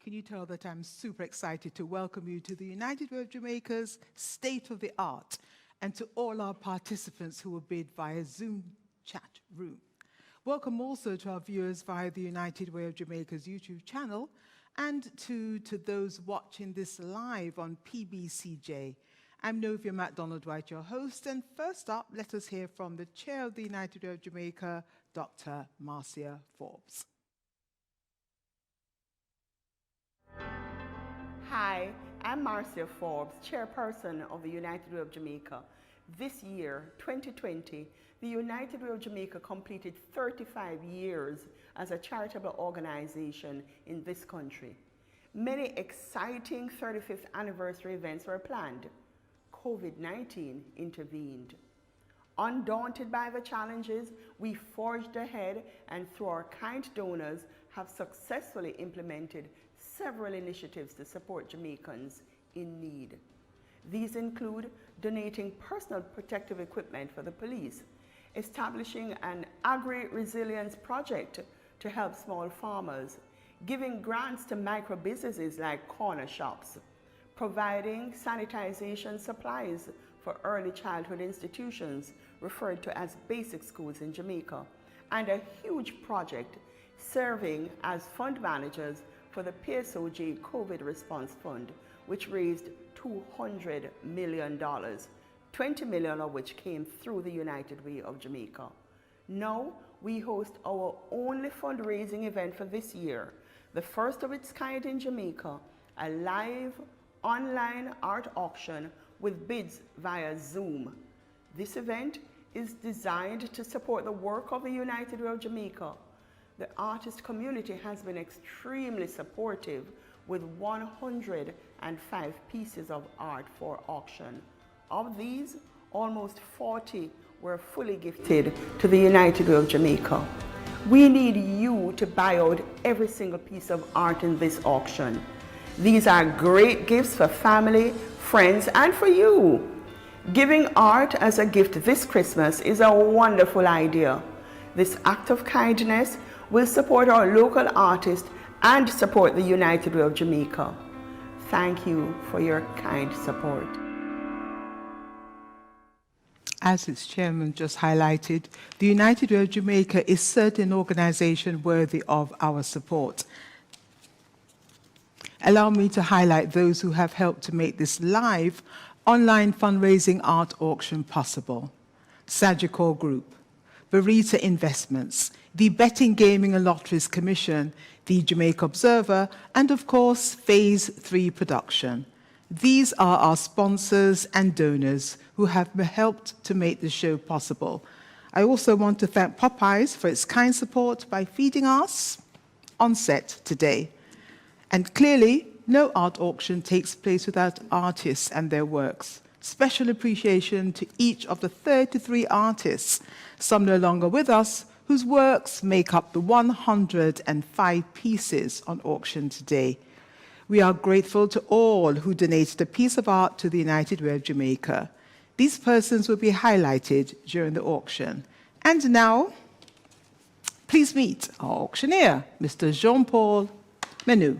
Can you tell that I'm super excited to welcome you to the United Way of Jamaica's State of the Art, and to all our participants who will bid via Zoom chat room. Welcome also to our viewers via the United Way of Jamaica's YouTube channel, and to those watching this live on PBCJ. I'm Novia MacDonald-White, your host, and first up, let us hear from the Chair of the United Way of Jamaica, Dr. Marcia Forbes. Hi, I'm Marcia Forbes, Chairperson of the United Way of Jamaica. This year, 2020, the United Way of Jamaica completed 35 years as a charitable organization in this country. Many exciting 35th anniversary events were planned. COVID-19 intervened. Undaunted by the challenges, we forged ahead and through our kind donors have successfully implemented several initiatives to support Jamaicans in need. These include donating personal protective equipment for the police, establishing an agri-resilience project to help small farmers, giving grants to micro-businesses like corner shops, providing sanitization supplies for early childhood institutions referred to as basic schools in Jamaica, and a huge project serving as fund managers for the PSOJ COVID Response Fund, which raised $200 million, $20 million of which came through the United Way of Jamaica. Now, we host our only fundraising event for this year, the first of its kind in Jamaica, a live online art auction with bids via Zoom. This event is designed to support the work of the United Way of Jamaica. The artist community has been extremely supportive with 105 pieces of art for auction. Of these, almost 40 were fully gifted to the United Way of Jamaica. We need you to buy out every single piece of art in this auction. These are great gifts for family, friends, and for you. Giving art as a gift this Christmas is a wonderful idea. This act of kindness will support our local artists and support the United Way of Jamaica. Thank you for your kind support. As its chairman just highlighted, the United Way of Jamaica is certainly an organization worthy of our support. Allow me to highlight those who have helped to make this live online fundraising art auction possible. Sagicor Group, Barita Investments, the Betting, Gaming and Lotteries Commission, the Jamaica Observer, and of course, Phase 3 Production. These are our sponsors and donors who have helped to make the show possible. I also want to thank Popeyes for its kind support by feeding us on set today. And clearly, no art auction takes place without artists and their works. Special appreciation to each of the 33 artists, some no longer with us, whose works make up the 105 pieces on auction today. We are grateful to all who donated a piece of art to the United Way of Jamaica. These persons will be highlighted during the auction. And now, please meet our auctioneer, Mr. Jean-Paul Menu.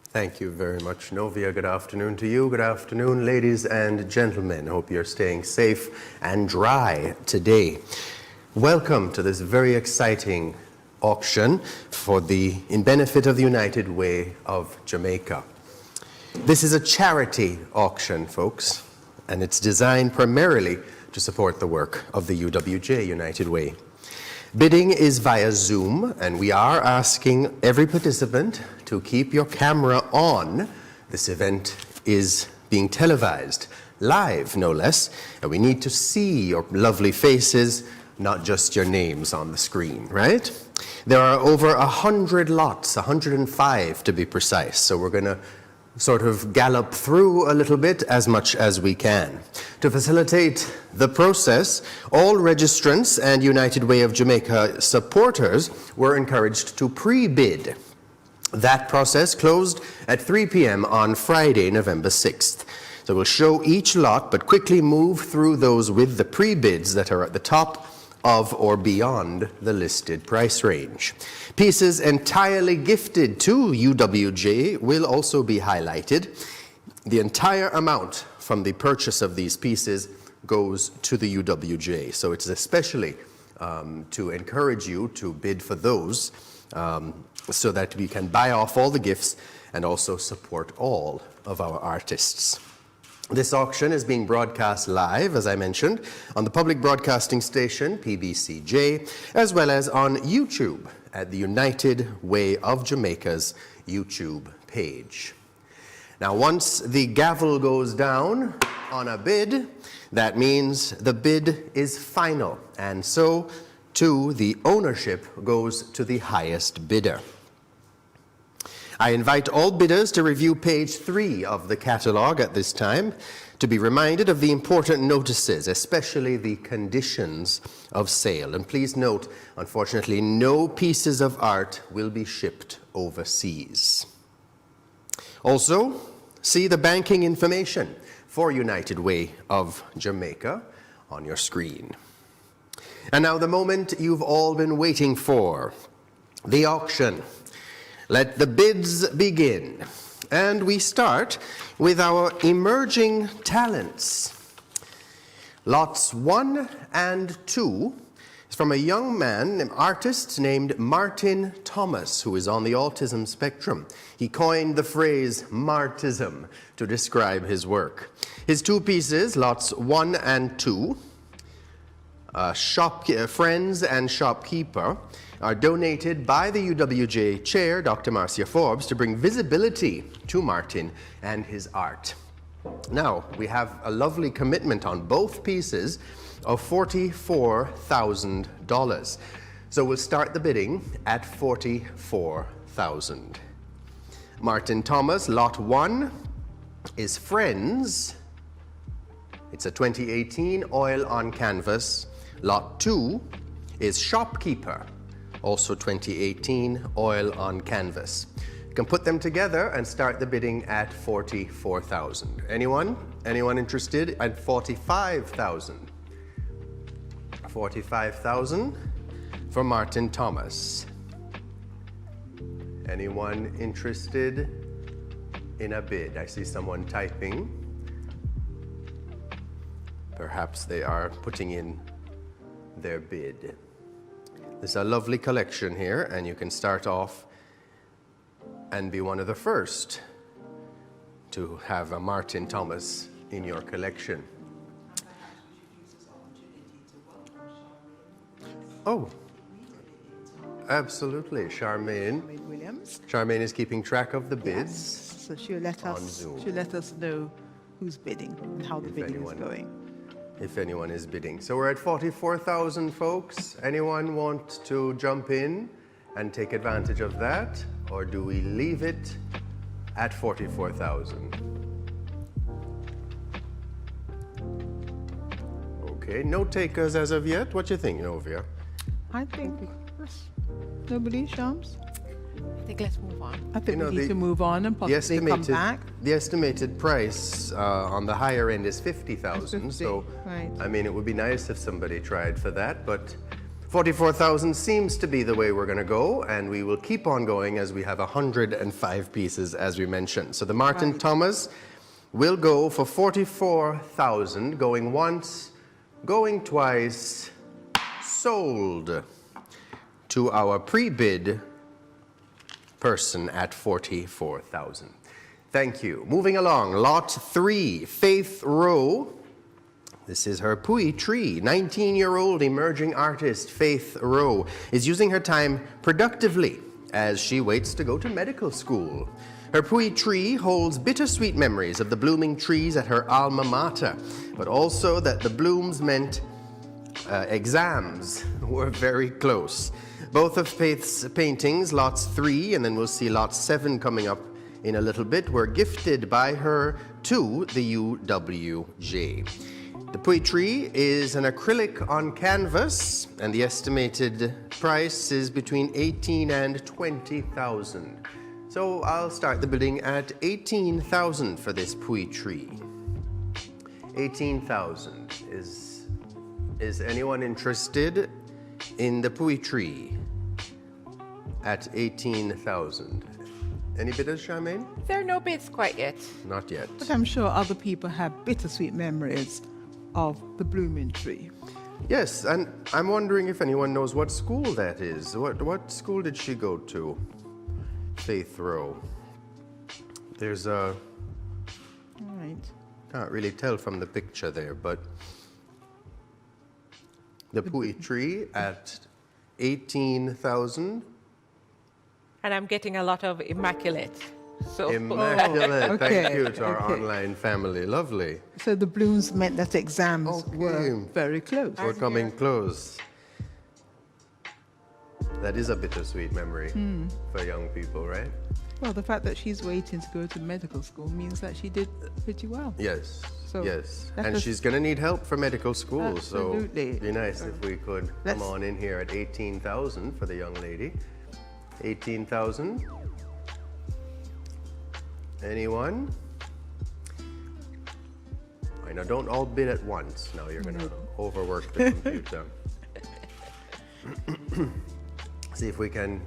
Thank you very much, Novia. Good afternoon to you. Good afternoon, ladies and gentlemen. Hope you're staying safe and dry today. Welcome to this very exciting auction in benefit of the United Way of Jamaica. This is a charity auction, folks, and it's designed primarily to support the work of the UWJ, United Way. Bidding is via Zoom, and we are asking every participant to keep your camera on. This event is being televised, live no less, and we need to see your lovely faces, not just your names on the screen, right? There are over 100 lots, 105 to be precise, so we're going to sort of gallop through a little bit as much as we can. To facilitate the process, all registrants and United Way of Jamaica supporters were encouraged to pre-bid. That process closed at 3 p.m. on Friday, November 6th. So we'll show each lot, but quickly move through those with the pre-bids that are at the top of or beyond the listed price range. Pieces entirely gifted to UWJ will also be highlighted. The entire amount from the purchase of these pieces goes to the UWJ. So it's especially to encourage you to bid for those so that we can buy off all the gifts and also support all of our artists. This auction is being broadcast live, as I mentioned, on the public broadcasting station, PBCJ, as well as on YouTube at the United Way of Jamaica's YouTube page. Now, once the gavel goes down on a bid, that means the bid is final, and so, too, the ownership goes to the highest bidder. I invite all bidders to review page 3 of the catalog at this time to be reminded of the important notices, especially the conditions of sale. And please note, unfortunately, no pieces of art will be shipped overseas. Also, see the banking information for United Way of Jamaica on your screen. And now the moment you've all been waiting for, the auction. Let the bids begin. And we start with our emerging talents. Lots 1 and 2 is from a young man, an artist named Martin Thomas, who is on the autism spectrum. He coined the phrase Martism to describe his work. His 2 pieces, lots 1 and 2, Friends and Shopkeeper, are donated by the UWJ chair, Dr. Marcia Forbes, to bring visibility to Martin and his art. Now, we have a lovely commitment on both pieces of $44,000. So we'll start the bidding at $44,000. Martin Thomas, lot 1 is Friends. It's a 2018 oil on canvas. Lot 2 is Shopkeeper, also 2018 oil on canvas. You can put them together and start the bidding at $44,000. Anyone? Anyone interested at $45,000? $45,000 for Martin Thomas. Anyone interested in a bid? I see someone typing. Perhaps they are putting in their bid. There's a lovely collection here, and you can start off and be one of the first to have a Martin Thomas in your collection. Oh, absolutely. Charmaine Williams. Charmaine is keeping track of the bids. So she'll let on Zoom. us know who's bidding and how the bidding is going. If anyone is bidding. So we're at 44,000, folks. Anyone want to jump in and take advantage of that? Or do we leave it at 44,000? Okay, no takers as of yet. What do you think, Novia? I think nobody, Shams? I think let's move on. I think we need to move on and possibly come back. The estimated price on the higher end is 50,000. So, right. I mean, it would be nice if somebody tried for that, but 44,000 seems to be the way we're going to go, and we will keep on going as we have 105 pieces, as we mentioned. So the Martin Thomas will go for 44,000, going once, going twice, sold to our pre-bid person at 44,000. Thank you. Moving along, lot 3, Faith Rowe. This is her Pui Tree. 19-year-old emerging artist Faith Rowe is using her time productively as she waits to go to medical school. Her Pui Tree holds bittersweet memories of the blooming trees at her alma mater, but also that the blooms meant exams were very close. Both of Faith's paintings, lots 3, and then we'll see lot 7 coming up in a little bit, were gifted by her to the UWJ. The Pui Tree is an acrylic on canvas, and the estimated price is between $18,000 and $20,000. So I'll start the bidding at $18,000 for this Pui Tree. $18,000. Is anyone interested in the Pui tree at 18,000. Any bidders, Charmaine? There are no bids quite yet. Not yet. But I'm sure other people have bittersweet memories of the blooming tree. Yes, and I'm wondering if anyone knows what school that is. What school did she go to? Faith Row. There's a... All right. Can't really tell from the picture there, but the Pui tree at 18,000. And I'm getting a lot of immaculate. So Immaculate. Okay, Thank you to our okay. online family. Lovely. So the blooms meant that exams Okay. were very close. We're coming close. That is a bittersweet memory for young people, right? Well, the fact that she's waiting to go to medical school means that she did pretty well. Yes. So yes. let And us- she's going to need help for medical school. Absolutely. So it'd be nice if we could Let's- come on in here at 18,000 for the young lady. 18,000. Anyone? I know, don't all bid at once. No, you're going to overwork the computer. See if we can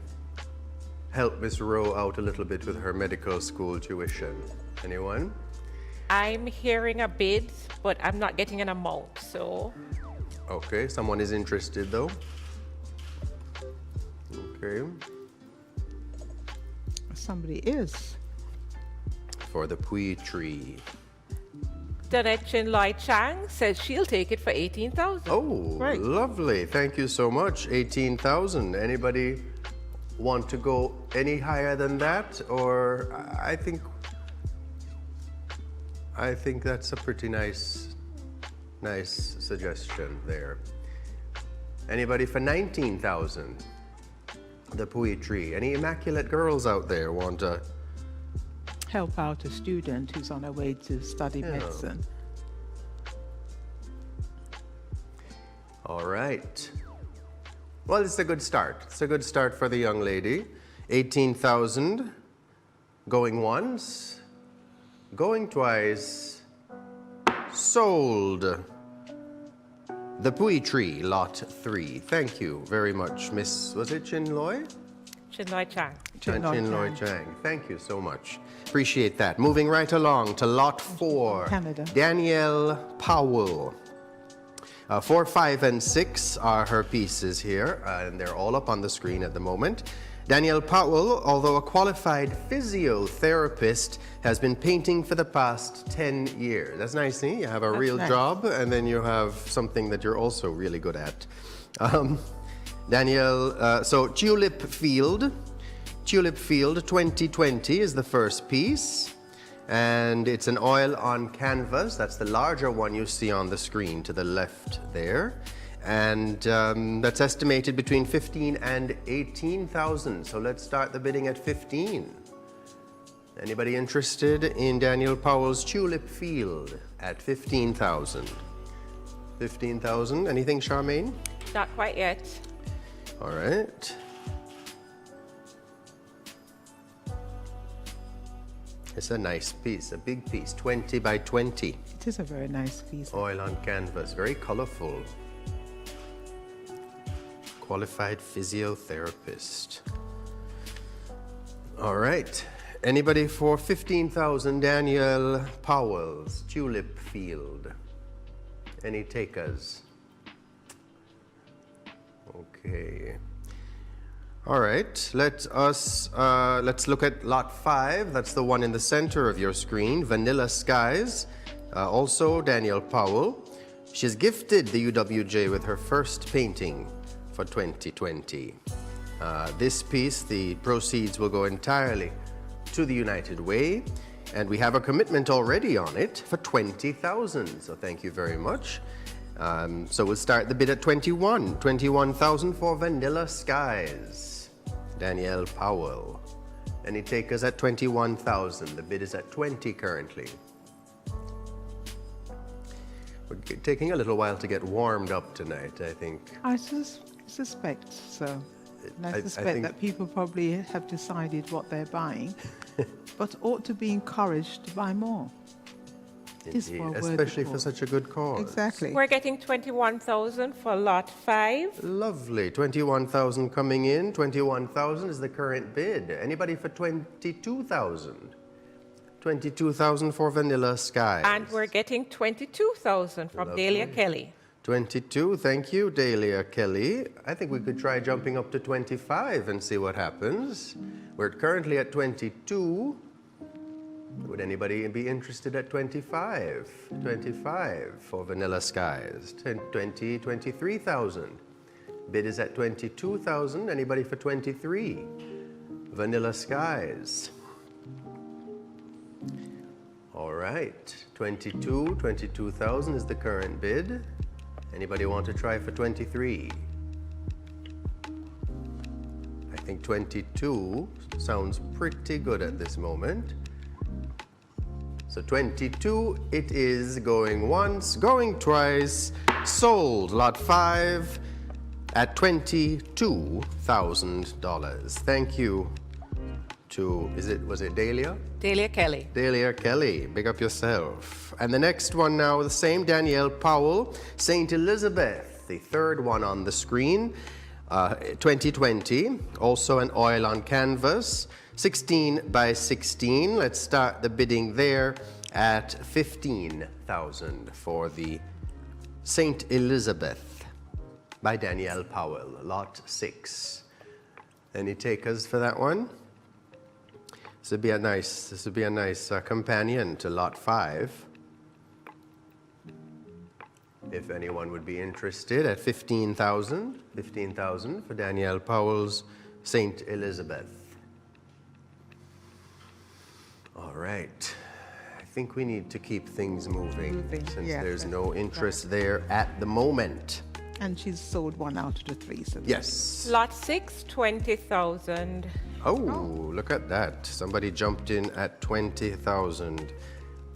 help Miss Rowe out a little bit with her medical school tuition. Anyone? I'm hearing a bid, but I'm not getting an amount. So Okay, someone is interested though. Okay, Somebody is. for the Pui tree. Danette Chinloy Chang says she'll take it for 18,000. Oh, Right. lovely. Thank you so much. 18,000. Anybody want to go any higher than that? Or I think that's a pretty nice suggestion there. Anybody for 19,000? The Pui tree. Any immaculate girls out there want to? Help out a student who's on her way to study medicine. All right. Well, it's a good start. It's a good start for the young lady. 18,000. Going once. Going twice. Sold. The Pui tree, lot 3. Thank you very much, Miss, was it Chinloy? Chinloy Chang. Chinloy Chang. Thank you so much. Appreciate that. Moving right along to lot 4. Canada. Danielle Powell. 4, 5, and 6 are her pieces here, and they're all up on the screen at the moment. Danielle Powell, although a qualified physiotherapist, has been painting for the past 10 years. That's nice, see? You have a real nice. job, and then you have something that you're also really good at. Danielle, so Tulip Field 2020 is the first piece. And it's an oil on canvas. That's the larger one you see on the screen to the left there. And that's estimated between 15 and 18,000. So let's start the bidding at 15. Anybody interested in Daniel Powell's Tulip Field at 15,000? 15,000. Anything, Charmaine? Not quite yet. All right. It's a nice piece, a big piece, 20 by 20. It is a very nice piece. Oil on canvas, very colorful. Qualified physiotherapist. All right. Anybody for 15,000 Daniel Powell's Tulip Field? Any takers? Okay. All right, let's look at lot 5. That's the one in the center of your screen, Vanilla Skies. Also Danielle Powell. She's gifted the UWJ with her first painting for 2020. This piece, the proceeds will go entirely to the United Way, and we have a commitment already on it for 20,000. So thank you very much. So we'll start the bid at 21,000 for Vanilla Skies. Danielle Powell. Any takers at 21,000? The bid is at 20 currently. We're taking a little while to get warmed up tonight, I think. I suspect so. And I I suspect think- that people probably have decided what they're buying, but ought to be encouraged to buy more. It's well worth especially the for cause. such a good cause. Exactly. We're getting 21,000 for lot 5. Lovely. 21,000 coming in. 21,000 is the current bid. Anybody for 22,000? 22,000 for Vanilla Skies. And we're getting 22,000 from Lovely. Delia Kelly. 22, thank you, Dahlia Kelly. I think we could try jumping up to 25 and see what happens. We're currently at 22. Would anybody be interested at 25? 25 for Vanilla Skies. 20, 23,000. Bid is at 22,000. Anybody for 23? Vanilla Skies. All right, 22,000 is the current bid. Anybody want to try for 23? I think 22 sounds pretty good at this moment. So 22 it is, going once, going twice, sold, lot 5 at $22,000. Thank you to, was it Dahlia? Delia Kelly. Dahlia Kelly, big up yourself. And the next one now, the same, Danielle Powell, St. Elizabeth, the third one on the screen, 2020, also an oil on canvas, 16 by 16. Let's start the bidding there at 15,000 for the St. Elizabeth by Danielle Powell, lot 6. Any takers for that one? This would be a nice companion to lot 5. If anyone would be interested at 15,000 for Danielle Powell's St. Elizabeth. All right. I think we need to keep things moving since yeah. there's no interest there at the moment. And she's sold one out of the 3. So Yes. Lot 6, 20,000. Oh, look at that. Somebody jumped in at 20,000.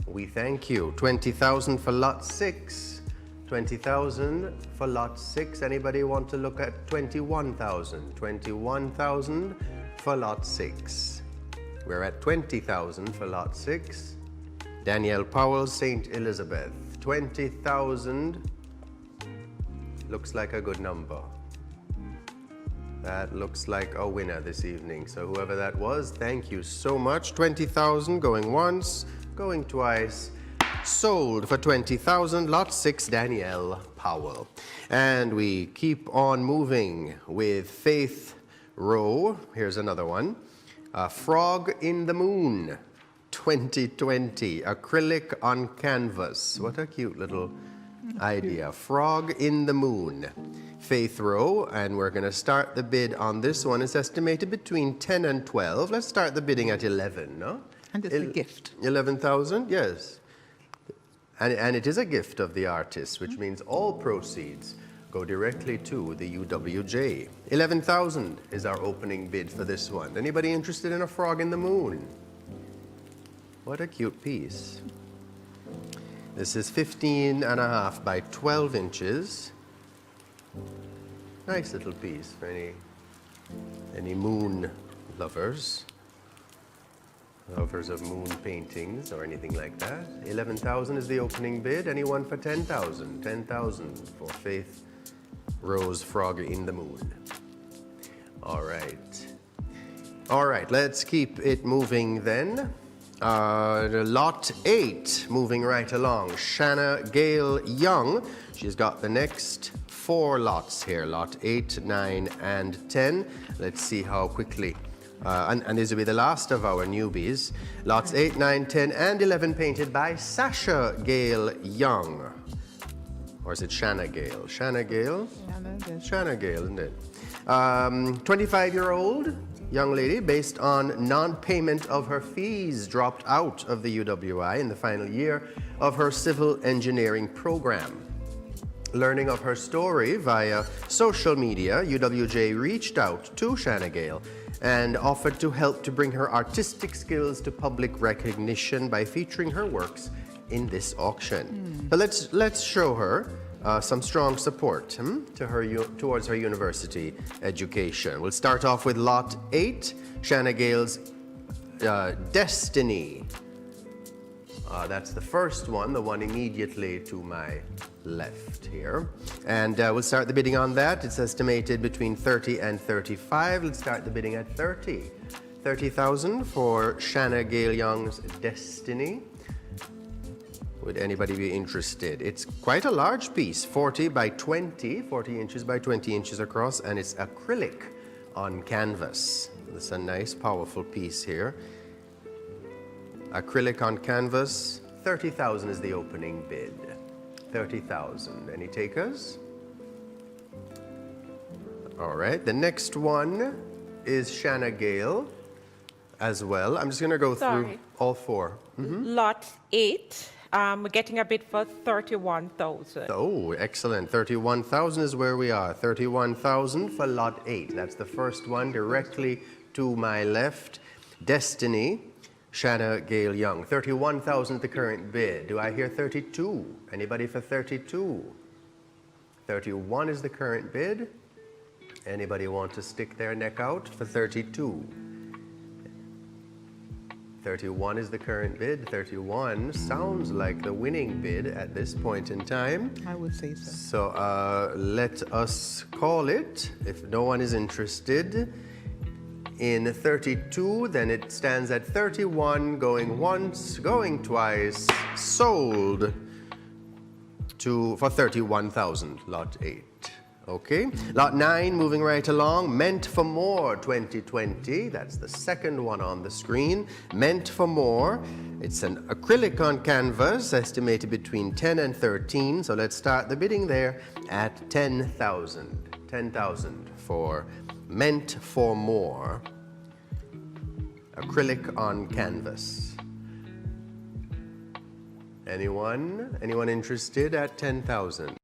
We thank you. 20,000 for lot 6. 20,000 for lot 6. Anybody want to look at 21,000? 21,000 for lot 6. We're at 20,000 for lot 6. Danielle Powell, St. Elizabeth. 20,000 looks like a good number. That looks like a winner this evening. So whoever that was, thank you so much. 20,000 going once, going twice. Sold for 20,000, lot 6, Danielle Powell. And we keep on moving with Faith Rowe. Here's another one. Frog in the Moon, 2020. Acrylic on canvas. What a cute little idea. Frog in the Moon. Faith Rowe, and we're going to start the bid on this one. It's estimated between 10 and 12. Let's start the bidding at 11, no? And it's a gift. 11,000, yes. And it is a gift of the artist, which means all proceeds go directly to the UWJ. 11,000 is our opening bid for this one. Anybody interested in a Frog in the Moon? What a cute piece. This is 15.5 by 12 inches. Nice little piece for any moon lovers of moon paintings or anything like that. 11,000 is the opening bid. Anyone for 10,000? 10,000 for Faith Rowe's Frog in the Moon. All right. All right, let's keep it moving then. Lot 8, moving right along. Shanna Gale Young. She's got the next 4 lots here, lot 8, 9, and 10. Let's see how quickly. And this will be the last of our newbies. Lots 8, 9, 10, and 11 painted by Sasha Gale Young. Or is it Shanna Gale? Shanna Gale? Shanna Gale, isn't it? 25-year-old young lady, based on non-payment of her fees, dropped out of the UWI in the final year of her civil engineering program. Learning of her story via social media, UWJ reached out to Shanna Gale and offered to help to bring her artistic skills to public recognition by featuring her works in this auction. But let's show her some strong support towards her university education. We'll start off with lot 8, Shanna Gale's Destiny. That's the first one, the one immediately to my left here. And we'll start the bidding on that. It's estimated between 30 and 35. Let's start the bidding at 30. 30,000 for Shanna Gale Young's Destiny. Would anybody be interested? It's quite a large piece, 40 by 20, 40 inches by 20 inches across, and it's acrylic on canvas. It's a nice, powerful piece here. Acrylic on canvas, 30,000 is the opening bid. 30,000. Any takers? All right, the next one is Shanna Gale as well. I'm just going to go through all four. Lot 8, we're getting a bid for 31,000. Oh, excellent. 31,000 is where we are. 31,000 for lot 8. That's the first one directly to my left. Destiny, Shanna Gale Young. 31,000 the current bid. Do I hear 32? Anybody for 32? 31 is the current bid. Anybody want to stick their neck out for 32? 31 is the current bid. 31 sounds like the winning bid at this point in time. I would say so. So let us call it. If no one is interested in 32, then it stands at 31, going once, going twice, sold for 31,000, lot 8. Okay, lot 9, moving right along, Meant for More 2020. That's the second one on the screen. Meant for More. It's an acrylic on canvas, estimated between 10 and 13. So let's start the bidding there at 10,000. 10,000 for Meant for More. Acrylic on canvas. Anyone interested at 10,000?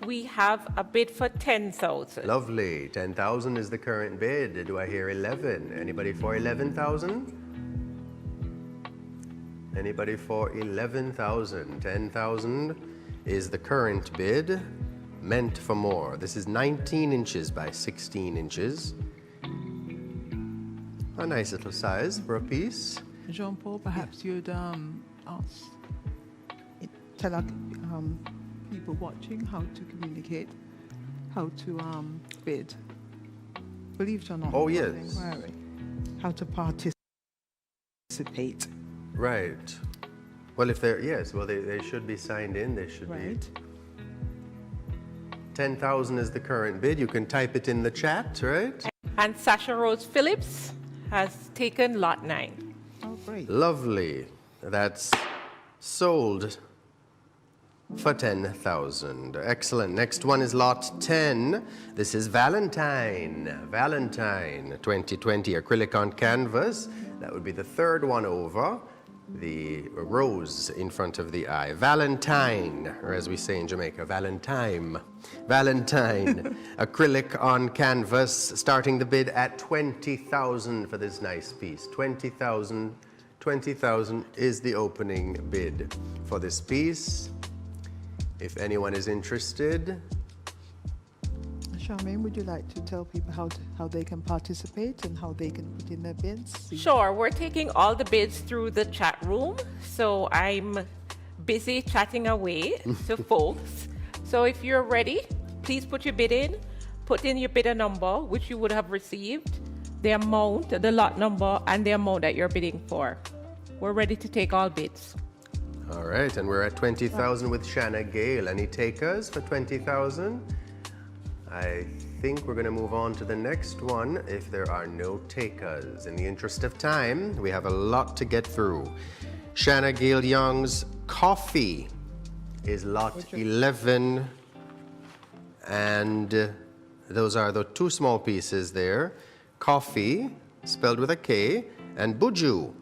We have a bid for 10,000. Lovely. 10,000 is the current bid. Do I hear 11? Anybody for 11,000? Anybody for 11,000? 10,000 is the current bid. Meant for More. This is 19 inches by 16 inches. A nice little size for a piece. Jean-Paul, perhaps you'd tell our people watching how to communicate, how to bid. Believe it or not. Oh, yes. Inquiry. How to participate. Right. Well, if they're, yes, well, they should be signed in. They should Right. be. 10,000 is the current bid. You can type it in the chat, right? And Sasha Rose Phillips has taken lot 9. Oh, great. Lovely. That's sold for 10,000. Excellent. Next one is lot 10. This is Valentine 2020 acrylic on canvas. That would be the third one over. The rose in front of the eye. Valentine, or as we say in Jamaica, Valentine. Acrylic on canvas, starting the bid at 20,000 for this nice piece. 20,000 is the opening bid for this piece. If anyone is interested. Charmaine, would you like to tell people how they can participate and how they can put in their bids? Sure, we're taking all the bids through the chat room. So I'm busy chatting away to folks. So if you're ready, please put your bid in. Put in your bidder number, which you would have received, the amount, the lot number, and the amount that you're bidding for. We're ready to take all bids. All right, and we're at 20,000 with Shanna Gale. Any takers for 20,000? I think we're going to move on to the next one if there are no takers. In the interest of time, we have a lot to get through. Shanna Gale Young's Coffee is lot 11, and those are the two small pieces there. Coffee, spelled with a K, and Buju.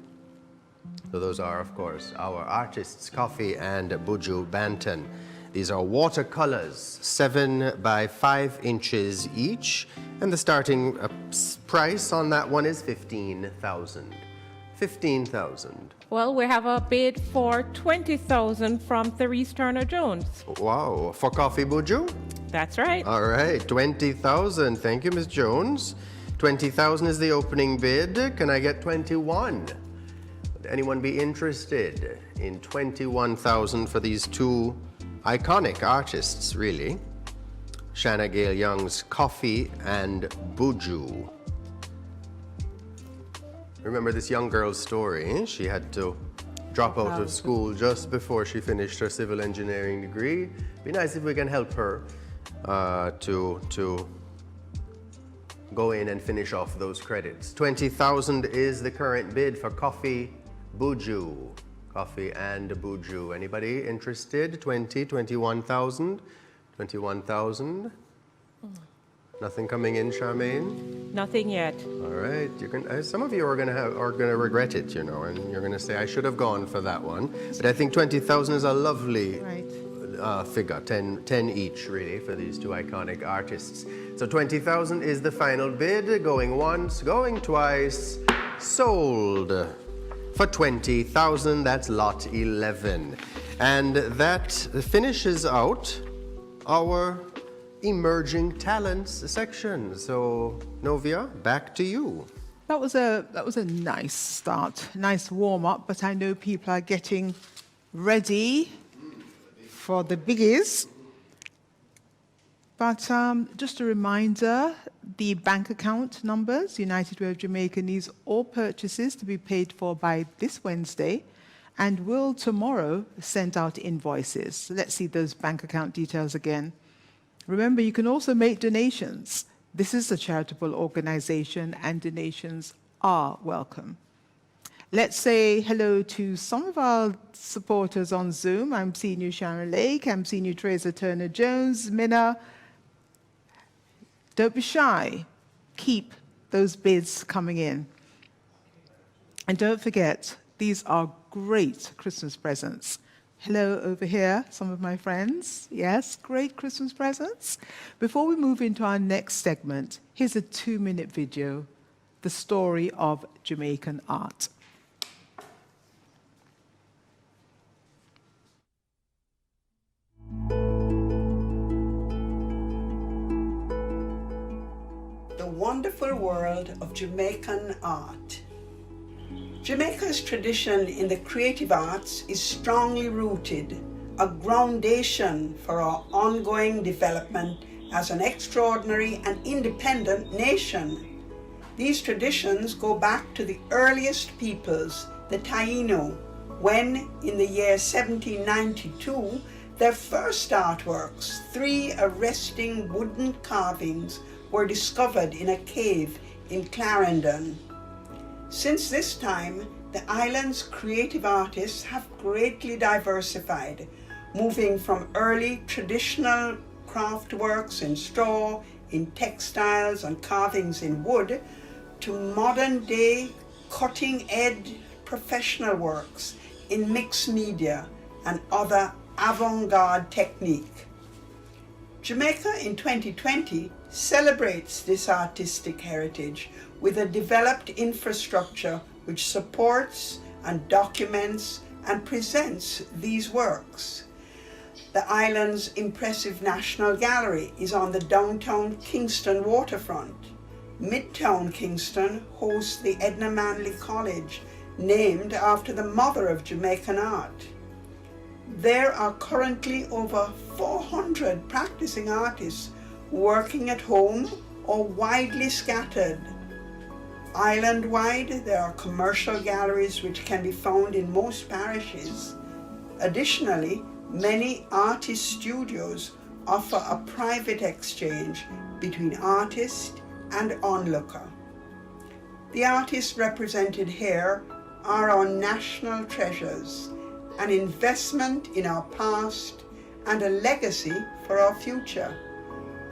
So those are, of course, our artists, Coffee and Buju Banton. These are watercolors, 7 by 5 inches each, and the starting price on that one is 15,000. 15,000. Well, we have a bid for 20,000 from Therese Turner Jones. Wow, for Coffee Buju? That's right. All right, 20,000. Thank you, Ms. Jones. 20,000 is the opening bid. Can I get 21? Would anyone be interested in 21,000 for these two iconic artists, really? Shanna Gale Young's Coffee and Buju. Remember this young girl's story? She had to drop out of school just before she finished her civil engineering degree. Be nice if we can help her to go in and finish off those credits. 20,000 is the current bid for Coffee Buju. Coffee and Buju. Anybody interested? 21,000? 21,000? Nothing coming in, Charmaine? Nothing yet. All right. Some of you are gonna regret it, you know, and you're gonna say, I should have gone for that one. But I think 20,000 is a lovely figure, 10 each, really, for these two iconic artists. So 20,000 is the final bid. Going once, going twice, sold. For 20,000, that's lot 11. And that finishes out our emerging talents section. So, Novia, back to you. That was a nice start, nice warm up, but I know people are getting ready for the biggies. But just a reminder, the bank account numbers, United Way of Jamaica needs all purchases to be paid for by this Wednesday and will tomorrow send out invoices. Let's see those bank account details again. Remember, you can also make donations. This is a charitable organization and donations are welcome. Let's say hello to some of our supporters on Zoom. I'm seeing you, Sharon Lake. I'm seeing you, Teresa Turner-Jones, Minna. Don't be shy. Keep those bids coming in. And don't forget, these are great Christmas presents. Hello over here, some of my friends. Yes, great Christmas presents. Before we move into our next segment, here's a 2-minute video, the story of Jamaican art. The wonderful world of Jamaican art. Jamaica's tradition in the creative arts is strongly rooted, a groundation for our ongoing development as an extraordinary and independent nation. These traditions go back to the earliest peoples, the Taino, when, in the year 1792, their first artworks, 3 arresting wooden carvings, were discovered in a cave in Clarendon. Since this time, the island's creative artists have greatly diversified, moving from early traditional craft works in straw, in textiles and carvings in wood, to modern-day cutting-edge professional works in mixed media and other avant-garde technique. Jamaica in 2020 celebrates this artistic heritage with a developed infrastructure which supports and documents and presents these works. The island's impressive National Gallery is on the downtown Kingston waterfront. Midtown Kingston hosts the Edna Manley College, named after the mother of Jamaican art. There are currently over 400 practicing artists working at home or widely scattered. Island-wide, there are commercial galleries which can be found in most parishes. Additionally, many artist studios offer a private exchange between artist and onlooker. The artists represented here are our national treasures, an investment in our past and a legacy for our future.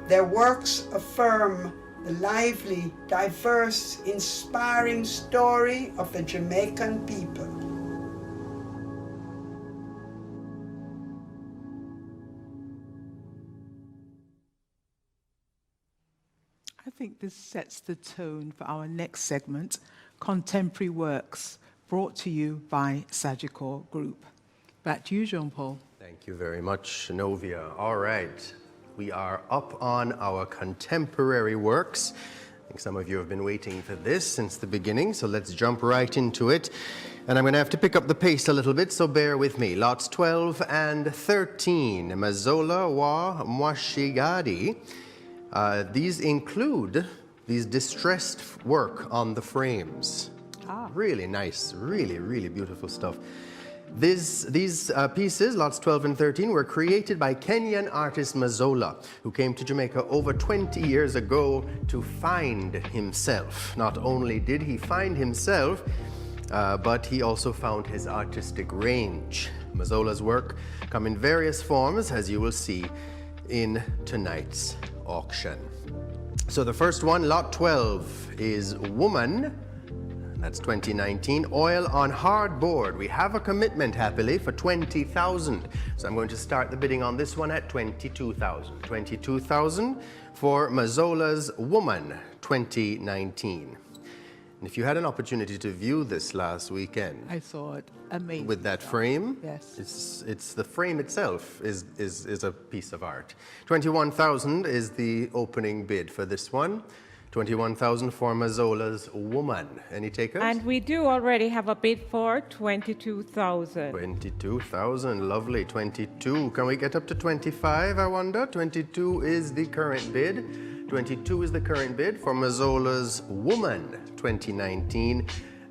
Their works affirm the lively, diverse, inspiring story of the Jamaican people. I think this sets the tone for our next segment, Contemporary Works, brought to you by Sagicor Group. Back to you, Jean-Paul. Thank you very much, Novia. All right, we are up on our contemporary works. I think some of you have been waiting for this since the beginning, so let's jump right into it. And I'm going to have to pick up the pace a little bit, so bear with me. Lots 12 and 13, Mazola wa Mwashigadi. These include these distressed work on the frames. Really nice, really, really beautiful stuff. These pieces, lots 12 and 13, were created by Kenyan artist Mazola, who came to Jamaica over 20 years ago to find himself. Not only did he find himself, but he also found his artistic range. Mazola's work come in various forms, as you will see in tonight's auction. So the first one, lot 12, is Woman. That's 2019. Oil on hardboard. We have a commitment, happily, for 20,000. So I'm going to start the bidding on this one at 22,000. 22,000 for Mazola's Woman 2019. And if you had an opportunity to view this last weekend, I saw it. Amazing. with that frame, Yes. it's the frame itself is a piece of art. 21,000 is the opening bid for this one. 21,000 for Mazola's Woman. Any takers? And we do already have a bid for 22,000. 22,000, lovely. 22. Can we get up to 25, I wonder? 22 is the current bid. 22 is the current bid for Mazola's Woman 2019.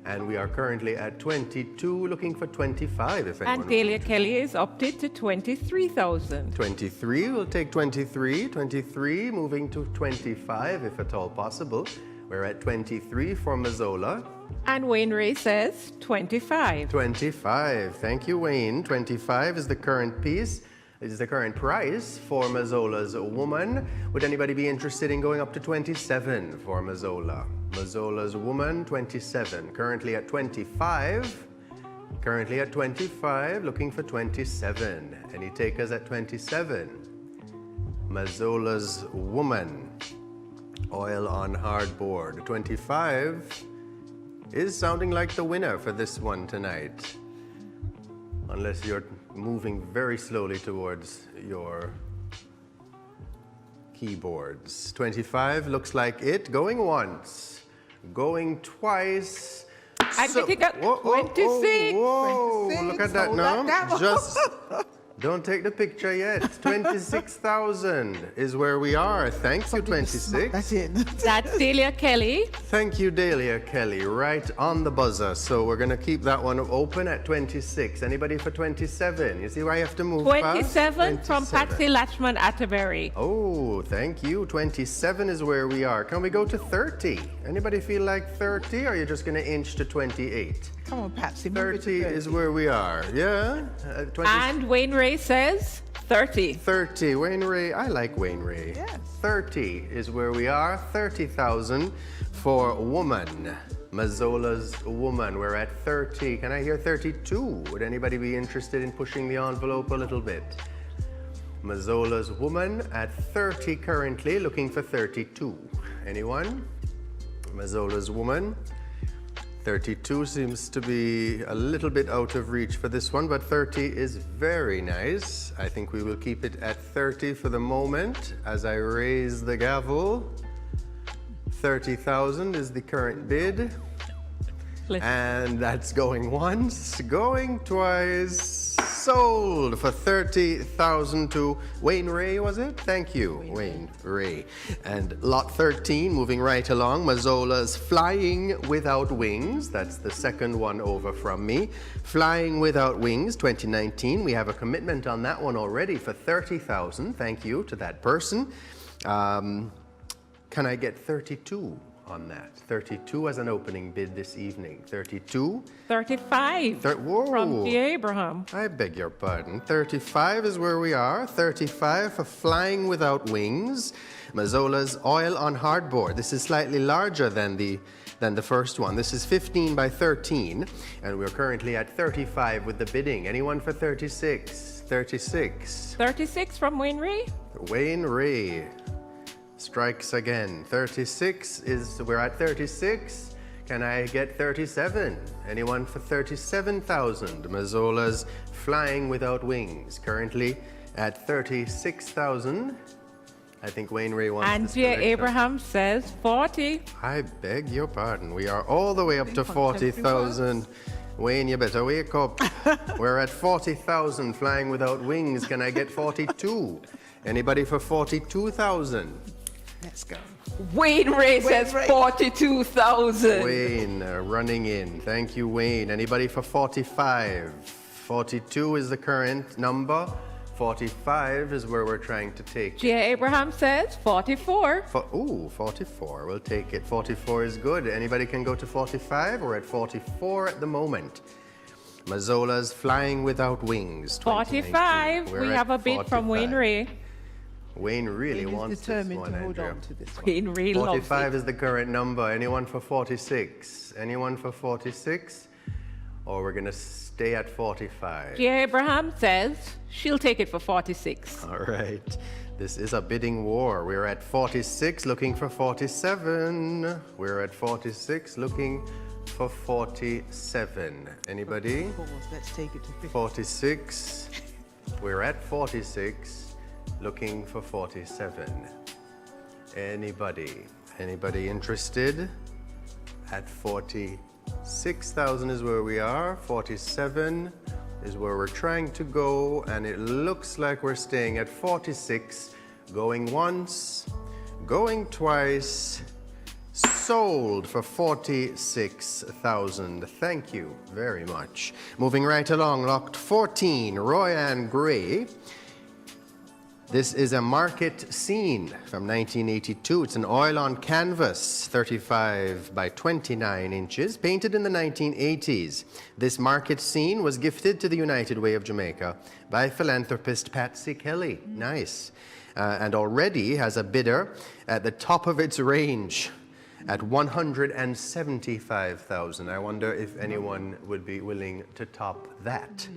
And we are currently at 22, looking for 25, if anyone. And Delia Kelly is opted to 23,000. 23, we'll take 23. 23, moving to 25, if at all possible. We're at 23 for Mazola. And Wayne Ray says 25. 25, thank you, Wayne. 25 is the current piece. This is the current price for Mazola's Woman. Would anybody be interested in going up to 27 for Mazola? Mazola's Woman, 27. Currently at 25. Currently at 25, looking for 27. Any takers at 27? Mazola's Woman. Oil on hardboard. 25 is sounding like the winner for this one tonight. Unless you're moving very slowly towards your keyboards. 25 looks like it. Going once, going twice. I think it got 26. Whoa, 26. look at that Hold now. that down. Just don't take the picture yet. 26,000 is where we are. Thank you, 26. That's it. That's Delia Kelly. Thank you, Delia Kelly, right on the buzzer. So we're going to keep that one open at 26. Anybody for 27? You see why I have to move 27 fast? from Patsy Latchman Atterbury. Oh, thank you. 27 is where we are. Can we go to 30? Anybody feel like 30, or are you just going to inch to 28? Come on, Patsy. move it to 30 is where we are. Yeah? 20, And Wayne Ray says 30. 30. Wayne Ray. I like Wayne Ray. Yes. 30 is where we are. 30,000 for Woman. Mazola's Woman. We're at 30. Can I hear 32? Would anybody be interested in pushing the envelope a little bit? Mazola's Woman at 30 currently, looking for 32. Anyone? Mazola's Woman. 32 seems to be a little bit out of reach for this one, but 30 is very nice. I think we will keep it at 30 for the moment as I raise the gavel. 30,000 is the current bid. And that's going once, going twice. Sold for 30,000 to Wayne Ray, was it? Thank you, Wayne Ray. And lot 13, moving right along, Mazola's Flying Without Wings. That's the second one over from me. Flying Without Wings, 2019. We have a commitment on that one already for 30,000. Thank you to that person. Can I get 32 on that? 32 as an opening bid this evening. 32. 35 Whoa. from G. Abraham. I beg your pardon. 35 is where we are. 35 for Flying Without Wings. Mazola's Oil on Hardboard. This is slightly larger than the first one. This is 15 by 13, and we're currently at 35 with the bidding. Anyone for 36? 36. 36 from Wayne Ray. Wayne Ray strikes again. 36 is, we're at 36. Can I get 37? Anyone for 37,000? Mazola's Flying Without Wings, currently at 36,000. I think Wayne Ray wants this Andrea collection. Abraham says 40. I beg your pardon. We are all the way up to 40,000. Wayne, you better wake up. We're at 40,000 flying without wings. Can I get 42? Anybody for 42,000? Let's go. Wayne Ray says Ray. 42,000. Wayne running in. Thank you, Wayne. Anybody for 45? 42 is the current number. 45 is where we're trying to take. Gia Abraham says 44. Ooh, 44. We'll take it. 44 is good. Anybody can go to 45? We're at 44 at the moment. Mazzola's Flying Without Wings. 45. We're We at have a bid from 45. Wayne Ray. Wayne really Wayne is wants this determined one, to hold Andrea. on to this one. Wayne Ray loves 45 it. is the current number. Anyone for 46? Anyone for 46? Or we're going to stay at 45. Gia Abraham says she'll take it for 46. All right. This is a bidding war. We're at 46, looking for 47. We're at 46, looking for 47. Anybody? Pause. Let's take it to 50. 46. We're at 46, looking for 47. Anybody? Anybody interested? At 46,000 is where we are. 47 is where we're trying to go, and it looks like we're staying at 46, going once, going twice, sold for 46,000. Thank you very much. Moving right along, locked 14, Royan Gray. This is a market scene from 1982. It's an oil on canvas, 35 by 29 inches, painted in the 1980s. This market scene was gifted to the United Way of Jamaica by philanthropist Patsy Kelly. Nice. And already has a bidder at the top of its range at 175,000. I wonder if anyone would be willing to top that.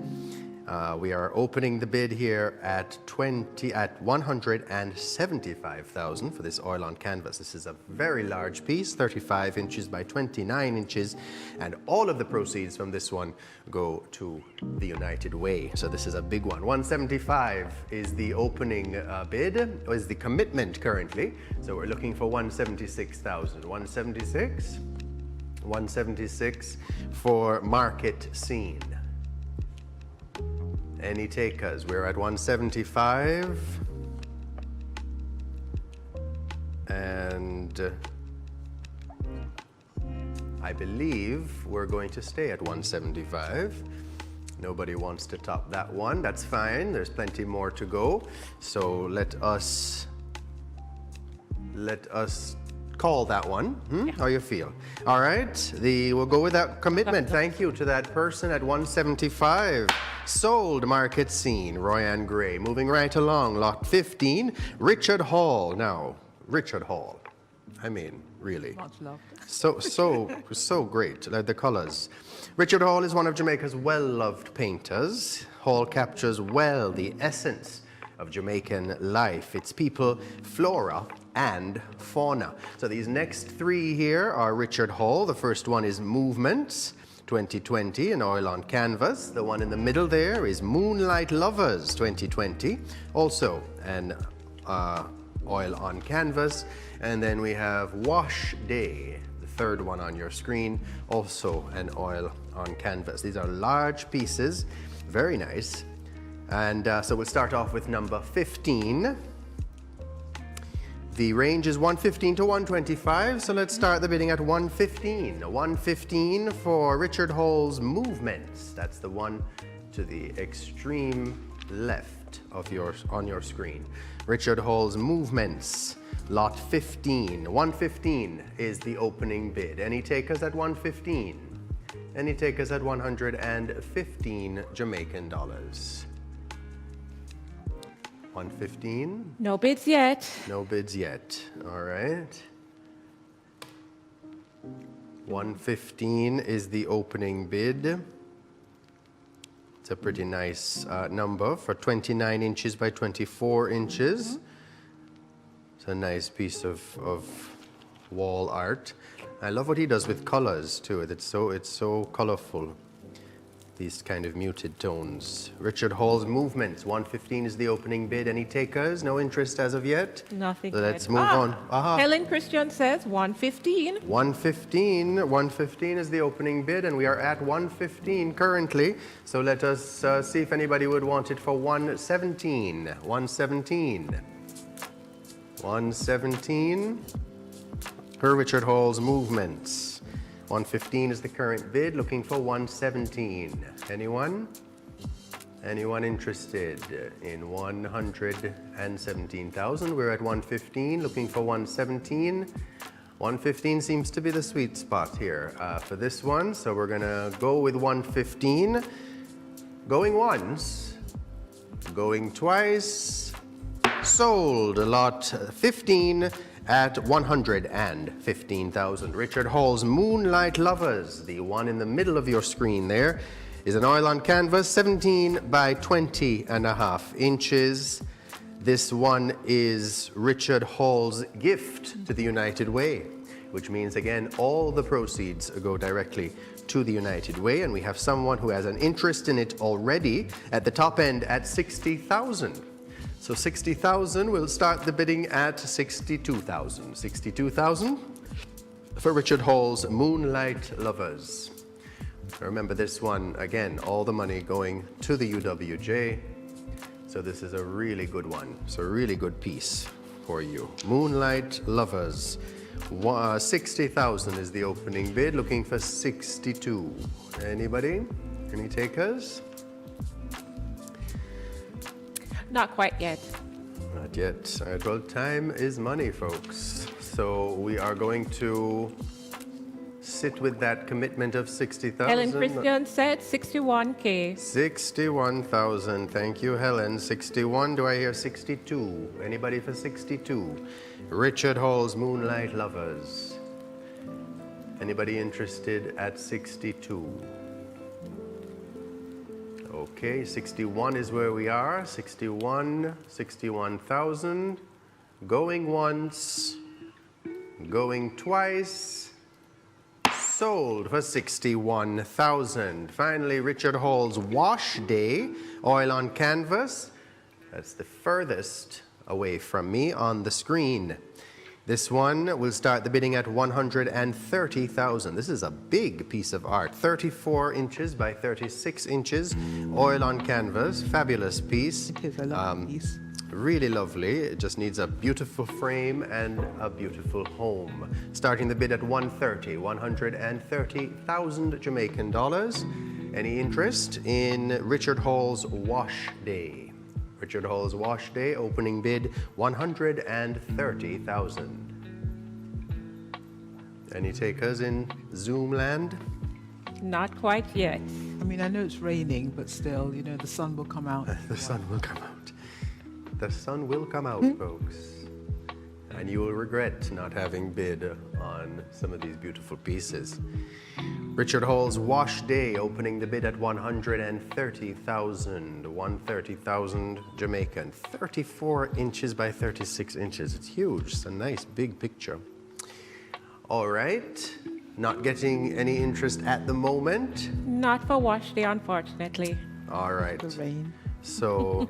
We are opening the bid here at 175,000 for this oil on canvas. This is a very large piece, 35 inches by 29 inches, and all of the proceeds from this one go to the United Way. So this is a big one. 175 is the opening bid, or is the commitment currently. So we're looking for 176,000. 176? 176 for market scene. Any takers? We're at 175. And I believe we're going to stay at 175. Nobody wants to top that one. That's fine. There's plenty more to go. So let us call that one. How you feel? All right. We'll go with that commitment. Thank you to that person at 175. Sold market scene, Royan Gray. Moving right along, lot 15, Richard Hall. Now, Richard Hall. I mean, really. Much love. So great. Like the colors. Richard Hall is one of Jamaica's well-loved painters. Hall captures well the essence of Jamaican life, its people, flora, and fauna. So these next three here are Richard Hall. The first one is Movements 2020, an oil on canvas. The one in the middle there is Moonlight Lovers 2020, also an oil on canvas. And then we have Wash Day, the third one on your screen, also an oil on canvas. These are large pieces, very nice. And so we'll start off with number 15. The range is 115 to 125, so let's start the bidding at 115. 115 for Richard Hall's Movements. That's the one to the extreme left of on your screen. Richard Hall's Movements, lot 15. 115 is the opening bid. Any takers at 115? Any takers at 115 Jamaican dollars? 115? No bids yet. No bids yet. All right. 115 is the opening bid. It's a pretty nice number for 29 inches by 24 inches. It's a nice piece of wall art. I love what he does with colors too. It's so colorful. these kind of muted tones. Richard Hall's Movements, 115 is the opening bid. Any takers? No interest as of yet? Nothing Let's yet. move on. Helen Christian says 115. 115 is the opening bid, and we are at 115 currently. So let us see if anybody would want it for 117. 117. 117 for Richard Hall's Movements. 115 is the current bid, looking for 117. Anyone? Anyone interested in 117,000? We're at 115, looking for 117. 115 seems to be the sweet spot here for this one, so we're gonna go with 115. Going once, going twice, sold. Lot 15 at 115,000. Richard Hall's Moonlight Lovers, the one in the middle of your screen there, is an oil on canvas, 17 by 20.5 inches. This one is Richard Hall's gift to the United Way, which means, again, all the proceeds go directly to the United Way, and we have someone who has an interest in it already at the top end at 60,000. So 60,000, we'll start the bidding at 62,000. 62,000 for Richard Hall's Moonlight Lovers. Remember this one, again, all the money going to the UWJ. So this is a really good one. It's a really good piece for you. Moonlight Lovers. 60,000 is the opening bid, looking for 62. Anybody? Any takers? Not quite yet. Not yet. All right, well, time is money, folks. So we are going to sit with that commitment of 60,000. Helen Christian said 61K. 61,000. Thank you, Helen. 61. Do I hear 62? Anybody for 62? Richard Hall's Moonlight Lovers. Anybody interested at 62? Okay, 61 is where we are. 61,000. Going once, going twice. Sold for 61,000. Finally, Richard Hall's Wash Day, oil on canvas. That's the furthest away from me on the screen. This one will start the bidding at 130,000. This is a big piece of art, 34 inches by 36 inches, oil on canvas, fabulous piece. It is a lovely piece. Really lovely. It just needs a beautiful frame and a beautiful home. Starting the bid at 130,000 Jamaican dollars. Any interest in Richard Hall's Wash Day? Richard Hall's Wash Day, opening bid 130,000. Any takers in Zoom land? Not quite yet. I mean, I know it's raining, but still, you know, the sun will come out. The sun will come out. The sun will come out, folks. And you will regret not having bid on some of these beautiful pieces. Richard Hall's Wash Day, opening the bid at 130,000. 130,000 Jamaican. 34 inches by 36 inches. It's huge. It's a nice big picture. All right. Not getting any interest at the moment. Not for Wash Day, unfortunately. All right. The rain. So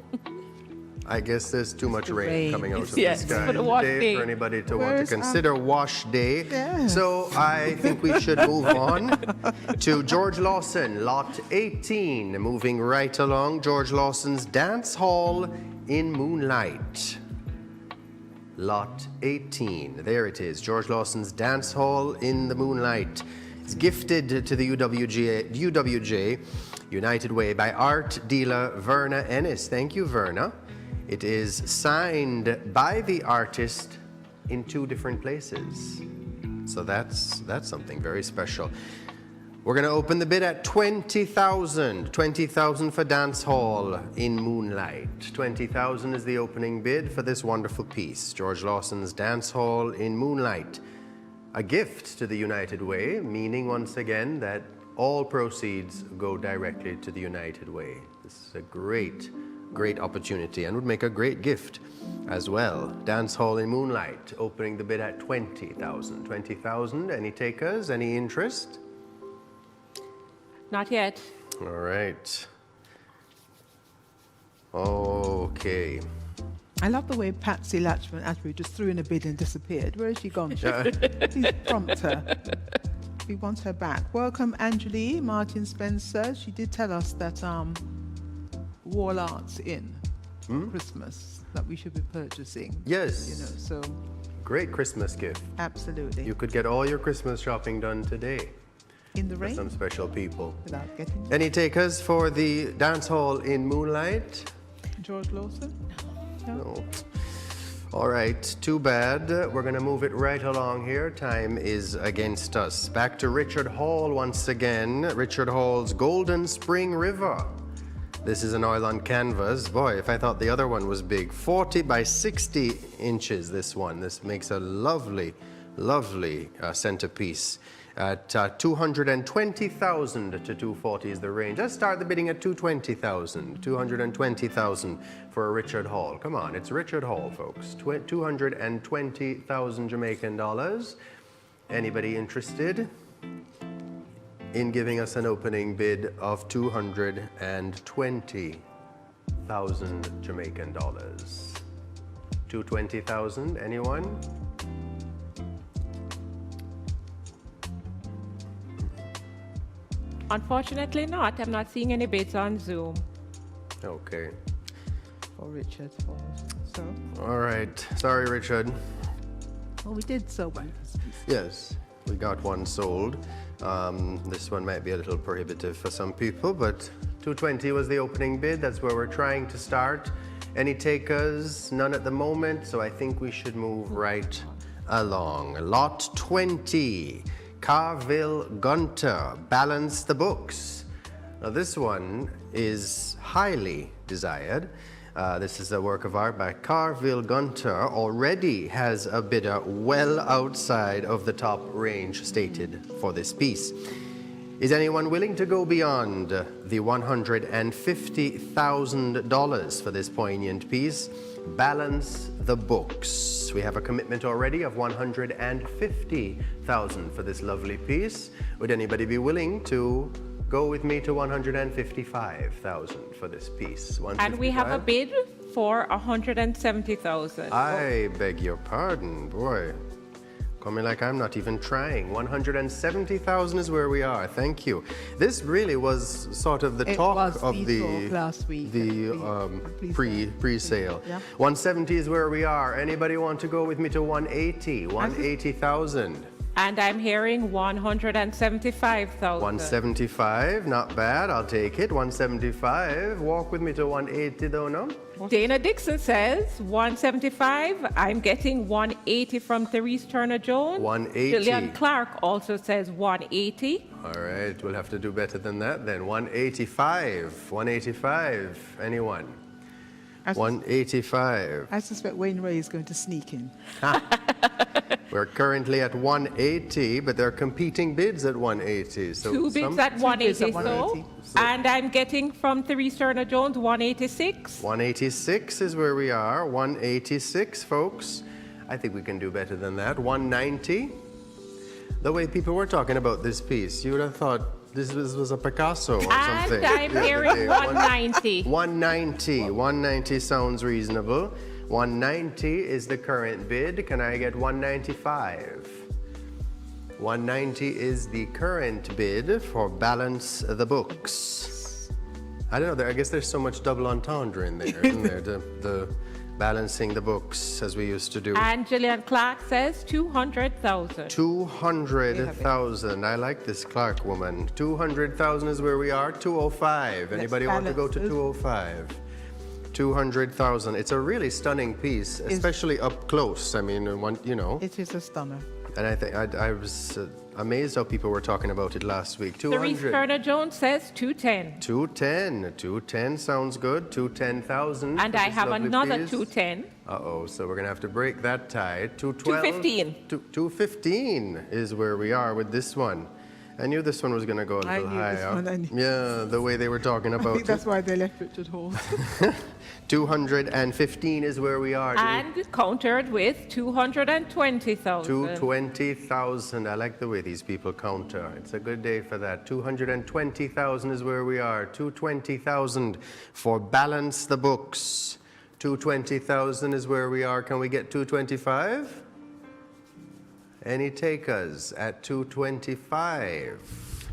I guess there's too much rain rain. coming out of Yes, the sky for the wash today day. for anybody to Where want is to consider Wash Day. Yes. So I think we should move on to George Lawson, Lot 18. Moving right along, George Lawson's Dance Hall in Moonlight. Lot 18. There it is, George Lawson's Dance Hall in the Moonlight. It's gifted to the UWJ, United Way, by art dealer Verna Ennis. Thank you, Verna. It is signed by the artist in 2 different places. So that's something very special. We're going to open the bid at 20,000. 20,000 for Dance Hall in Moonlight. 20,000 is the opening bid for this wonderful piece. George Lawson's Dance Hall in Moonlight. A gift to the United Way, meaning once again that all proceeds go directly to the United Way. This is a great opportunity and would make a great gift as well. Dance Hall in Moonlight, opening the bid at 20,000. 20,000, any takers, any interest? Not yet. All right. Okay. I love the way Patsy Latchman Ashbury just threw in a bid and disappeared. Where has she gone? Please prompt her. We want her back. Welcome, Angelie Martin Spencer. She did tell us that Wall Arts in Christmas that we should be purchasing. Yes. You know, so Great Christmas gift. absolutely. You could get all your Christmas shopping done today In the for rain some special people. without getting Any takers for the dance hall in Moonlight? George Lawson. No. All right, too bad. We're going to move it right along here. Time is against us. Back to Richard Hall once again. Richard Hall's Golden Spring River. This is an oil on canvas. Boy, if I thought the other one was big. 40 by 60 inches, this one. This makes a lovely, lovely centerpiece. At 220,000 to 240 is the range. Let's start the bidding at 220,000. 220,000 for a Richard Hall. Come on, it's Richard Hall, folks. 220,000 Jamaican dollars. Anybody interested in giving us an opening bid of 220,000 Jamaican dollars? 220,000, anyone? Unfortunately not. I'm not seeing any bids on Zoom. Okay. For Richard. So, All right. Sorry, Richard. well, we did so well. Yes, we got one sold. This one might be a little prohibitive for some people, but 220 was the opening bid. That's where we're trying to start. Any takers? None at the moment, so I think we should move right along. Lot 20, Carville Gunter, Balance the Books. Now this one is highly desired. This is a work of art by Carville Gunter. Already has a bidder well outside of the top range stated for this piece. Is anyone willing to go beyond the $150,000 for this poignant piece? Balance the Books. We have a commitment already of $150,000 for this lovely piece. Would anybody be willing to go with me to $155,000 for this piece? And we have a bid for $170,000. I beg your pardon, boy. Coming like I'm not even trying. 170,000 is where we are. Thank you. This really was sort of the It talk was of the the talk last week. pre-sale. Yeah. 170 is where we are. Anybody want to go with me to 180? 180,000. And I'm hearing 175,000. 175, not bad. I'll take it. 175. Walk with me to 180, though, no? Dana Dixon says 175. I'm getting 180 from Therese Turner Jones. 180. Gillian Clark also says 180. All right, we'll have to do better than that then. 185. 185. Anyone? 185. I suspect Wayne Ray is going to sneak in. We're currently at 180, but there are competing bids at 180. So Two bids some- at 180, at 180. And I'm getting from Therese Turner Jones 186. 186 is where we are. 186, folks. I think we can do better than that. 190. The way people were talking about this piece, you would have thought this was a Picasso or something. And I'm the other hearing day. 190. 190. 190 sounds reasonable. 190 is the current bid. Can I get 195? 190 is the current bid for Balance the Books. I don't know, I guess there's so much double entendre in there, isn't there? The balancing the books as we used to do. And Gillian Clark says 200,000. 200,000. I like this Clark woman. 200,000 is where we are. 205. Anybody want to go to balance. 205? 200,000. It's a really stunning piece, especially up close. I mean, you know. It is a stunner. And I think I was amazed how people were talking about it last week. Therese 200. Turner Jones says 210. 210. 210 sounds good. 210,000. And for I this have lovely another piece. 210. Uh-oh, so we're going to have to break that tie. 212. 215. 215 is where we are with this one. I knew this one was going to go a I little knew this higher. one, I knew. Yeah, the way they were talking I about think that's why they left Richard Hall. 215 is where we are. And countered with 220,000. 220,000. I like the way these people counter. It's a good day for that. 220,000 is where we are. 220,000 for balance the books. 220,000 is where we are. Can we get 225? Any takers at 225?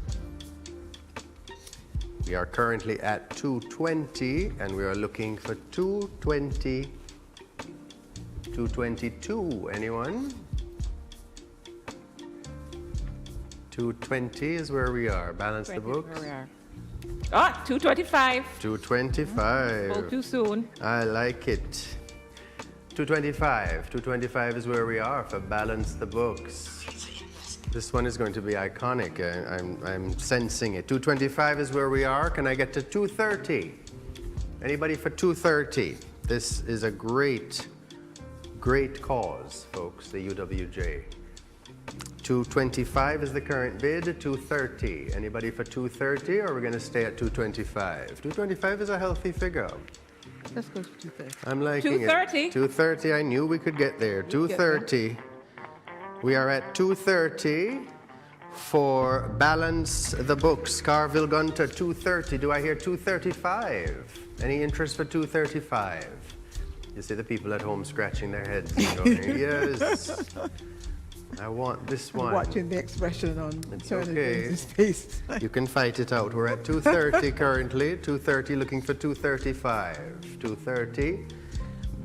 We are currently at 220 and we are looking for 220. 222, anyone? 220 is where we are. Balance the books. 225. 225. Oh, too soon. I like it. 225. 225 is where we are for balance the books. This one is going to be iconic. I'm sensing it. 225 is where we are. Can I get to 230? Anybody for 230? This is a great cause, folks, the UWJ. 225 is the current bid. 230. Anybody for 230, or we're going to stay at 225? 225 is a healthy figure. Let's go to 230. I'm liking 230. it. 230. I knew we could get there. 230. We are at 230 for balance the books. Carville Gunter, 230. Do I hear 235? Any interest for 235? You see the people at home scratching their heads and going, yes, I want this one. Watching the expression on It's Turner okay. James's face. You can fight it out. We're at 230 currently. 230 looking for 235. 230.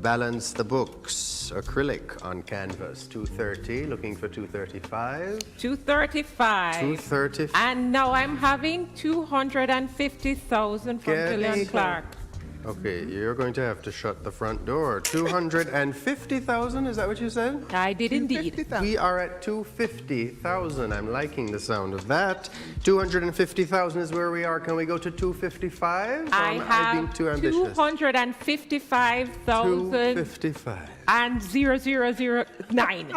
Balance the books. Acrylic on canvas. 230 looking for 235. 235. 235. And now I'm having 250,000 from Get Gillian it. Clark. Okay, you're going to have to shut the front door. 250,000, is that what you said? I did indeed. 250,000. We are at 250,000. I'm liking the sound of that. 250,000 is where we are. Can we go to 255? I I've been have too ambitious. 255,000 255. and 0009.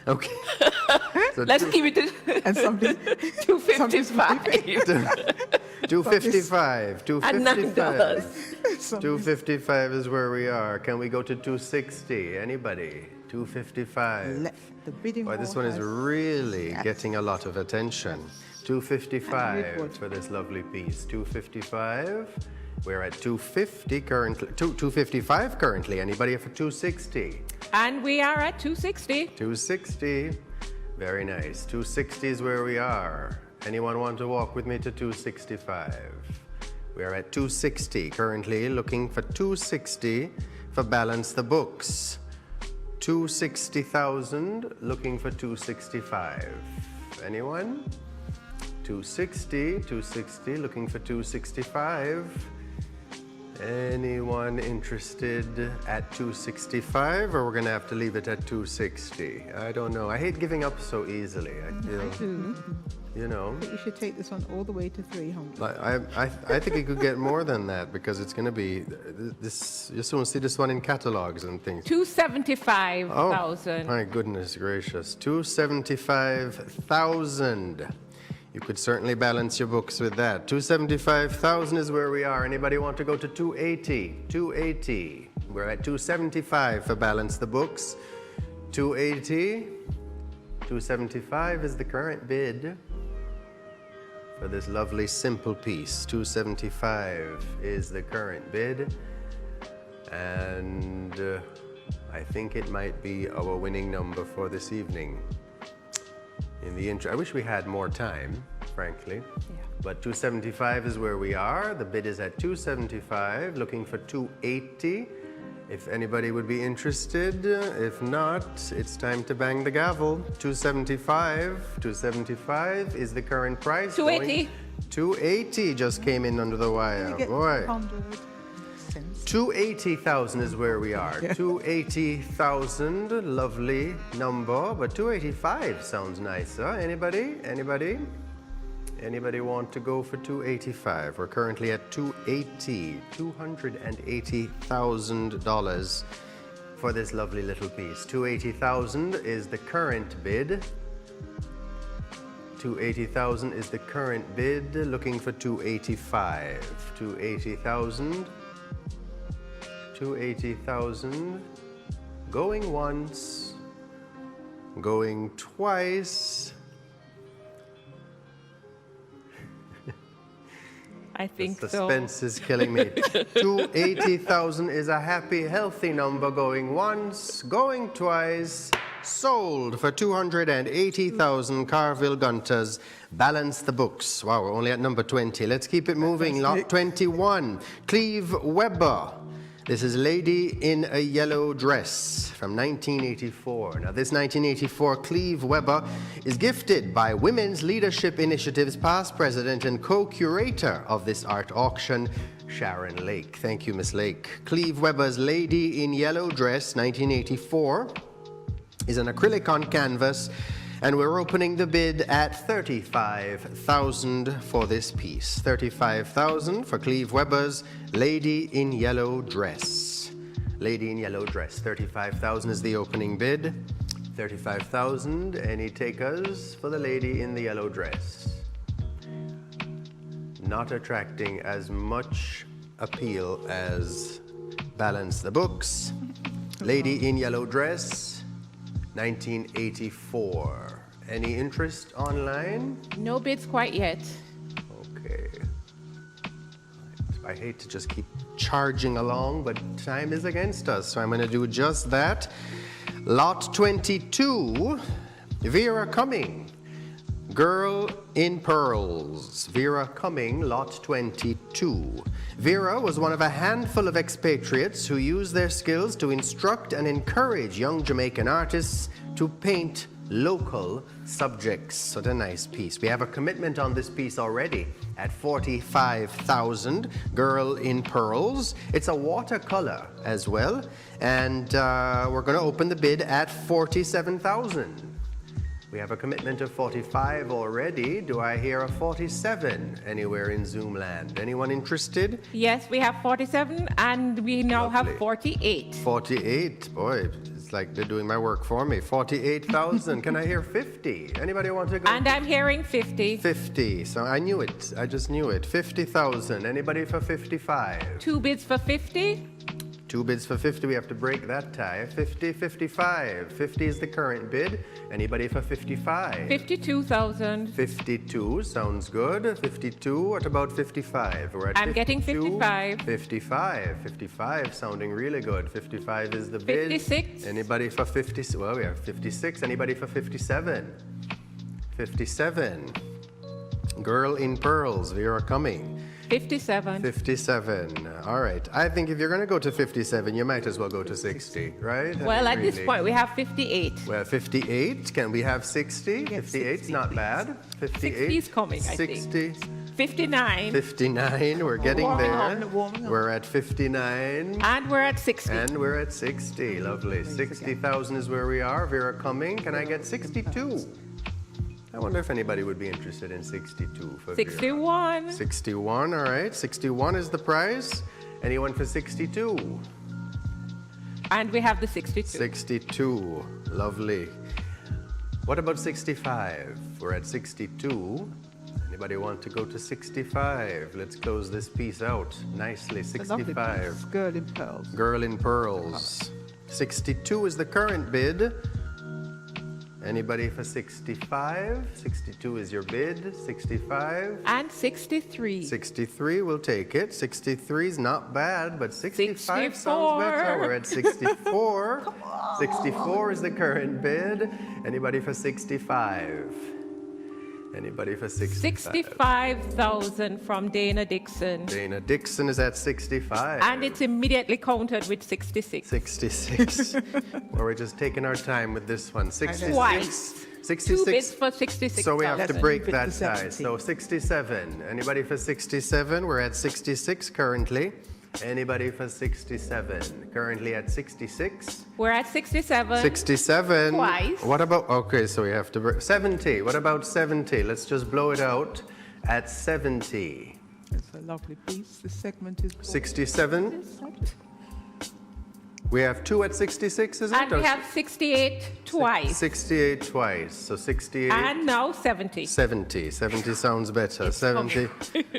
Okay. So Let's keep it to And something. 255. 255. And $9. 255 is where we are. Can we go to 260? Anybody? 255. The bidding Boy, this war one is has- really Yes. getting a lot of attention. And 255 Woodward. for this lovely piece. 255. We're at 250 currently. 255 currently. Anybody for 260? And we are at 260. 260. Very nice. 260 is where we are. Anyone want to walk with me to 265? We are at 260 currently, looking for 260 for balance the books. 260,000, looking for 265. Anyone? 260, 260, looking for 265. Anyone interested at 265, or we're going to have to leave it at 260? I don't know. I hate giving up so easily. I feel, you know. You should take this one all the way to 300. I think it could get more than that, because it's going to be this. You soon see this one in catalogs and things. 275,000. My goodness gracious. 275,000. You could certainly balance your books with that. 275,000 is where we are. Anybody want to go to 280? 280. We're at 275 for balance the books. 280. 275 is the current bid for this lovely simple piece. 275 is the current bid. And I think it might be our winning number for this evening. In the I wish we had more time, frankly. But 275 is where we are. The bid is at 275, looking for 280. If anybody would be interested, if not, it's time to bang the gavel. 275. 275 is the current price. 280. 280 just came in under the wire. Get Boy. 100 cents. 280,000 is where we are. 280,000, lovely number, but 285 sounds nicer. Anybody? Anybody? Anybody want to go for 285? We're currently at 280, $280,000 for this lovely little piece. 280,000 is the current bid. 280,000 is the current bid. Looking for 285. 280,000. 280,000. Going once. Going twice. I think The so. suspense is killing me. 280,000 is a happy, healthy number. Going once, going twice. Sold for 280,000. Carville Gunters. Balance the books. Wow, we're only at number 20. Let's keep it moving. Lot 21. Cleve Weber. This is Lady in a Yellow Dress from 1984. Now, this 1984 Cleve Weber is gifted by Women's Leadership Initiative's past president and co-curator of this art auction, Sharon Lake. Thank you, Miss Lake. Cleve Weber's Lady in Yellow Dress, 1984, is an acrylic on canvas, and we're opening the bid at $35,000 for this piece. $35,000 for Cleve Weber's Lady in Yellow Dress. Lady in Yellow Dress. $35,000 is the opening bid. $35,000. Any takers for the Lady in the Yellow Dress? Not attracting as much appeal as Balance the Books. Lady in Yellow Dress. 1984. Any interest online? No bids quite yet. Okay. I hate to just keep charging along, but time is against us, so I'm going to do just that. Lot 22, Vera Cumming, Girl in Pearls. Vera Cumming, Lot 22. Vera was one of a handful of expatriates who used their skills to instruct and encourage young Jamaican artists to paint local subjects. What a nice piece. We have a commitment on this piece already at $45,000. Girl in Pearls. It's a watercolor as well, and we're going to open the bid at $47,000. We have a commitment of 45 already. Do I hear a 47 anywhere in Zoom land? Anyone interested? Yes, we have 47, and we now Lovely. have 48. 48. Boy, it's like they're doing my work for me. 48,000. Can I hear 50? Anybody want to go? And I'm hearing 50. 50. So I knew it. I just knew it. 50,000. Anybody for 55? 2 bids for 50. 2 bids for 50. We have to break that tie. 50, 55. 50 is the current bid. Anybody for 55? 52,000. 52 sounds good. 52. What about 55? We're at I'm getting 55. 55. 55 sounding really good. 55 is the bid. 56. Anybody for 50? Well, we have 56. Anybody for 57? 57. Girl in Pearls. Vera Cumming. 57. 57. All right. I think if you're going to go to 57, you might as well go to 60, right? Well, at this point, we have 58. Well, 58. Can we have 60? 58's not bad. 58. 60 is coming, I think. 60. 59. 59. We're getting Warming there. up, warming up. We're at 59. And we're at 60. And we're at 60. Lovely. 60,000 is where we are. Vera Cumming. Can I get 62? I wonder if anybody would be interested in 62 for 61. Vera. 61, all right. 61 is the price. Anyone for 62? And we have the 62. 62. Lovely. What about 65? We're at 62. Anybody want to go to 65? Let's close this piece out nicely. It's a lovely 65. piece. Girl in Pearls. Girl in Pearls. 62 is the current bid. Anybody for 65? 62 is your bid. 65? And 63. 63, we'll take it. 63 is not bad, but 65 sounds 64. better. We're at 64. 64 is the current bid. Anybody for 65? Anybody for 65? 65,000 from Dana Dixon. Dana Dixon is at 65. And it's immediately countered with 66. 66. Well, we're just taking our time with this one. 66. Twice. 66. 2 bids for 66. So we have to Let's break move it that to tie. 70. So 67. Anybody for 67? We're at 66 currently. Anybody for 67? Currently at 66. We're at 67. 67. Twice. What about, okay, so we have to break. 70. What about 70? Let's just blow it out at 70. It's a lovely piece. This segment is 67. We have 2 at 66, is it? And we have 68 twice. 68 twice. So 68. And now 70. 70. 70 sounds better. It's 70.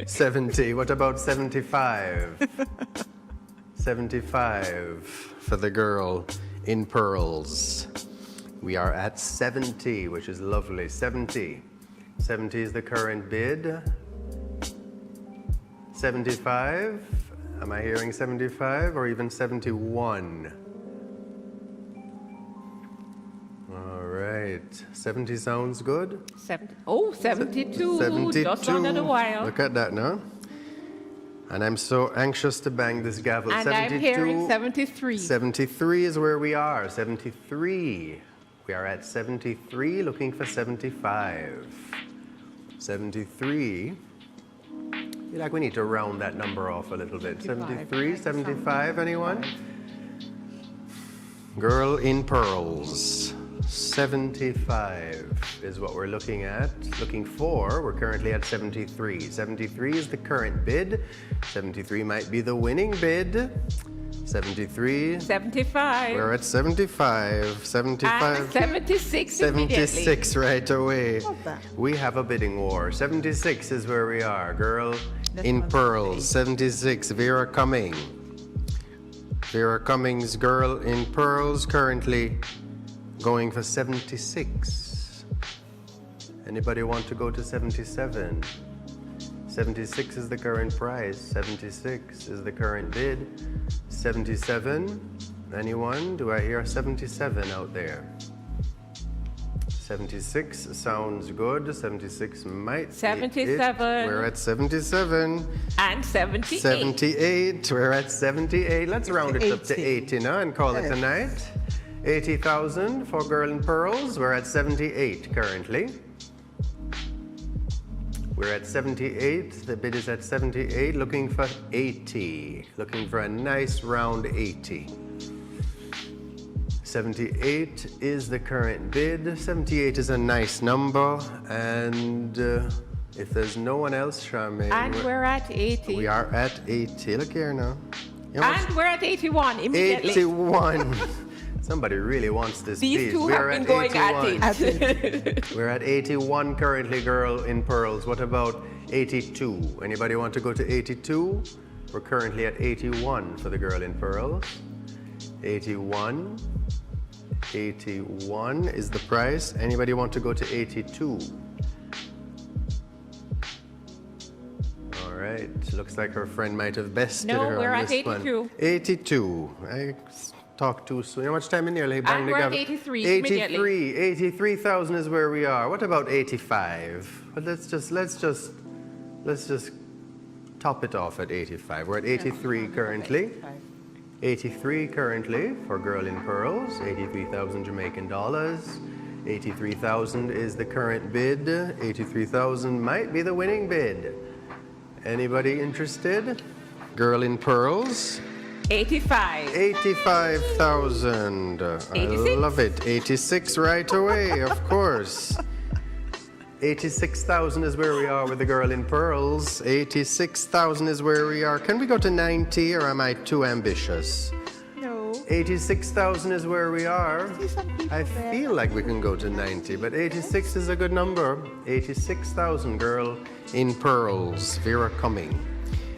70. What about 75? 75 for the girl in pearls. We are at 70, which is lovely. 70. 70 is the current bid. 75. Am I hearing 75 or even 71? All right. 70 sounds good. 70. Oh, 72. 72. Just under the wire. Look at that now. And I'm so anxious to bang this gavel. And 72. I'm hearing 73. 73 is where we are. 73. We are at 73, looking for 75. 73. I feel like we need to round that number off a little bit. 73, 75, anyone? Girl in pearls. 75 is what we're looking at. Looking for, we're currently at 73. 73 is the current bid. 73 might be the winning bid. 73. 75. We're at 75. 75. And 76 76 right away. Love that. We have a bidding war. 76 is where we are. Girl in pearls. 76. Vera Cumming. Vera Cummings, girl in pearls, currently going for 76. Anybody want to go to 77? 76 is the current price. 76 is the current bid. 77. Anyone? Do I hear 77 out there? 76 sounds good. 76 might 77. be it. We're at 77. And 78. 78. We're at 78. Let's round it up to 80 now and call it a night. 80,000 for Girl in Pearls. We're at 78 currently. We're at 78. The bid is at 78. Looking for 80. Looking for a nice round 80. 78 is the current bid. 78 is a nice number. And if there's no one else, Charmaine. And we're at 80. We are at 80. Look here now. You know And we're at 81 immediately. 81. Somebody really wants this These piece. two We're have been at going 81. at it. We're at 81 currently, Girl in Pearls. What about 82? Anybody want to go to 82? We're currently at 81 for the Girl in Pearls. 81. 81 is the price. Anybody want to go to 82? All right. Looks like her friend might have bested No, her we're on at this one. 82. 82. I talked too soon. How much time in nearly? And we're at 83 immediately. 83,000 is where we are. What about 85? But let's just top it off at 85. We're at 83 currently. 83 currently for Girl in Pearls. 83,000 Jamaican dollars. 83,000 is the current bid. 83,000 might be the winning bid. Anybody interested? Girl in Pearls. 85. 85,000. I 86. love it. 86 right away, of course. 86,000 is where we are with the Girl in Pearls. 86,000 is where we are. Can we go to 90 or am I too ambitious? No. 86,000 is where we are. I feel like we can go to 90, but 86 is a good number. 86,000, Girl in Pearls. Vera Cumming.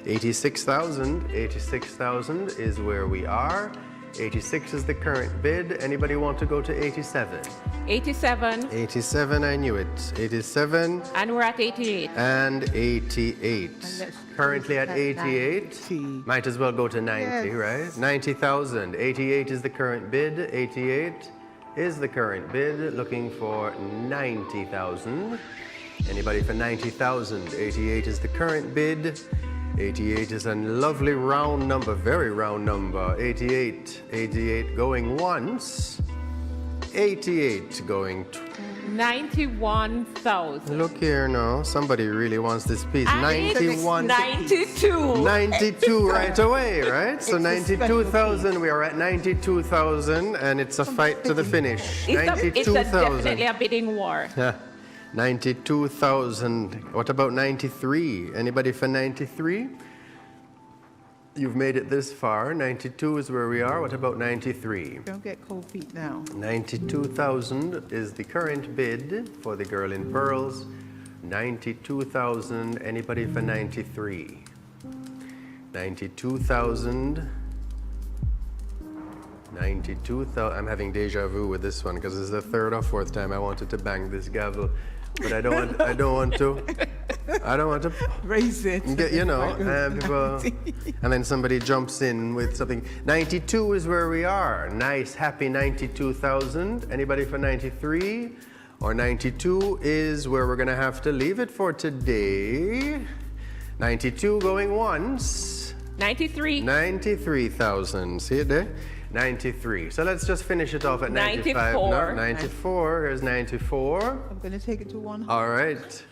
86,000. 86,000 is where we are. 86 is the current bid. Anybody want to go to 87? 87. 87, I knew it. 87 And we're at 88. and 88. Currently at 88. 90. Might as well go to 90, Yes. right? 90,000. 88 is the current bid. 88 is the current bid. Looking for 90,000. Anybody for 90,000? 88 is the current bid. 88 is a lovely round number, very round number. 88. 88 going once. 88 going 91,000. Look here now. Somebody really wants this piece. And 91. it's 92. 92 right away, right? So 92,000. We are at 92,000 and it's a fight to the finish. It's definitely 92,000. a bidding war. 92,000. What about 93? Anybody for 93? You've made it this far. 92 is where we are. What about 93? Don't get cold feet now. 92,000 is the current bid for the girl in pearls. 92,000. Anybody for 93? 92,000. 92,000. I'm having deja vu with this one because this is the third or fourth time I wanted to bang this gavel, but I don't want to. Raise it. And then somebody jumps in with something. 92 is where we are. Nice, happy 92,000. Anybody for 93? Or 92 is where we're gonna have to leave it for today. 92 going once. 93. 93,000. See it there? 93. So let's just finish it off at 95. 94. No, 94. Here's 94. I'm going to take it to 100. All right.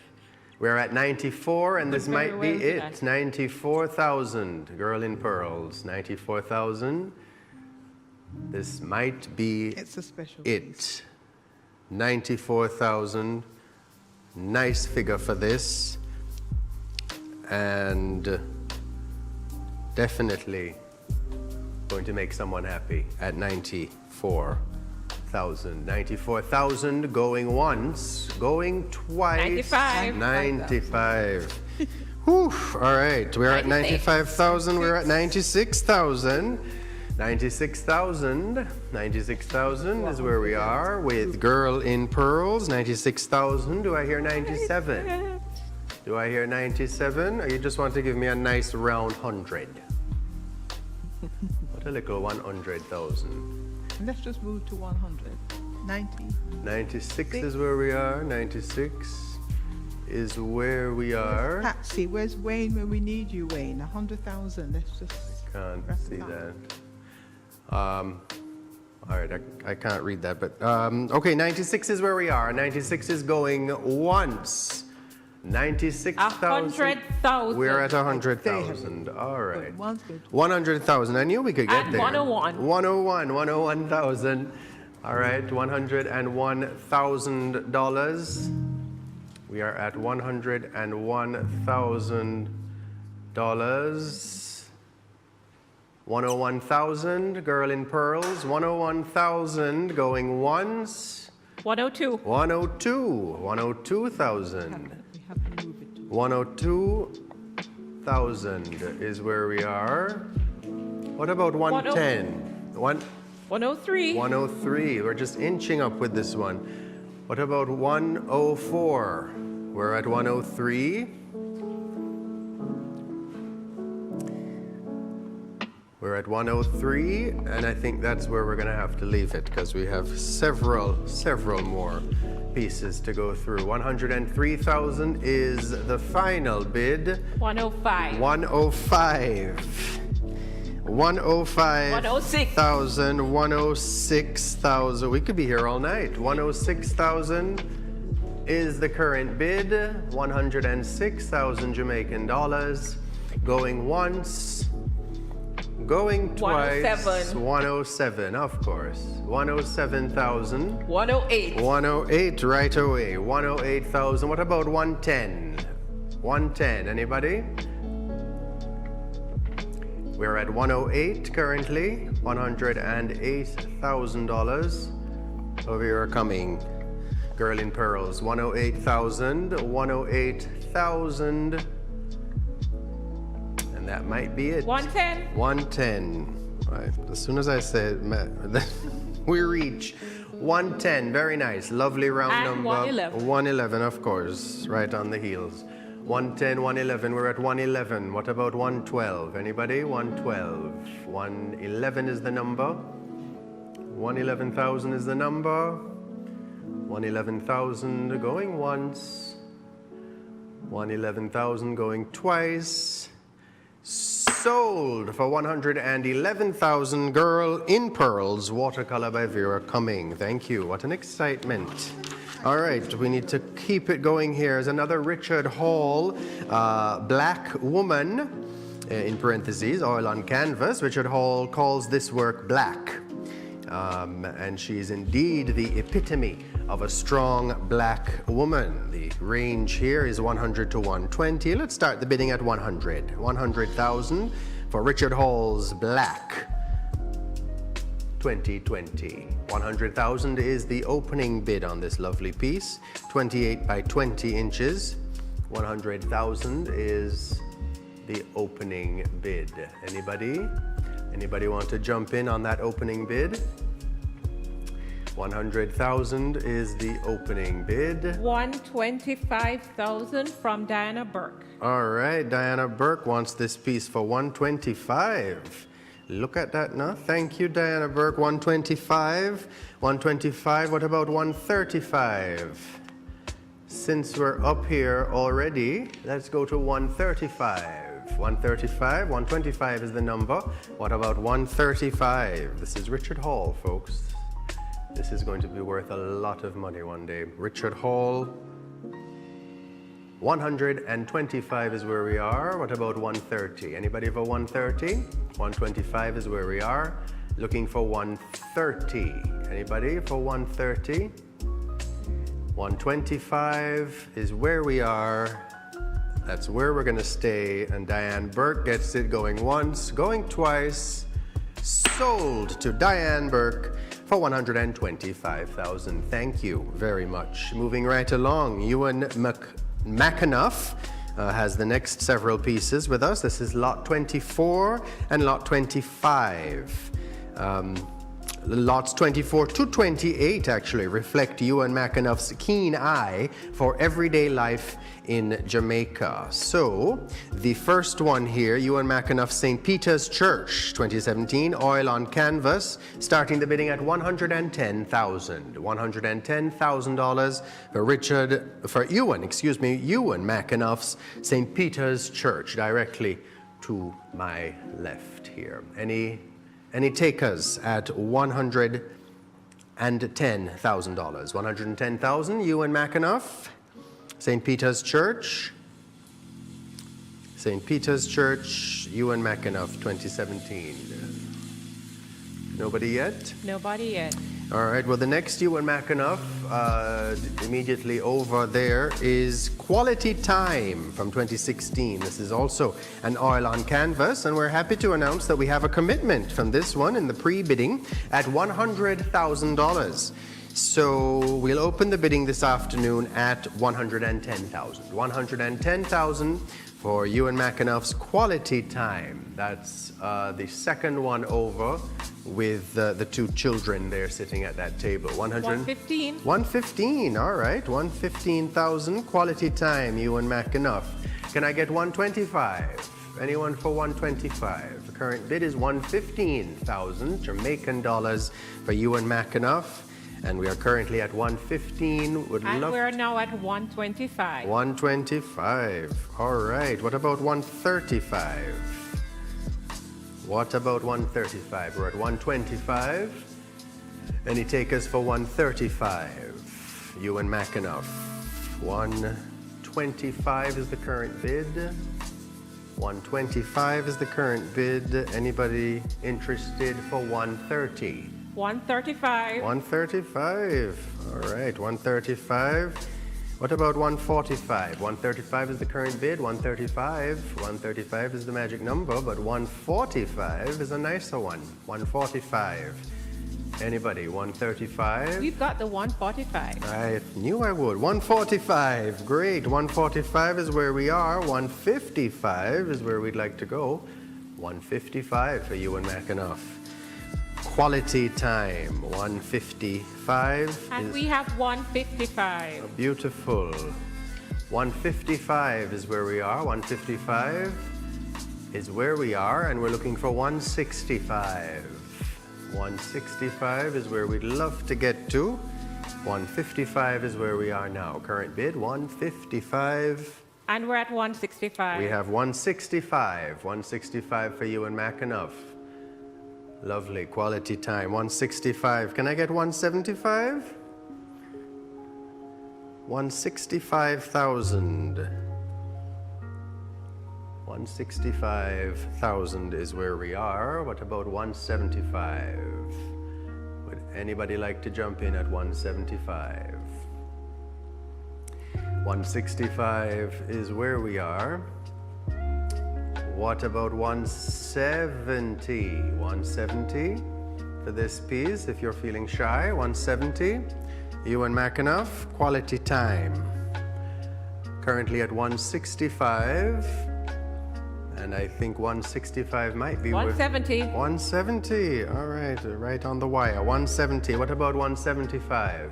We're at 94, and this might be it. 94,000. Girl in pearls. 94,000. This might be It's a special it. 94,000. Nice figure for this. And definitely going to make someone happy at 94,000. 94,000 going once, going twice. 95. 95. Whew. All right, we're at 95,000. We're at 96,000. 96,000. 96,000 is where we are with Girl in Pearls. 96,000. Do I hear 97? Do I hear 97? Or you just want to give me a nice round 100? What a little 100,000. Let's just move to 100. 90. 96 is where we are. 96 is where we are. Patsy, where's Wayne when we need you, Wayne? 100,000. Let's just. Can't wrap see it up. that. All right, I can't read that, but okay, 96 is where we are. 96 is going once. 96,000. 100,000. We're at 100,000. All right. One's good. 100,000. I knew we could get And there. 101. 101,000. All right, $101,000. We are at $101,000. 101,000. Girl in pearls. 101,000 going once. 102. 102. 102,000. We have to move it to. 102,000 is where we are. What about 110? 103. 103. We're just inching up with this one. What about 104? We're at 103. We're at 103, and I think that's where we're going to have to leave it because we have several more pieces to go through. 103,000 is the final bid. 105. 105. 105,000. 106,000. We could be here all night. 106,000 is the current bid. 106,000 Jamaican dollars. Going once. Going twice. 107. 107, of course. 107,000. 108. 108 right away. 108,000. What about 110? 110. Anybody? We're at 108 currently. $108,000. Over here coming. Girl in pearls. 108,000. 108,000. And that might be it. 110. 110. Right. As soon as I said we reach 110. Very nice. Lovely round And number. 111. 111, of course. Right on the heels. 110, 111. We're at 111. What about 112? Anybody? 112. 111 is the number. 111,000 is the number. 111,000 going once. 111,000 going twice. Sold for 111,000. Girl in Pearls, watercolor by Vera Cumming. Thank you. What an excitement. All right, we need to keep it going here. There's another Richard Hall, Black Woman, in parentheses, oil on canvas. Richard Hall calls this work black. And she's indeed the epitome of a strong black woman. The range here is 100 to 120. Let's start the bidding at 100. 100,000 for Richard Hall's Black 2020. 100,000 is the opening bid on this lovely piece, 28 by 20 inches. 100,000 is the opening bid. Anybody? Anybody want to jump in on that opening bid? 100,000 is the opening bid. 125,000 from Diana Burke. All right, Diana Burke wants this piece for 125. Look at that now. Thank you, Diana Burke. 125. 125. What about 135? Since we're up here already, let's go to 135. 135. 125 is the number. What about 135? This is Richard Hall, folks. This is going to be worth a lot of money one day. Richard Hall. 125 is where we are. What about 130? Anybody for 130? 125 is where we are. Looking for 130. Anybody for 130? 125 is where we are. That's where we're going to stay. And Diane Burke gets it going once, going twice. Sold to Diane Burke for 125,000. Thank you very much. Moving right along, Ewan McAnuff has the next several pieces with us. This is lot 24 and lot 25. Lots 24 to 28 actually reflect Ewan McAnuff's keen eye for everyday life in Jamaica. So, the first one here, Ewan McAnuff St. Peter's Church, 2017, oil on canvas, starting the bidding at $110,000. $110,000 for Ewan McAnuff's St. Peter's Church, directly to my left here. Any takers at $110,000? $110,000, Ewan McAnuff, St. Peter's Church. St. Peter's Church, Ewan McAnuff, 2017. Nobody yet? Nobody yet. All right, well, the next Ewan McAnuff, immediately over there, is Quality Time from 2016. This is also an oil on canvas, and we're happy to announce that we have a commitment from this one in the pre-bidding at $100,000. So we'll open the bidding this afternoon at $110,000. $110,000 for Ewan McAnuff's Quality Time. That's the second one over with the two children there sitting at that table. 115. 115, all right. 115,000, Quality Time, Ewan McAnuff. Can I get 125? Anyone for 125? The current bid is 115,000 Jamaican dollars for Ewan McAnuff. And we are currently at 115. We're now at 125. 125. All right. What about 135? What about 135? We're at 125. Any takers for 135? Ewan McAnuff. 125 is the current bid. 125 is the current bid. Anybody interested for 130? 135. 135. All right, 135. What about 145? 135 is the current bid. 135. 135 is the magic number, but 145 is a nicer one. 145. Anybody? 135? We've got the 145. I knew I would. 145. Great. 145 is where we are. 155 is where we'd like to go. 155 for Ewan McAnuff. Quality Time, 155. And we have 155. Beautiful. 155 is where we are. 155 is where we are, and we're looking for 165. 165 is where we'd love to get to. 155 is where we are now. Current bid, 155. And we're at 165. We have 165. 165 for Ewan McAnuff. Lovely. Quality Time. 165. Can I get 175? 165,000. 165,000 is where we are. What about 175? Would anybody like to jump in at 175? 165 is where we are. What about 170? 170 for this piece, if you're feeling shy. 170. Ewan McAnuff, quality time. Currently at 165. And I think 165 might be 170. 170. All right, right on the wire. 170. What about 175?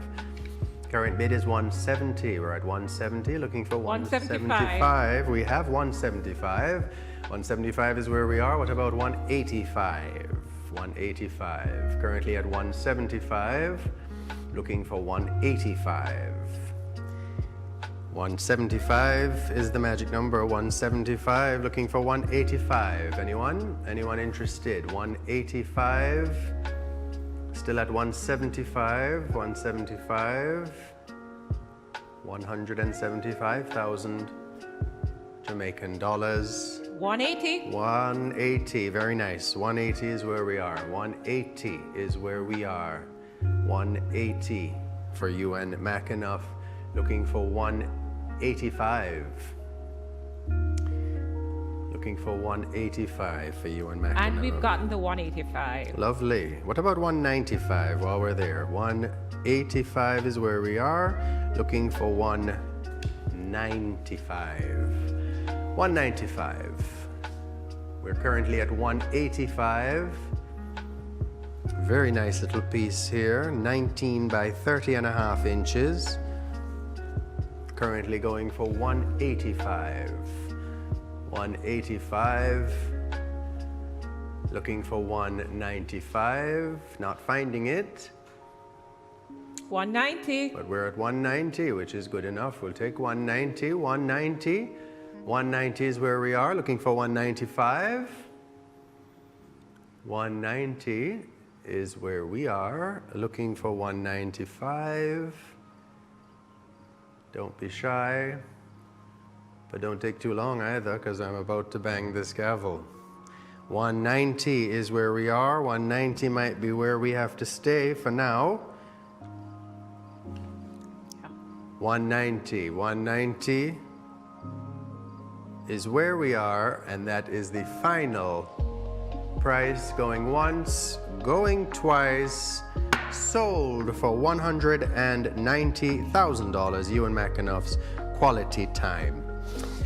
Current bid is 170. We're at 170, looking for 175. We have 175. 175 is where we are. What about 185? 185. Currently at 175, looking for 185. 175 is the magic number. 175, looking for 185. Anyone? Anyone interested? 185. Still at 175. 175. 175,000 Jamaican dollars. 180. 180. Very nice. 180 is where we are. 180 is where we are. 180 for Ewan McAnuff. Looking for 185. Looking for 185 for Ewan McAnuff. And we've gotten the 185. Lovely. What about 195 while we're there? 185 is where we are. Looking for 195. 195. We're currently at 185. Very nice little piece here. 19 by 30 and a half inches. Currently going for 185. 185. Looking for 195. Not finding it. 190. But we're at 190, which is good enough. We'll take 190. 190. 190 is where we are. Looking for 195. 190 is where we are. Looking for 195. Don't be shy. But don't take too long either, because I'm about to bang this gavel. 190 is where we are. 190 might be where we have to stay for now. 190. 190 is where we are, and that is the final price. Going once, going twice. Sold for $190,000. Ewan McAnuff's quality time.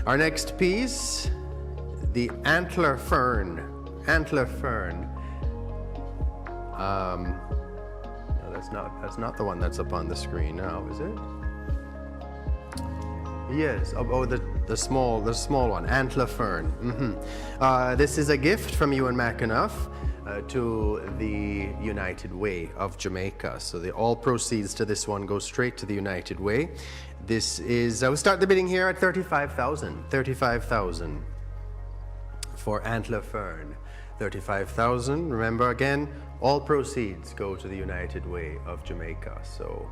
Our next piece, the antler fern. Antler fern. No, that's not the one that's up on the screen now, is it? Yes. Oh, the small one, antler fern. This is a gift from Ewan McAnuff to the United Way of Jamaica. So all proceeds to this one go straight to the United Way. This is, we'll start the bidding here at 35,000. 35,000 for antler fern. 35,000. Remember again, all proceeds go to the United Way of Jamaica. So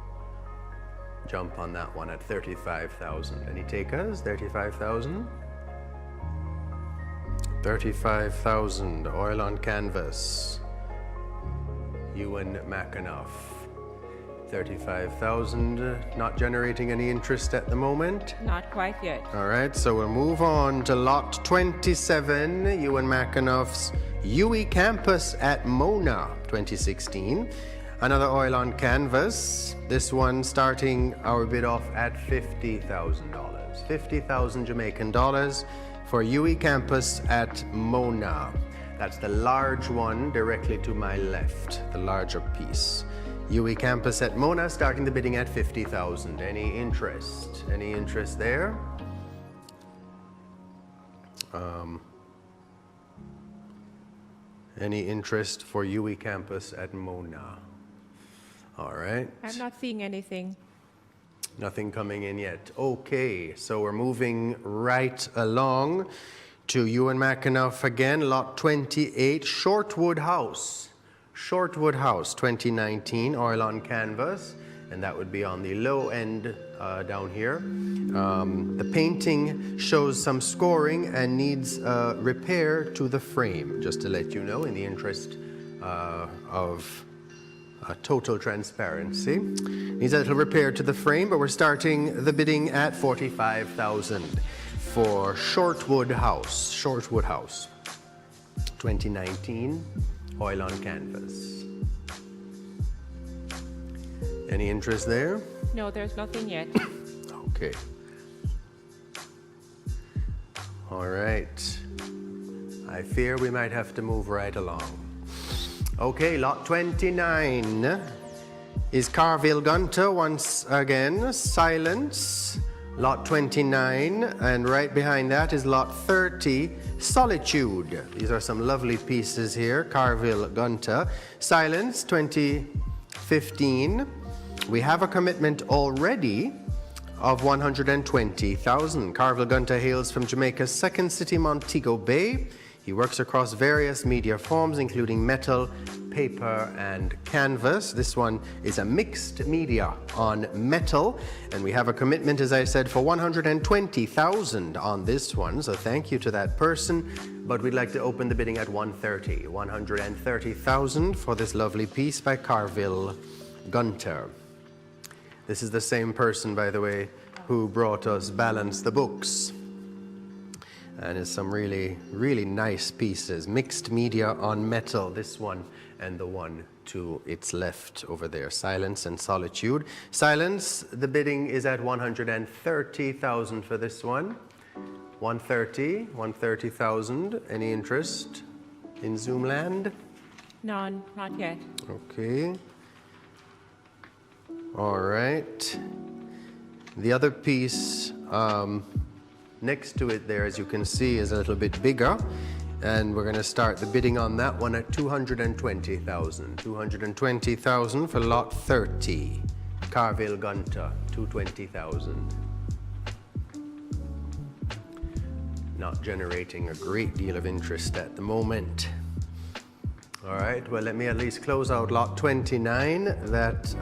jump on that one at 35,000. Any takers? 35,000? 35,000. Oil on canvas. Ewan McAnuff. 35,000. Not generating any interest at the moment. Not quite yet. All right, so we'll move on to lot 27. Ewan McAnuff's UE campus at Mona 2016. Another oil on canvas. This one starting our bid off at $50,000. 50,000 Jamaican dollars for UE campus at Mona. That's the large one directly to my left, the larger piece. UE campus at Mona starting the bidding at 50,000. Any interest? Any interest there? Any interest for UE campus at Mona? All right. I'm not seeing anything. Nothing coming in yet. Okay, so we're moving right along to Ewan McAnuff again, lot 28, Shortwood House. Shortwood House 2019, oil on canvas, and that would be on the low end down here. The painting shows some scoring and needs repair to the frame, just to let you know, in the interest of total transparency. Needs a little repair to the frame, but we're starting the bidding at 45,000. for Shortwood House. 2019, oil on canvas. Any interest there? No, there's nothing yet. Okay. All right. I fear we might have to move right along. Okay, lot 29 is Carville Gunter once again, Silence. Lot 29, and right behind that is lot 30, Solitude. These are some lovely pieces here. Carville Gunter, Silence, 2015. We have a commitment already of 120,000. Carville Gunter hails from Jamaica's second city, Montego Bay. He works across various media forms, including metal, paper, and canvas. This one is a mixed media on metal, and we have a commitment, as I said, for 120,000 on this one. So thank you to that person. But we'd like to open the bidding at 130. 130,000 for this lovely piece by Carville Gunter. This is the same person, by the way, who brought us Balance the Books. And it's some really, really nice pieces. Mixed media on metal, this one and the one to its left over there. Silence and Solitude. Silence, the bidding is at 130,000 for this one. 130,000. Any interest in Zoomland? None, not yet. Okay. All right. The other piece next to it there, as you can see, is a little bit bigger, and we're going to start the bidding on that one at 220,000. 220,000 for lot 30. Carville Gunter, 220,000. Not generating a great deal of interest at the moment. All right, well, let me at least close out lot 29. That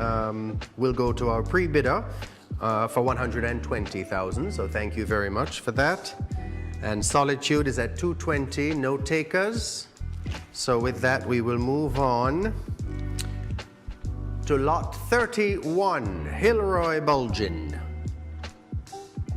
will go to our pre-bidder for 120,000, so thank you very much for that. And Solitude is at 220, no takers. So with that, we will move on to lot 31, Hilroy Bulgin.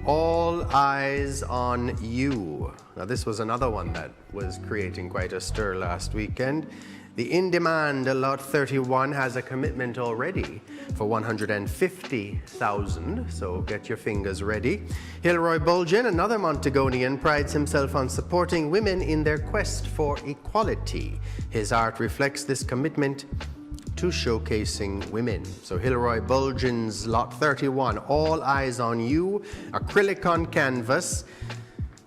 All Eyes on You. Now this was another one that was creating quite a stir last weekend. The In Demand lot 31 has a commitment already for 150,000, so get your fingers ready. Hilroy Bulgin, another Montagonian, prides himself on supporting women in their quest for equality. His art reflects this commitment to showcasing women. So Hilroy Bulgin's lot 31, All Eyes on You, acrylic on canvas.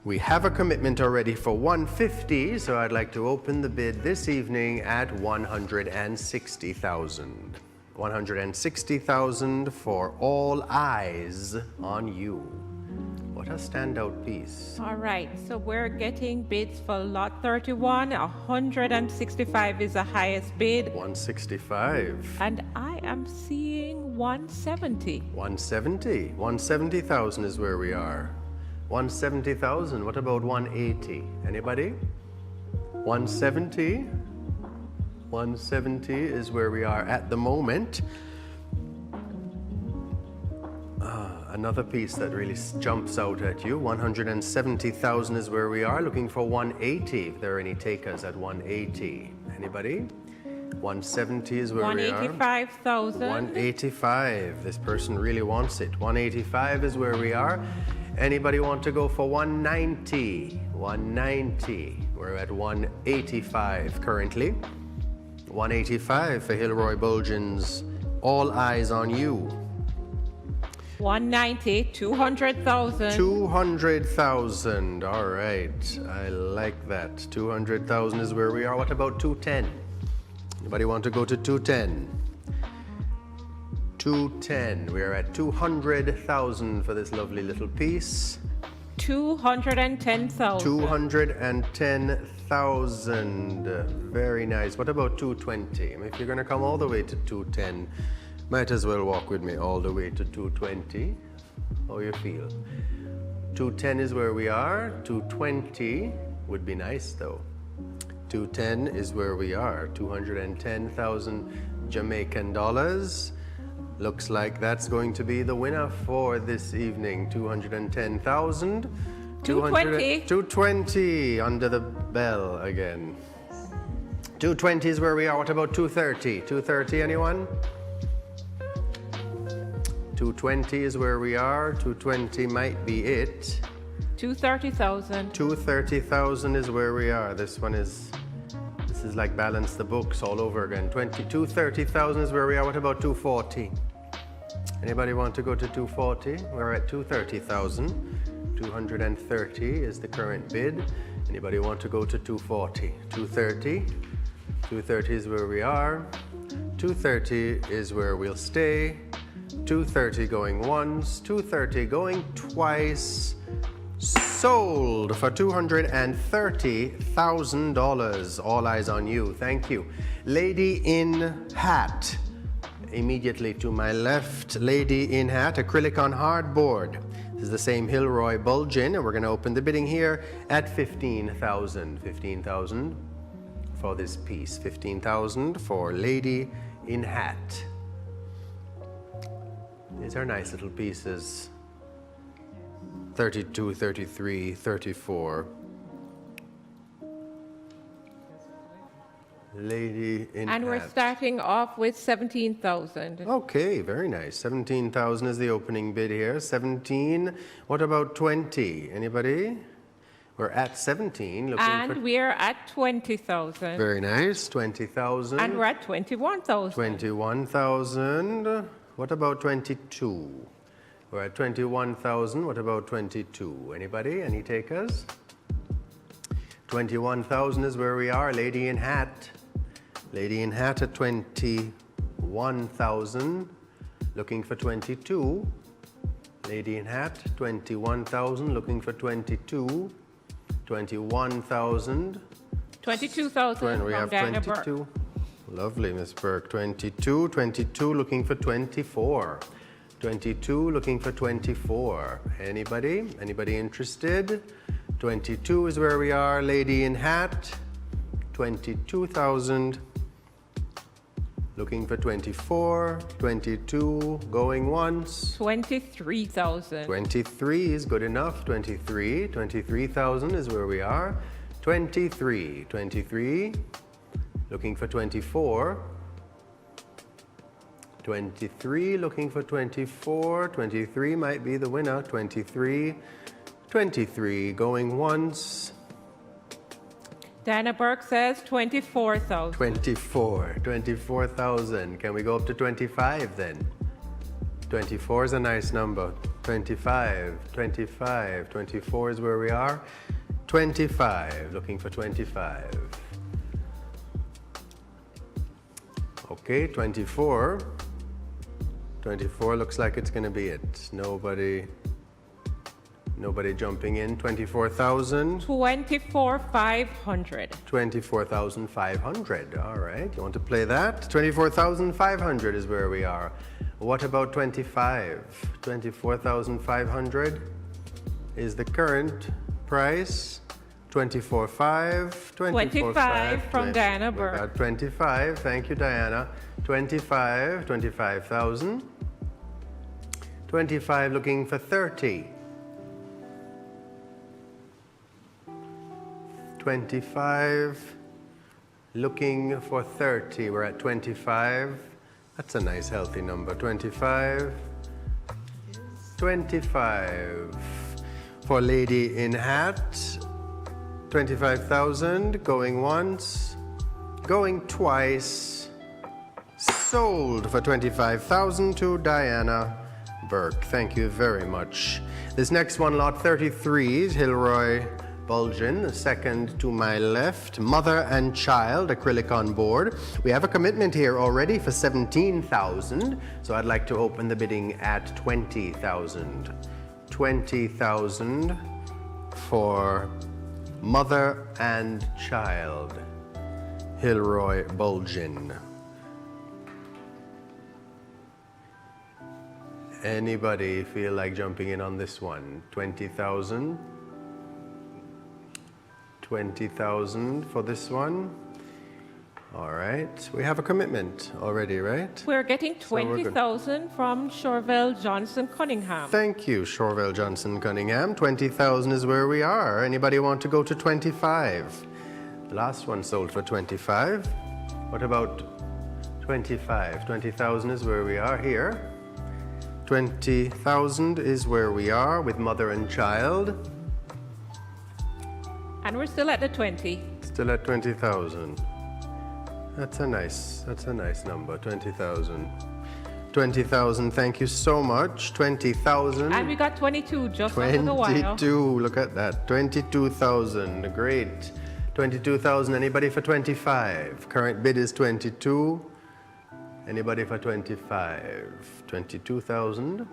We have a commitment already for 150, so I'd like to open the bid this evening at 160,000. 160,000 for All Eyes on You. What a standout piece. All right, so we're getting bids for lot 31. 165 is the highest bid. 165. And I am seeing 170. 170. 170,000 is where we are. 170,000. What about 180? Anybody? 170. 170 is where we are at the moment. Another piece that really jumps out at you. 170,000 is where we are. Looking for 180. If there are any takers at 180. Anybody? 170 is where we are. 185,000. 185. This person really wants it. 185 is where we are. Anybody want to go for 190? 190. We're at 185 currently. 185 for Hilroy Bulgin's All Eyes on You. 190, 200,000. 200,000. All right. I like that. 200,000 is where we are. What about 210? Anybody want to go to 210? 210. We're at 200,000 for this lovely little piece. 210,000. 210,000. Very nice. What about 220? I mean, if you're going to come all the way to 210, might as well walk with me all the way to 220. How you feel? 210 is where we are. 220 would be nice though. 210 is where we are. 210,000 Jamaican dollars. Looks like that's going to be the winner for this evening. 210,000. 220. 220 under the bell again. 220 is where we are. What about 230? 230, anyone? 220 is where we are. 220 might be it. 230,000. 230,000 is where we are. This is like balance the books all over again. 230,000 is where we are. What about 240? Anybody want to go to 240? We're at 230,000. 230 is the current bid. Anybody want to go to 240? 230. 230 is where we are. 230 is where we'll stay. 230 going once. 230 going twice. Sold for $230,000. All eyes on you. Thank you. Lady in hat. Immediately to my left. Lady in hat. Acrylic on hardboard. This is the same Hilroy Bulgin, and we're going to open the bidding here at 15,000. 15,000 for this piece. 15,000 for Lady in hat. These are nice little pieces. 32, 33, 34. Lady in And we're hat. starting off with 17,000. Okay, very nice. 17,000 is the opening bid here. 17. What about 20? Anybody? We're at 17. Looking And for... we're at 20,000. Very nice. 20,000. And we're at 21,000. 21,000. What about 22? We're at 21,000. What about 22? Anybody? Any takers? 21,000 is where we are. Lady in hat. Lady in hat at 21,000. Looking for 22. Lady in hat, 21,000. Looking for 22. 21,000. 22,000 We from have Diana 22. Burke. Lovely, Miss Burke. 22. 22 looking for 24. 22 looking for 24. Anybody? Anybody interested? 22 is where we are. Lady in hat. 22,000. Looking for 24. 22 going once. 23,000. 23 is good enough. 23. 23,000 is where we are. 23. 23. Looking for 24. 23 looking for 24. 23 might be the winner. 23. 23 going once. Diana Burke says 24,000. 24. 24,000. Can we go up to 25 then? 24 is a nice number. 25. 25. 24 is where we are. 25. Looking for 25. Okay, 24. 24 looks like it's going to be it. Nobody jumping in. 24,000. 24,500. 24,500. All right. You want to play that? 24,500 is where we are. What about 25? 24,500 is the current price. 24,500. 25 from Diana Burke. About 25. Thank you, Diana. 25. 25,000. 25 looking for 30. 25 looking for 30. We're at 25. That's a nice healthy number. 25. 25 for Lady in hat. 25,000 going once, going twice. Sold for 25,000 to Diana Burke. Thank you very much. This next one, lot 33 is Hilroy Bulgin, the second to my left, mother and child, acrylic on board. We have a commitment here already for 17,000, so I'd like to open the bidding at 20,000. 20,000 for mother and child, Hilroy Bulgin. Anybody feel like jumping in on this one? 20,000. 20,000 for this one. All right. We have a commitment already, right? We're getting we're good. 20,000 from Shorville Johnson Cunningham. Thank you, Shorville Johnson Cunningham. 20,000 is where we are. Anybody want to go to 25? The last one sold for 25. What about 25? 20,000 is where we are here. 20,000 is where we are with mother and child. And we're still at the 20. Still at 20,000. That's a nice number, 20,000. 20,000, thank you so much. 20,000. And we got 22 just over the wire. 22, look at that. 22,000, great. 22,000, anybody for 25? Current bid is 22. Anybody for 25? 22,000.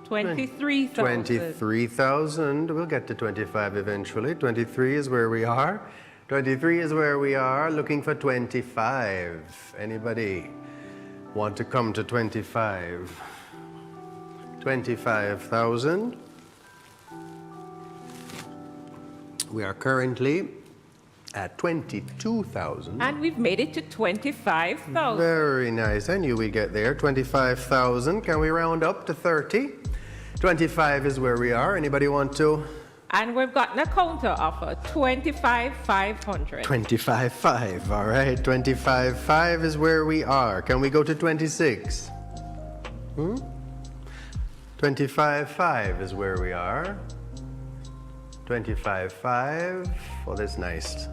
23,000. 23,000. We'll get to 25 eventually. 23 is where we are. 23 is where we are. Looking for 25. Anybody want to come to 25? 25,000. We are currently at 22,000. And we've made it to 25,000. Very nice. I knew we'd get there. 25,000. Can we round up to 30? 25 is where we are. Anybody want to? And we've gotten a counter offer, 25,500. 25.5. All right. 25.5 is where we are. Can we go to 26? 25.5 is where we are. 25.5 for this nice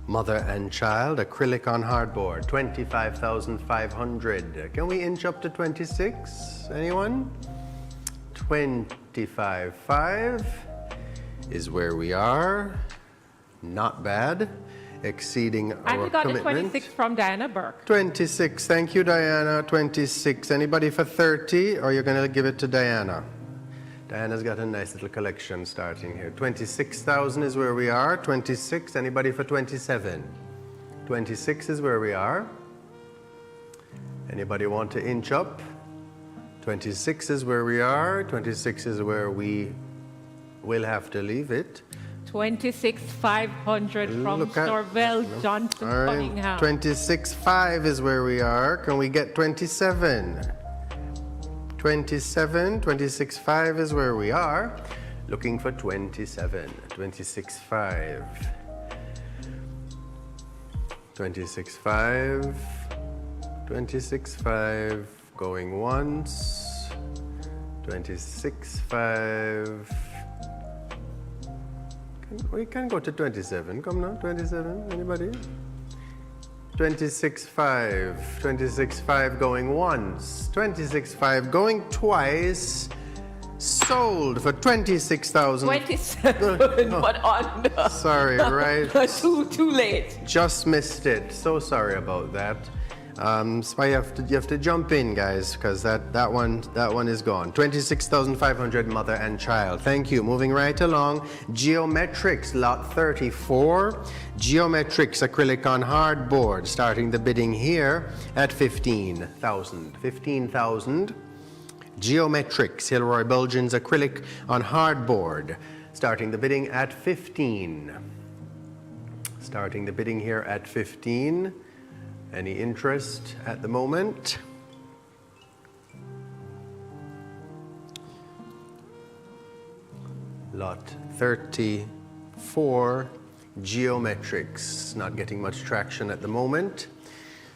mother and child acrylic on hardboard. 25,500. Can we inch up to 26? Anyone? 25.5 is where we are. Not bad. Exceeding And our we got commitment. the 26 from Diana Burke. 26. Thank you, Diana. 26. Anybody for 30, or you're going to give it to Diana? Diana's got a nice little collection starting here. 26,000 is where we are. 26. Anybody for 27? 26 is where we are. Anybody want to inch up? 26 is where we are. 26 is where we will have to leave it. 26,500 from Shorville Johnson All right. Cunningham. 26.5 is where we are. Can we get 27? 27, 26.5 is where we are. Looking for 27, 26.5. 26.5, 26.5, going once. 26.5. We can go to 27. Come now, 27. Anybody? 26.5. 26.5 going once. 26.5 going twice. Sold for 26,000. 27, but under. Sorry, right? too late. Just missed it. So sorry about that. So you have to jump in, guys, because that one is gone. 26,500 mother and child. Thank you. Moving right along. Geometrics lot 34. Geometrics acrylic on hardboard. Starting the bidding here at 15,000. 15,000. Geometrics Hilroy Belgians acrylic on hardboard. Starting the bidding at 15. Starting the bidding here at 15. Any interest at the moment? Lot 34, Geometrics. Not getting much traction at the moment.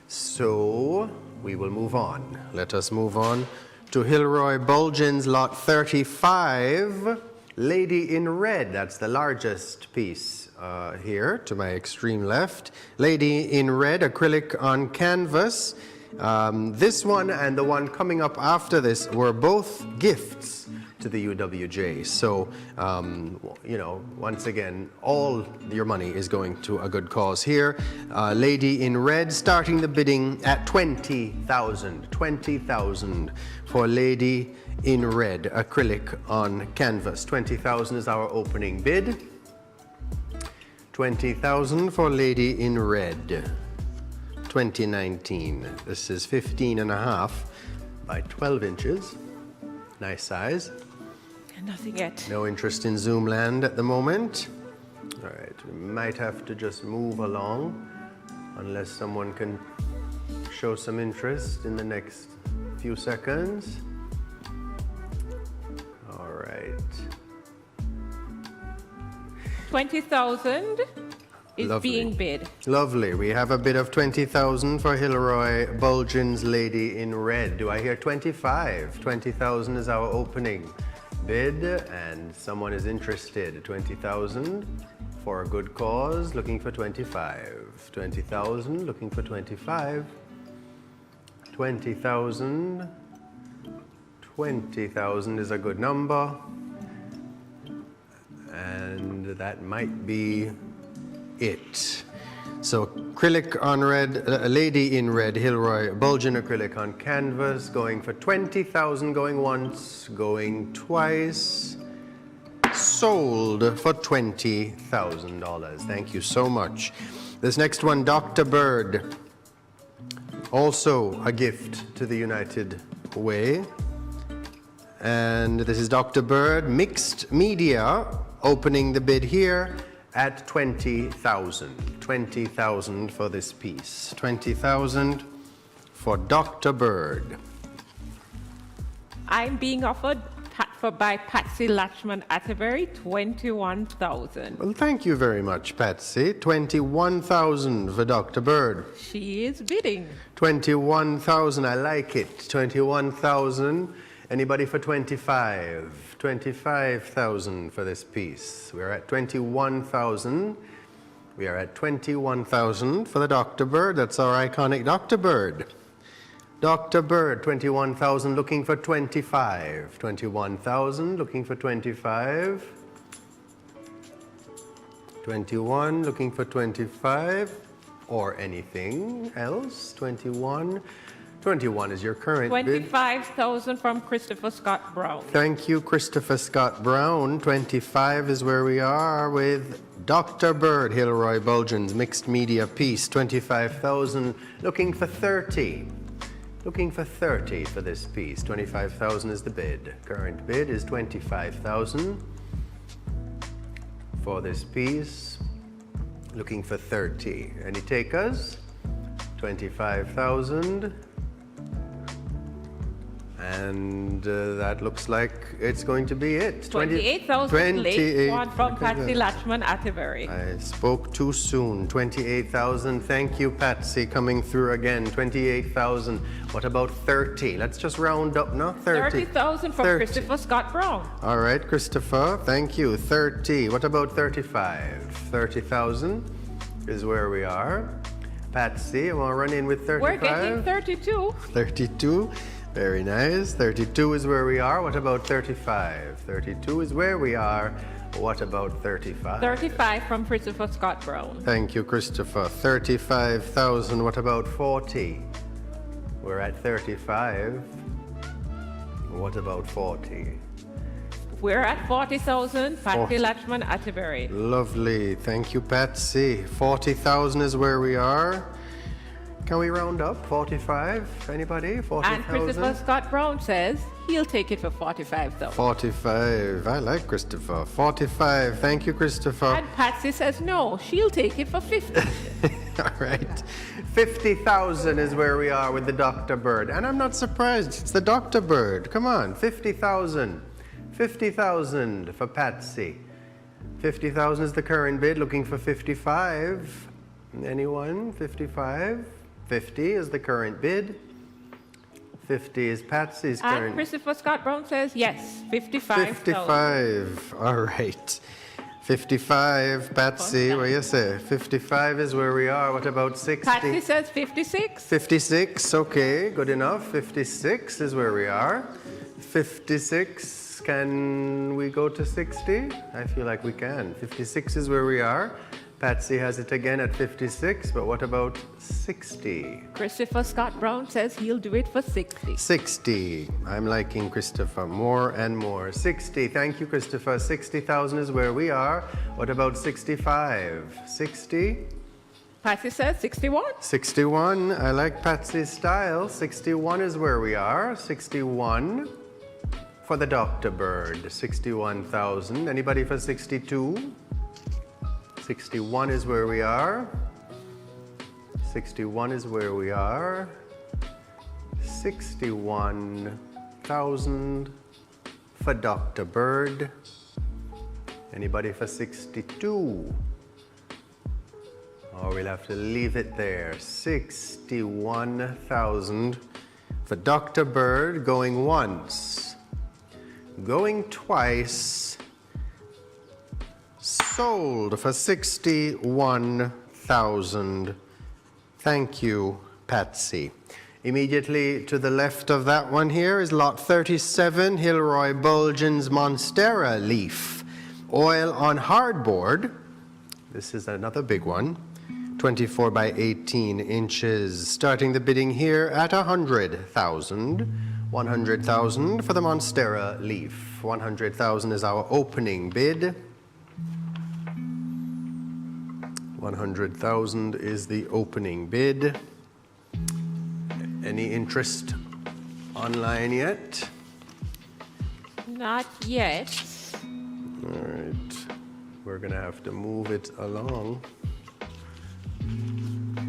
So we will move on. Let us move on to Hilroy Bulgins, lot 35. Lady in red, that's the largest piece here to my extreme left. Lady in red, acrylic on canvas. This one and the one coming up after this were both gifts to the UWJ. So, you know, once again, all your money is going to a good cause here. Lady in red, starting the bidding at 20,000. 20,000 for Lady in red, acrylic on canvas. 20,000 is our opening bid. 20,000 for Lady in red. 2019. This is 15.5 by 12 inches. Nice size. Nothing yet. No interest in Zoomland at the moment. All right, we might have to just move along unless someone can show some interest in the next few seconds. All right. 20,000 is Lovely. being bid. Lovely. We have a bid of 20,000 for Hilroy Bulgin's Lady in Red. Do I hear 25? 20,000 is our opening bid, and someone is interested. 20,000 for a good cause, looking for 25. 20,000, looking for 25. 20,000. 20,000 is a good number. And that might be it. So acrylic on red, a lady in red, Hilroy Bulgin acrylic on canvas, going for 20,000, going once, going twice. Sold for $20,000. Thank you so much. This next one, Dr. Bird, also a gift to the United Way. And this is Dr. Bird, mixed media, opening the bid here at 20,000. 20,000 for this piece. 20,000 for Dr. Bird. I'm being offered by Patsy Latchman Atterbury, 21,000. Well, thank you very much, Patsy. 21,000 for Dr. Bird. She is bidding. 21,000, I like it. 21,000. Anybody for 25? 25,000 for this piece. We're at 21,000. We are at 21,000 for the Dr. Bird. That's our iconic Dr. Bird. Dr. Bird, 21,000, looking for 25. 21,000, looking for 25. 21, looking for 25. Or anything else. 21. 21 is your current bid. 25,000 from Christopher Scott Brown. Thank you, Christopher Scott Brown. 25 is where we are with Dr. Bird, Hilroy Bulgin's mixed media piece. 25,000, looking for 30. Looking for 30 for this piece. 25,000 is the bid. Current bid is 25,000 for this piece. Looking for 30. Any takers? 25,000. And that looks like it's going to be it. 28,000 late one from Patsy Latchman Atterbury. I spoke too soon. 28,000. Thank you, Patsy, coming through again. 28,000. What about 30? Let's just round up now. 30. 30,000 from 30. Christopher Scott Brown. All right, Christopher. Thank you. 30. What about 35? 30,000 is where we are. Patsy, I want to run in with 35. We're getting 32. 32. Very nice. 32 is where we are. What about 35? 32 is where we are. What about 35? 35 from Christopher Scott Brown. Thank you, Christopher. 35,000. What about 40? We're at 35. What about 40? We're at 40,000. Patsy Latchman Atterbury. Lovely. Thank you, Patsy. 40,000 is where we are. Can we round up? 45? Anybody? 40,000? And Christopher Scott Brown says he'll take it for 45,000. 45. I like Christopher. 45. Thank you, Christopher. And Patsy says no, she'll take it for 50. All right. 50,000 is where we are with the Dr. Bird. And I'm not surprised. It's the Dr. Bird. Come on. 50,000. 50,000 for Patsy. 50,000 is the current bid. Looking for 55. Anyone? 55? 50 is the current bid. 50 is Patsy's current. And Christopher Scott Brown says yes, 55,000. 55. All right. 55, Patsy, what do you say? 55 is where we are. What about 60? Patsy says 56. 56, okay, good enough. 56 is where we are. 56, can we go to 60? I feel like we can. 56 is where we are. Patsy has it again at 56, but what about 60? Christopher Scott Brown says he'll do it for 60. 60. I'm liking Christopher more and more. 60. Thank you, Christopher. 60,000 is where we are. What about 65? 60? Patsy says 61. 61. I like Patsy's style. 61 is where we are. 61 for the Dr. Bird. 61,000. Anybody for 62? 61 is where we are. 61 is where we are. 61,000 for Dr. Bird. Anybody for 62? Or we'll have to leave it there. 61,000 for Dr. Bird, going once. Going twice. Sold for 61,000. Thank you, Patsy. Immediately to the left of that one here is lot 37, Hilroy Bulgin's Monstera leaf. Oil on hardboard. This is another big one. 24 by 18 inches. Starting the bidding here at 100,000. 100,000 for the Monstera leaf. 100,000 is our opening bid. 100,000 is the opening bid. Any interest online yet? Not yet. All right. We're going to have to move it along.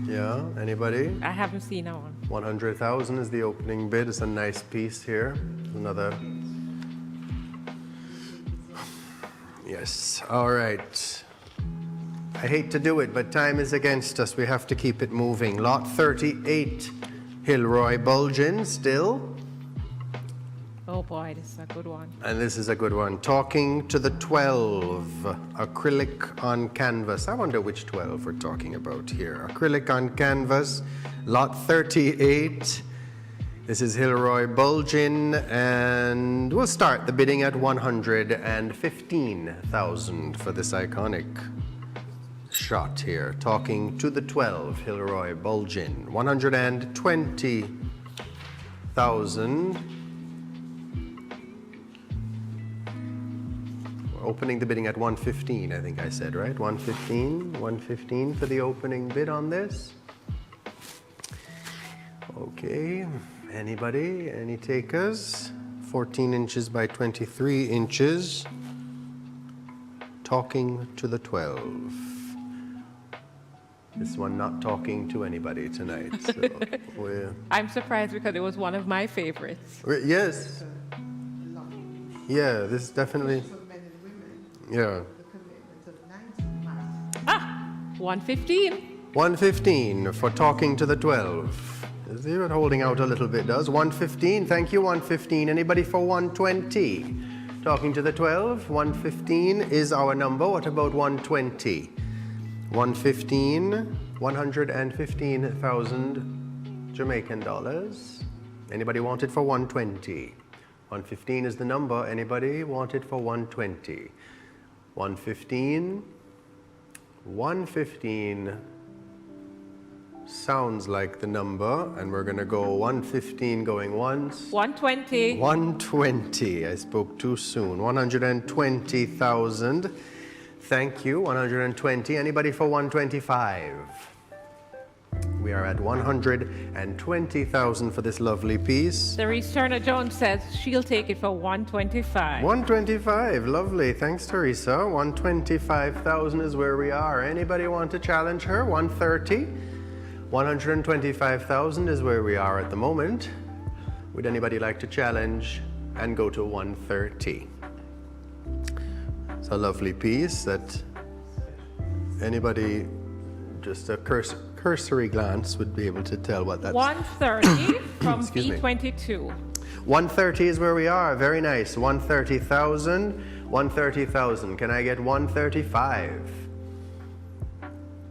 Yeah, anybody? I haven't seen that one. 100,000 is the opening bid. It's a nice piece here. Another. Yes, all right. I hate to do it, but time is against us. We have to keep it moving. Lot 38, Hilroy Bulgin still. Oh boy, this is a good one. And this is a good one. Talking to the 12, acrylic on canvas. I wonder which 12 we're talking about here. Acrylic on canvas, lot 38. This is Hilroy Bulgin, and we'll start the bidding at 115,000 for this iconic shot here. Talking to the 12, Hilroy Bulgin. 120,000. Opening the bidding at 115, I think I said, right? 115 for the opening bid on this. Okay, anybody, any takers? 14 inches by 23 inches. Talking to the 12. This one not talking to anybody tonight. So I'm surprised because it was one of my favorites. yes. Yeah, this definitely. Yeah. 115. 115 for talking to the 12. See what holding out a little bit does. 115, thank you, 115. Anybody for 120? Talking to the 12, 115 is our number. What about 120? 115, 115,000 Jamaican dollars. Anybody want it for 120? 115 is the number. Anybody want it for 120? 115. 115 sounds like the number, and we're going to go 115 going once. 120. 120. I spoke too soon. 120,000. Thank you. 120. Anybody for 125? We are at 120,000 for this lovely piece. Therese Turner Jones says she'll take it for 125. 125, lovely. Thanks, Teresa. 125,000 is where we are. Anybody want to challenge her? 130. 125,000 is where we are at the moment. Would anybody like to challenge and go to 130? It's a lovely piece that anybody, just a cursory glance, would be able to tell what that's. 130 from Excuse me. B22. 130 is where we are. Very nice. 130,000. 130,000. Can I get 135?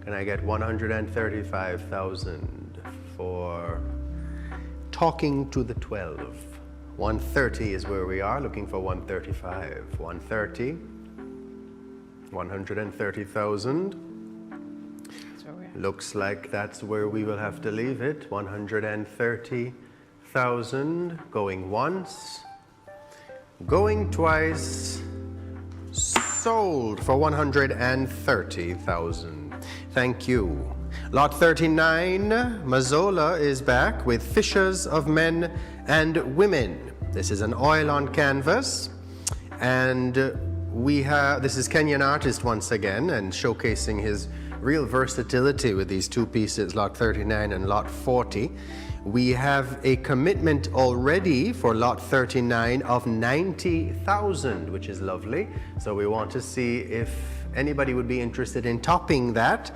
Can I get 135,000 for talking to the 12? 130 is where we are. Looking for 135. 130. 130,000. Looks like that's where we will have to leave it. 130,000 going once, going twice, sold for 130,000. Thank you. Lot 39, Mazzola is back with Fishers of Men and Women. This is an oil on canvas, and this is Kenyan artist once again, and showcasing his real versatility with these two pieces, lot 39 and lot 40. We have a commitment already for lot 39 of 90,000, which is lovely. So we want to see if anybody would be interested in topping that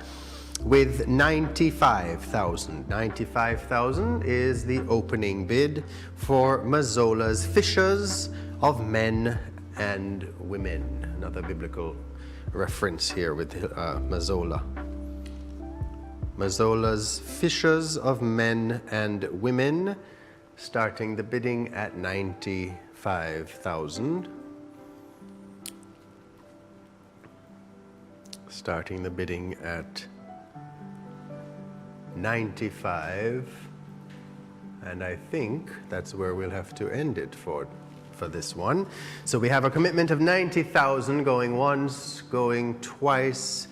with 95,000. 95,000 is the opening bid for Mazzola's Fishers of Men and Women. Another biblical reference here with Mazzola. Mazzola's Fishers of Men and Women, starting the bidding at 95,000. Starting the bidding at 95, and I think that's where we'll have to end it for this one. So we have a commitment of 90,000 going once, going twice,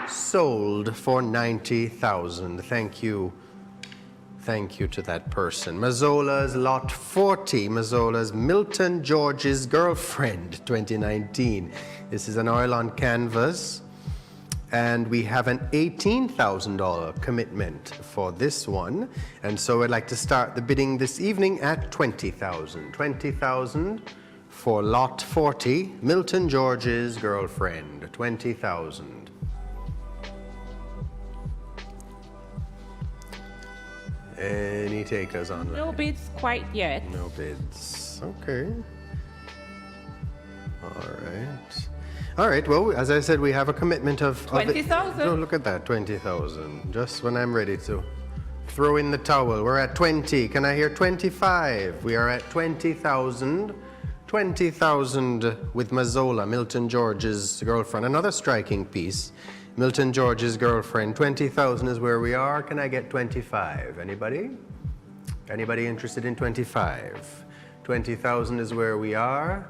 sold for 90,000. Thank you. Thank you to that person. Mazzola's lot 40, Mazzola's Milton George's Girlfriend 2019. This is an oil on canvas. And we have an $18,000 commitment for this one. And so I'd like to start the bidding this evening at 20,000. 20,000 for lot 40, Milton George's Girlfriend, 20,000. Any takers on that? No bids quite yet. No bids. Okay. All right. All right, well, as I said, we have a commitment of 20,000. Oh, look at that, 20,000. Just when I'm ready to throw in the towel. We're at 20. Can I hear 25? We are at 20,000. 20,000 with Mazzola, Milton George's Girlfriend. Another striking piece. Milton George's Girlfriend. 20,000 is where we are. Can I get 25? Anybody? Anybody interested in 25? 20,000 is where we are.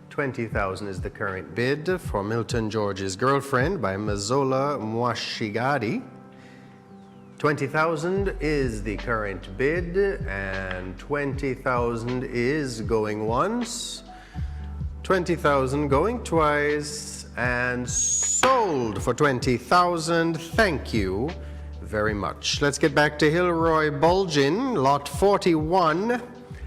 20,000 is the current bid for Milton George's Girlfriend by Mazzola Mwashigadi. 20,000 is the current bid, and 20,000 is going once, 20,000 going twice, and sold for 20,000. Thank you very much. Let's get back to Hilroy Bulgin, lot 41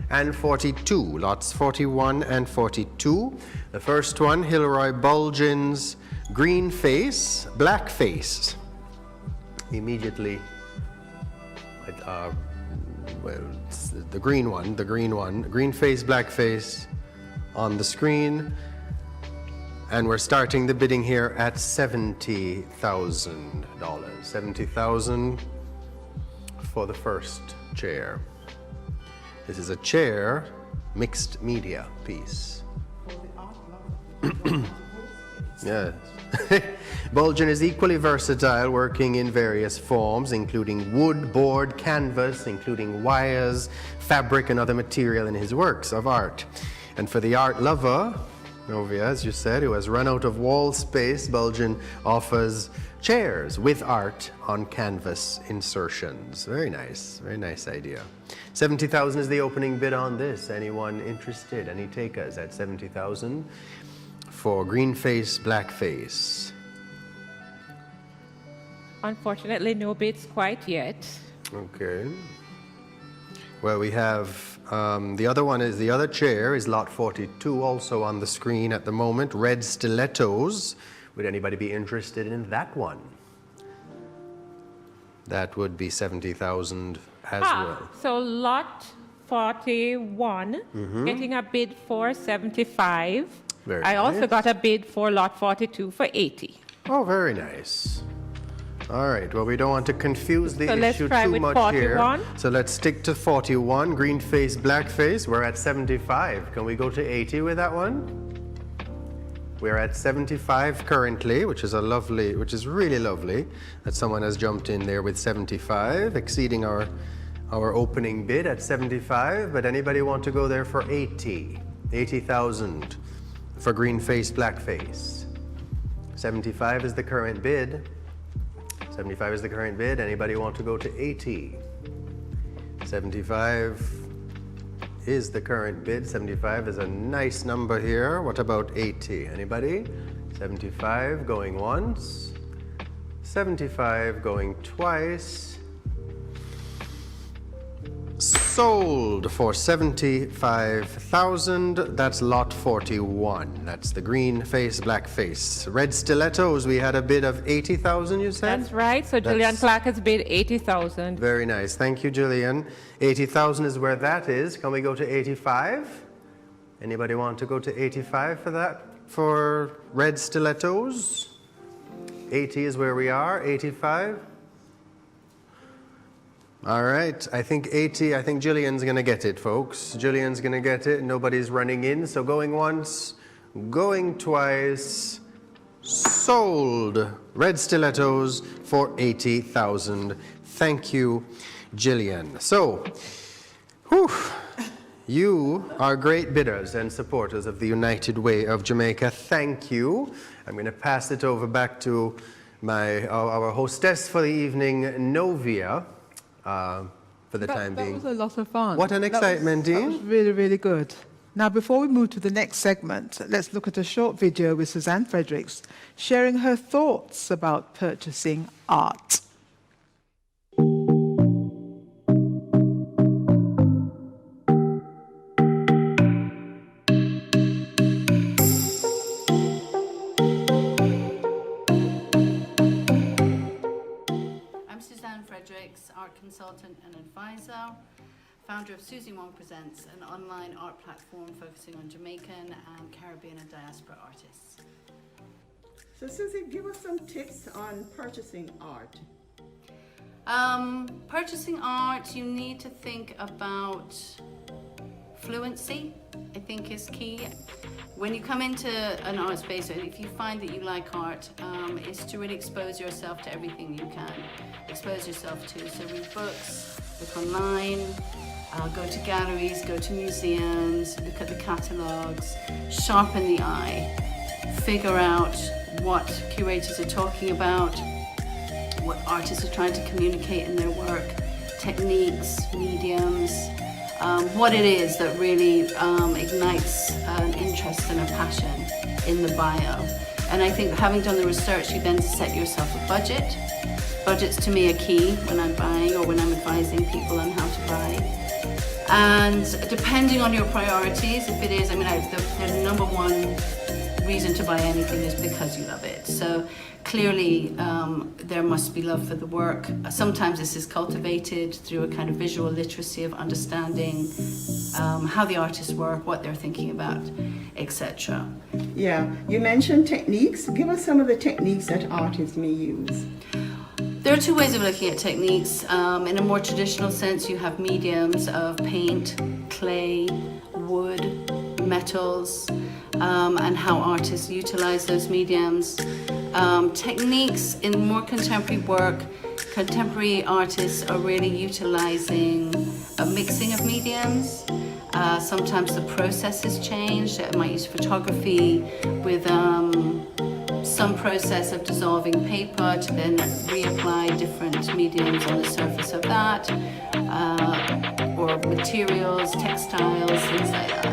and 42. Lots 41 and 42. The first one, Hilroy Bulgin's Green Face, Black Face. Immediately, well, it's the green one, green face, black face on the screen. And we're starting the bidding here at $70,000. 70,000 for the first chair. This is a chair mixed media piece. Yes. Bulgin is equally versatile, working in various forms, including wood, board, canvas, including wires, fabric, and other material in his works of art. And for the art lover, Novia, as you said, who has run out of wall space, Bulgin offers chairs with art on canvas insertions. Very nice idea. 70,000 is the opening bid on this. Anyone interested? Any takers at 70,000 for green face, black face? Unfortunately, no bids quite yet. Okay. Well, we have the other chair is lot 42, also on the screen at the moment. Red stilettos. Would anybody be interested in that one? That would be 70,000 as well. So lot 41, getting a bid for 75. Very I also nice. got a bid for lot 42 for 80. Oh, very nice. All right, well, we don't want to confuse the So let's issue try too with much 41. here. So let's stick to 41, green face, black face. We're at 75. Can we go to 80 with that one? We're at 75 currently, which is really lovely that someone has jumped in there with 75, exceeding our opening bid at 75. But anybody want to go there for 80? 80,000 for green face, black face. 75 is the current bid. 75 is the current bid. Anybody want to go to 80? 75 is the current bid. 75 is a nice number here. What about 80? Anybody? 75 going once. 75 going twice. Sold for 75,000. That's lot 41. That's the green face, black face. Red stilettos, we had a bid of 80,000, you said? That's right. So Gillian Clark has bid 80,000. Very nice. Thank you, Gillian. 80,000 is where that is. Can we go to 85? Anybody want to go to 85 for that? For red stilettos? 80 is where we are. 85? All right, I think 80, I think Gillian's going to get it, folks. Gillian's going to get it. Nobody's running in. So going once, going twice, sold. Red stilettos for 80,000. Thank you, Gillian. So, you are great bidders and supporters of the United Way of Jamaica. Thank you. I'm going to pass it over back to our hostess for the evening, Novia. For the time being. That was a lot of fun. What an excitement, Dean. That was really, really good. Now, before we move to the next segment, let's look at a short video with Suzanne Fredericks sharing her thoughts about purchasing art. Art consultant and advisor, founder of Susie Wong Presents, an online art platform focusing on Jamaican and Caribbean and diaspora artists. So Susie, give us some tips on purchasing art. Purchasing art, you need to think about fluency, I think is key. When you come into an art space, if you find that you like art, is to really expose yourself to everything you can expose yourself to. So read books, look online, go to galleries, go to museums, look at the catalogues, sharpen the eye, figure out what curators are talking about, what artists are trying to communicate in their work, techniques, mediums, what it is that really ignites an interest and a passion in the buyer. And I think having done the research, you then set yourself a budget. Budgets to me are key when I'm buying or when I'm advising people on how to buy. And depending on your priorities, if it is, the number one reason to buy anything is because you love it. So clearly there must be love for the work. Sometimes this is cultivated through a kind of visual literacy of understanding how the artists work, what they're thinking about, etc. Yeah, you mentioned techniques. Give us some of the techniques that artists may use. There are two ways of looking at techniques. In a more traditional sense, you have mediums of paint, clay, wood, metals, and how artists utilize those mediums. Techniques in more contemporary work, contemporary artists are really utilizing a mixing of mediums. Sometimes the process has changed. They might use photography with some process of dissolving paper to then reapply different mediums on the surface of that, or materials, textiles, things like that.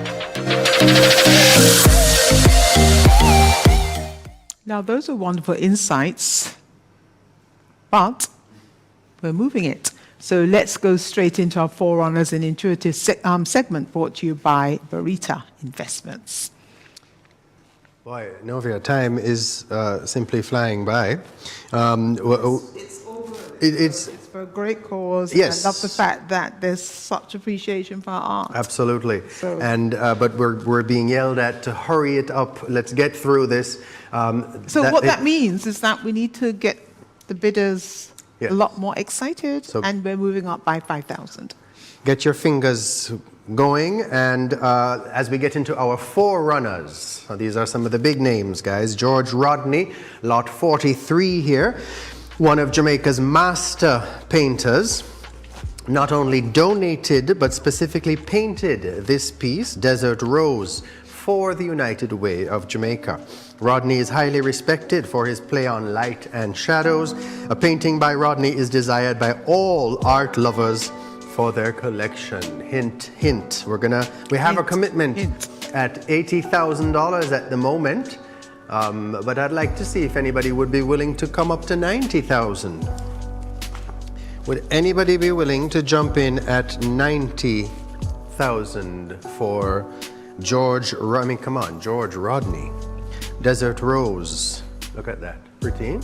Now, those are wonderful insights, but we're moving it. So let's go straight into our Forerunners and Intuitive segment brought to you by Barita Investments. Boy, Novia, time is simply flying by. It's over. It's for a great cause. Yes. I love the fact that there's such appreciation for our art. Absolutely. So- But we're being yelled at to hurry it up. Let's get through this. That means is that we need to get the bidders Yeah. a lot more excited, So- and we're moving up by 5,000. Get your fingers going, and as we get into our forerunners, these are some of the big names, guys. George Rodney, lot 43 here, one of Jamaica's master painters, not only donated but specifically painted this piece, Desert Rose, for the United Way of Jamaica. Rodney is highly respected for his play on light and shadows. A painting by Rodney is desired by all art lovers for their collection. Hint, hint. We have a commitment at $80,000 at the moment, but I'd like to see if anybody would be willing to come up to 90,000. Would anybody be willing to jump in at 90,000 for George Rodney, Desert Rose. Look at that, pretty.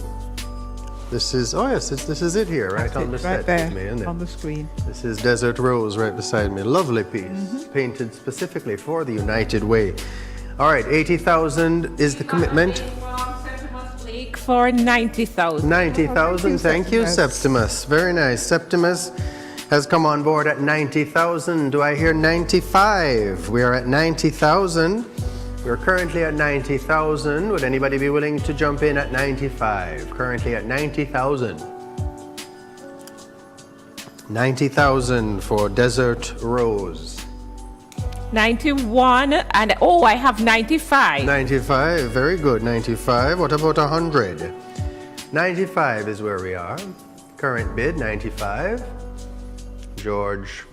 This is, oh yes, this is it here, right on the set with me, isn't it? On the screen. This is Desert Rose right beside me. Lovely piece, painted specifically for the United Way. All right, 80,000 is the commitment. For 90,000. 90,000, thank you, Septimus. Very nice. Septimus has come on board at 90,000. Do I hear 95? We are at 90,000. We're currently at 90,000. Would anybody be willing to jump in at 95? Currently at 90,000. 90,000 for Desert Rose. 91 and oh, I have 95. 95, very good. 95. What about 100? 95 is where we are. Current bid 95. George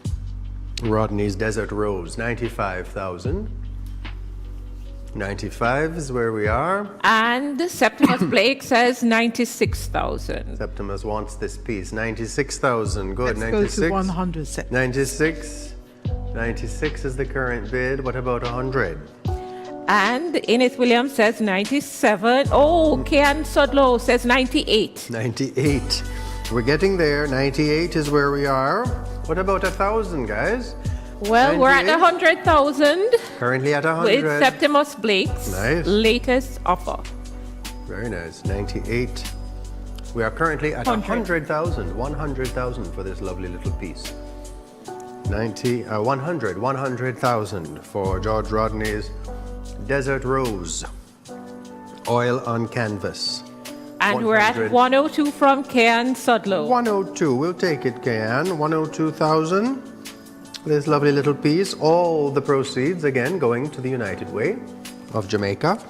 Rodney's Desert Rose, 95,000. 95 is where we are. And Septimus Blake says 96,000. Septimus wants this piece. 96,000. Good. Let's 96. go to 100. 96. 96 is the current bid. What about 100? And Ineth Williams says 97. Oh, Kian Sudlow says 98. 98. We're getting there. 98 is where we are. What about 1,000, guys? Well, 98? We're at 100,000. Currently at 100. With Septimus Blake's latest offer. Very nice. 98. We are currently at 100,000. 100,000 for this lovely little piece. 100,000 for George Rodney's Desert Rose. Oil on canvas. And 100. We're at 102 from Kian Sudlow. 102. We'll take it, Kian. 102,000. This lovely little piece. All the proceeds, again, going to the United Way of Jamaica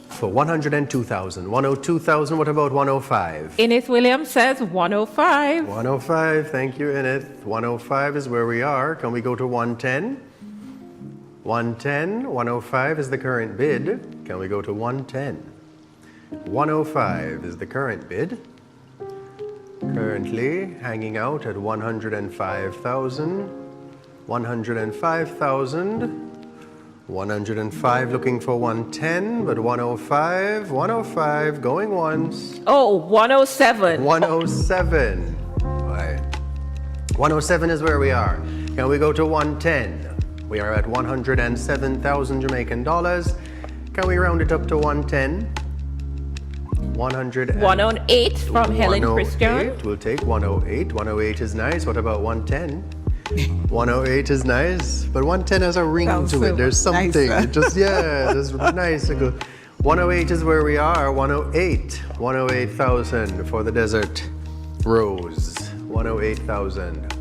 for 102,000. 102,000. What about 105? Ineth Williams says 105. 105. Thank you, Ineth. 105 is where we are. Can we go to 110? 110. 105 is the current bid. Can we go to 110? 105 is the current bid. Currently hanging out at 105,000. 105,000. 105 looking for 110, but 105, 105 going once. Oh, 107. 107. Right. 107 is where we are. Can we go to 110? We are at 107,000 Jamaican dollars. Can we round it up to 110? 108 from Helen Christian. We'll take 108. 108 is nice. What about 110? 108 is nice, but 110 has a ring to it. There's something. It just, it's nice to go. 108 is where we are. 108. 108,000 for the Desert Rose. 108,000.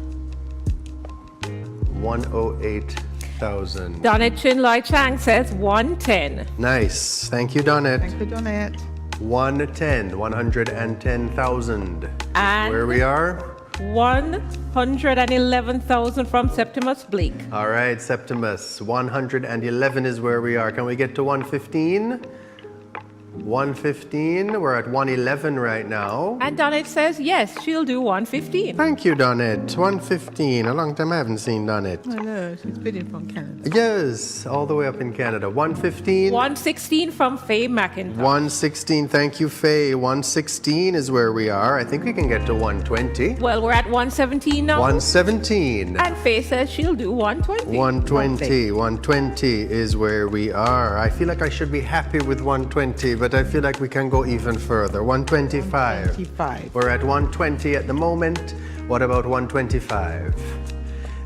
108,000. Donette Chinloy Chang says 110. Nice. Thank you, Donette. Thank you, Donette. 110. 110,000. And where we are? 111,000 from Septimus Blake. All right, Septimus. 111 is where we are. Can we get to 115? 115. We're at 111 right now. And Donette says yes, she'll do 115. Thank you, Donette. 115. A long time I haven't seen Donette. I know, she's been from Canada. Yes, all the way up in Canada. 115. 116 from Faye McIntosh. 116. Thank you, Faye. 116 is where we are. I think we can get to 120. Well, we're at 117 now. 117. And Faye says she'll do 120. 120. 120 is where we are. I feel like I should be happy with 120, but I feel like we can go even further. 125. 125. We're at 120 at the moment. What about 125?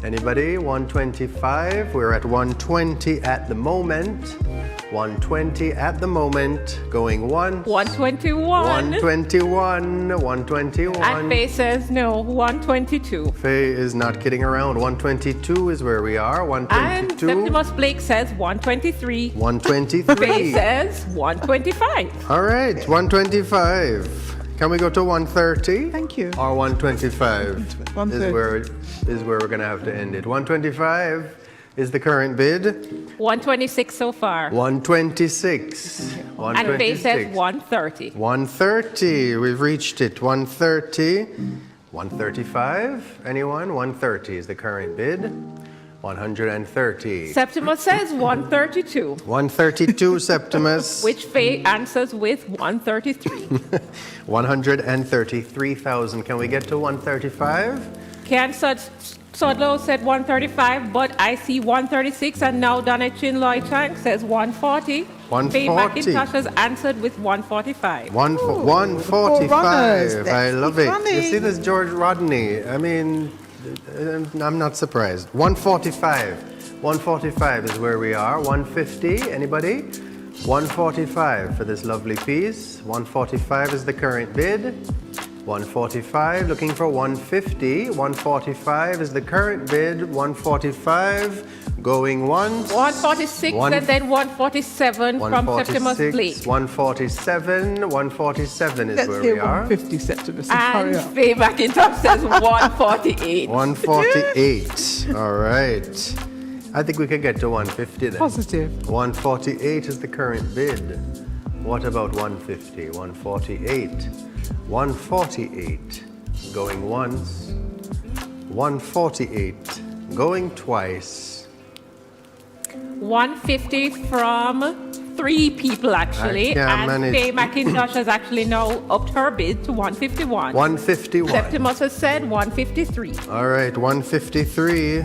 Anybody? 125. We're at 120 at the moment. 120 at the moment. Going once. 121. 121. 121. And Faye says no, 122. Faye is not kidding around. 122 is where we are. 122. And Septimus Blake says 123. 123. Faye says 125. All right, 125. Can we go to 130? Thank you. Or 125 130. is where is where we're going to have to end it. 125 is the current bid. 126 so far. 126. And Faye says 130. 130. We've reached it. 130. 135. Anyone? 130 is the current bid. 130. Septimus says 132. 132, Septimus. Which Faye answers with 133. 133,000. Can we get to 135? Ken Sodlow said 135, but I see 136, and now Donna Chinloy Chang says 140. 140. Faye McIntosh has answered with 145. 145. runners. I love it. Running. You see this George Rodney? I mean, I'm not surprised. 145. 145 is where we are. 150. Anybody? 145 for this lovely piece. 145 is the current bid. 145, looking for 150. 145 is the current bid. 145, going once. 146 and then 147 from Septimus Blake. 147. 147 is Let's where hear we are. 150, Septimus. Hurry And up. Faye McIntosh says 148. 148. All right. I think we could get to 150 then. Positive. 148 is the current bid. What about 150? 148. 148 going once. 148 going twice. 150 from 3 people actually. I can't And manage. Faye McIntosh has actually now upped her bid to 151. 151. Septimus has said 153. All right, 153.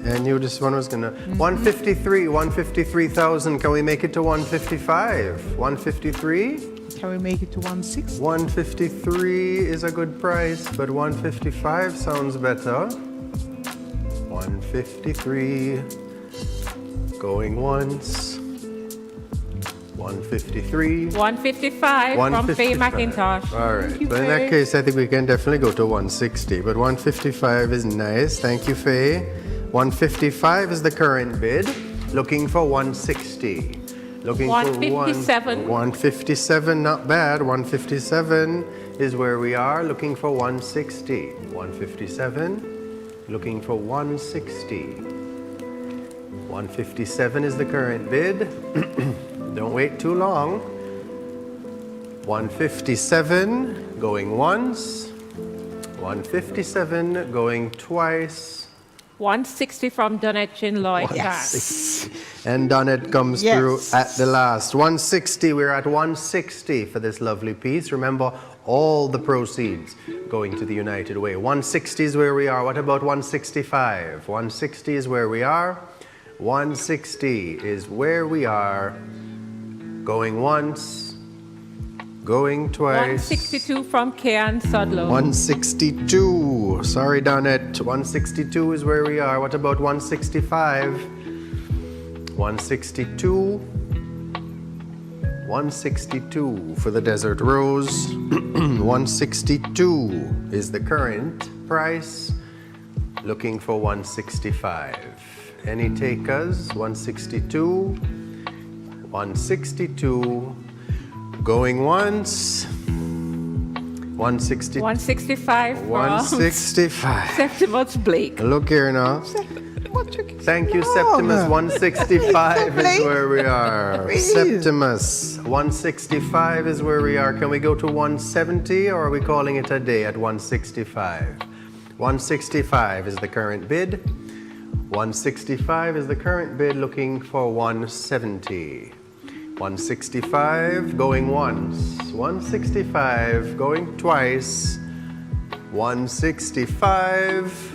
I knew this one was gonna. 153, 153,000. Can we make it to 155? 153? Can we make it to 160? 153 is a good price, but 155 sounds better. 153. Going once. 153. 155 from Faye 155. McIntosh. All right. you, But in that Faye. case, I think we can definitely go to 160. But 155 is nice. Thank you, Faye. 155 is the current bid. Looking for 160. Looking 157. for 157, not bad. 157 is where we are. Looking for 160. 157. Looking for 160. 157 is the current bid. Don't wait too long. 157 going once. 157 going twice. 160 from Donette Chinloy. Yes. And Donette comes Yes. through at the last. 160, we're at 160 for this lovely piece. Remember, all the proceeds going to the United Way. 160 is where we are. What about 165? 160 is where we are. 160 is where we are. Going once, going twice. 162 from Ken Sodlow. 162. Sorry, Donette. 162 is where we are. What about 165? 162. 162 for the Desert Rose. 162 is the current price. Looking for 165. Any takers? 162. 162. Going once. 160. 165 from 165. Septimus Blake. Look here now. Thank you, Septimus. 165 is where we are. Please. Septimus. 165 is where we are. Can we go to 170 or are we calling it a day at 165? 165 is the current bid. 165 is the current bid, looking for 170. 165 going once. 165 going twice. 165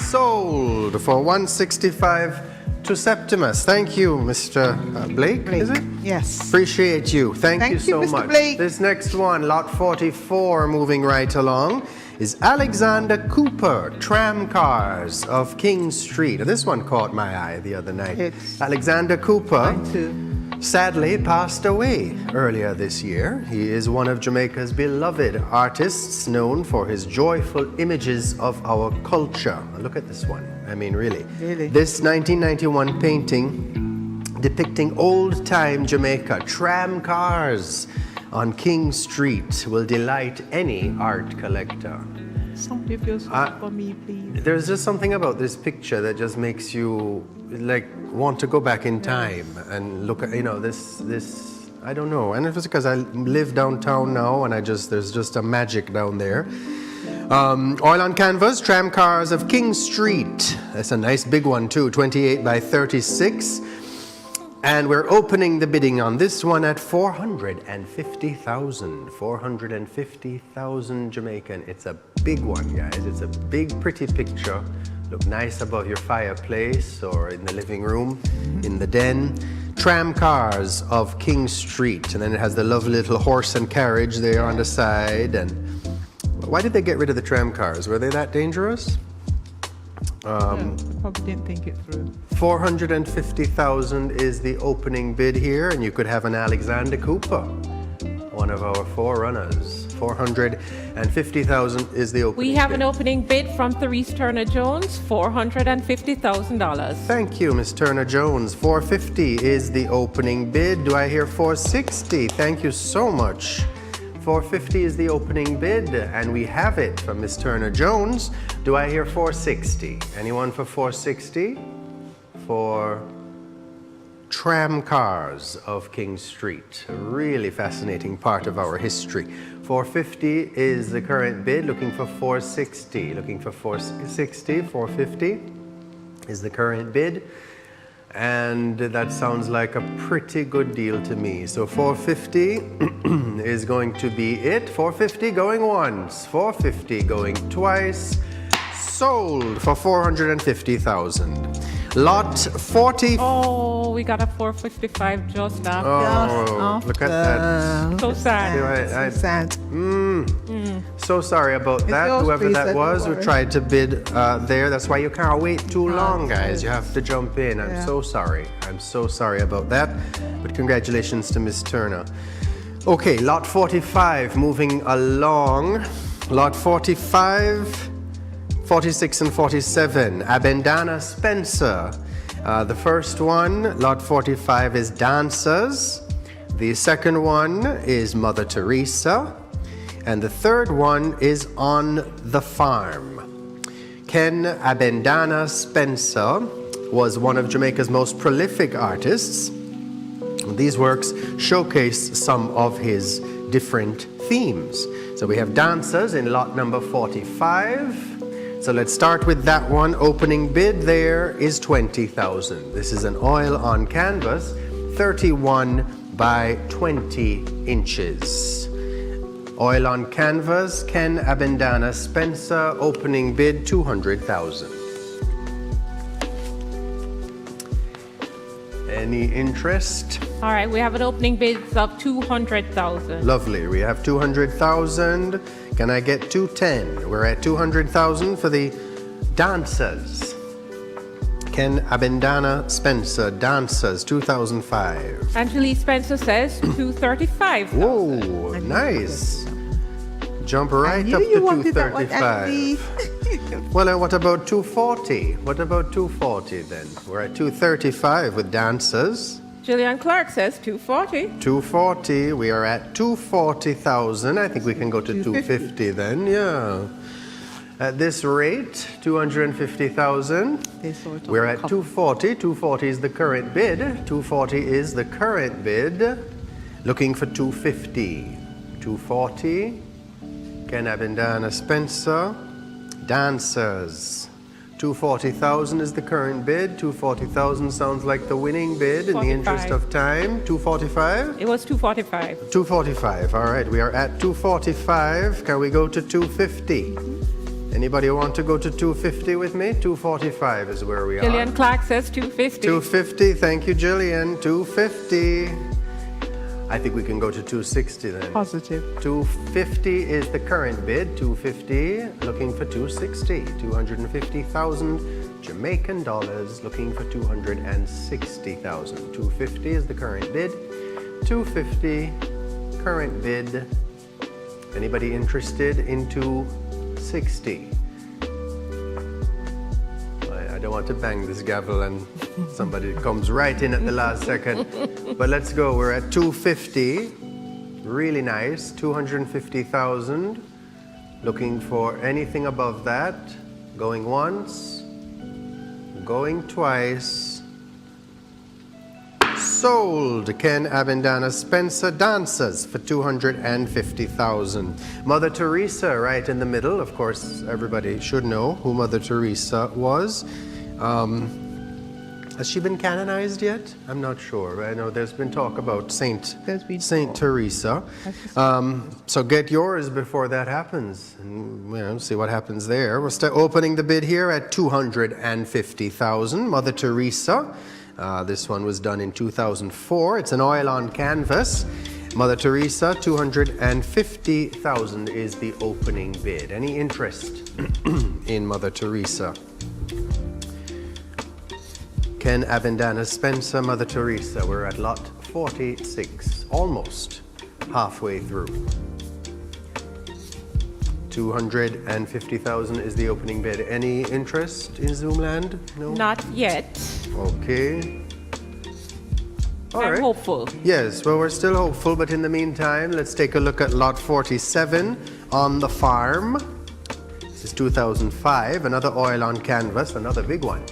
sold for 165 to Septimus. Thank you, Mr. Blake, is it? Yes. Appreciate you. Thank you Thank so you, Mr. much. Blake. This next one, lot 44, moving right along, is Alexander Cooper, Tram Cars of King Street. This one caught my eye the other night. It's- Alexander Cooper Mine too. sadly passed away earlier this year. He is one of Jamaica's beloved artists, known for his joyful images of our culture. Look at this one. I mean, really. Really? This 1991 painting depicting old-time Jamaica tram cars on King Street will delight any art collector. Somebody feels for me, please. There's just something about this picture that just makes you like want to go back in time and look at, this I don't know. And it was because I live downtown now, and there's just a magic down there. Oil on canvas, tram cars of King Street. That's a nice big one too, 28 by 36. And we're opening the bidding on this one at 450,000. 450,000 Jamaican. It's a big one, guys. It's a big, pretty picture. Look nice above your fireplace or in the living room, in the den. Tram cars of King Street. And then it has the lovely little horse and carriage there on the side. And why did they get rid of the tram cars? Were they that dangerous? Probably didn't think it through. 450,000 is the opening bid here, and you could have an Alexander Cooper, one of our forerunners. 450,000 is the opening We have bid. an opening bid from Therese Turner-Jones, $450,000. Thank you, Ms. Turner-Jones. 450 is the opening bid. Do I hear 460? Thank you so much. 450 is the opening bid, and we have it from Ms. Turner-Jones. Do I hear 460? Anyone for 460? For tram cars of King Street. A really fascinating part of our history. 450 is the current bid. Looking for 460. Looking for 460. 450 is the current bid. And that sounds like a pretty good deal to me. So 450 is going to be it. 450 going once, 450 going twice. Sold for 450,000. Lot 40. Oh, we got a 455 just after. Oh, look at that. So sad. Sad. So sorry about that, yours, whoever please, that don't was who worry. tried to bid there. That's why you can't wait too long, guys. You have to jump in. I'm so sorry. I'm so sorry about that. But congratulations to Miss Turner. Okay, lot 45, moving along. Lot 45, 46 and 47, Abendana Spencer. The first one, lot 45, is Dancers. The second one is Mother Teresa. And the third one is On the Farm. Ken Abendana Spencer was one of Jamaica's most prolific artists. These works showcase some of his different themes. So we have Dancers in lot number 45. So let's start with that one. Opening bid there is 20,000. This is an oil on canvas, 31 by 20 inches. Oil on canvas, Ken Abendana Spencer, opening bid 200,000. Any interest? All right, we have an opening bid of 200,000. Lovely. We have 200,000. Can I get 210? We're at 200,000 for the Dancers. Ken Abendana Spencer, Dancers, 2005. Angelique Spencer says 235,000. Whoa, nice. Jump right knew up you to wanted that one, 235. Well, what about 240? What about 240 then? We're at 235 with Dancers. Gillian Clark says 240. 240, we are at 240,000. I think we can go to 250 then, yeah. At this rate, 250,000. We're at 240. 240 is the current bid. 240 is the current bid. Looking for 250. 240. Ken Abendana Spencer. Dancers. 240,000 is the current bid. 240,000 sounds like the winning bid in the interest of time. 245? It was 245. 245. All right, we are at 245. Can we go to 250? Anybody want to go to 250 with me? 245 is where we are. Gillian Clark says 250. 250. Thank you, Jillian. 250. I think we can go to 260 then. Positive. 250 is the current bid. 250. Looking for 260. 250,000 Jamaican dollars. Looking for 260,000. 250 is the current bid. 250 current bid. Anybody interested in 260? I don't want to bang this gavel and somebody comes right in at the last second. But let's go. We're at 250. Really nice. 250,000. Looking for anything above that. Going once, going twice. Sold. Ken Abendana Spencer Dancers for $250,000. Mother Teresa right in the middle. Of course, everybody should know who Mother Teresa was. Has she been canonized yet? I'm not sure. I know there's been talk about Saint Teresa. So get yours before that happens, and see what happens there. We're still opening the bid here at $250,000. Mother Teresa. This one was done in 2004. It's an oil on canvas. Mother Teresa, $250,000 is the opening bid. Any interest in Mother Teresa? Ken Abendana Spencer, Mother Teresa. We're at lot 46, almost halfway through. 250,000 is the opening bid. Any interest in Zoomland? No? Not yet. Okay. All I'm right. hopeful. Yes, well, we're still hopeful, but in the meantime, let's take a look at lot 47 on the farm. This is 2005, another oil on canvas, another big one.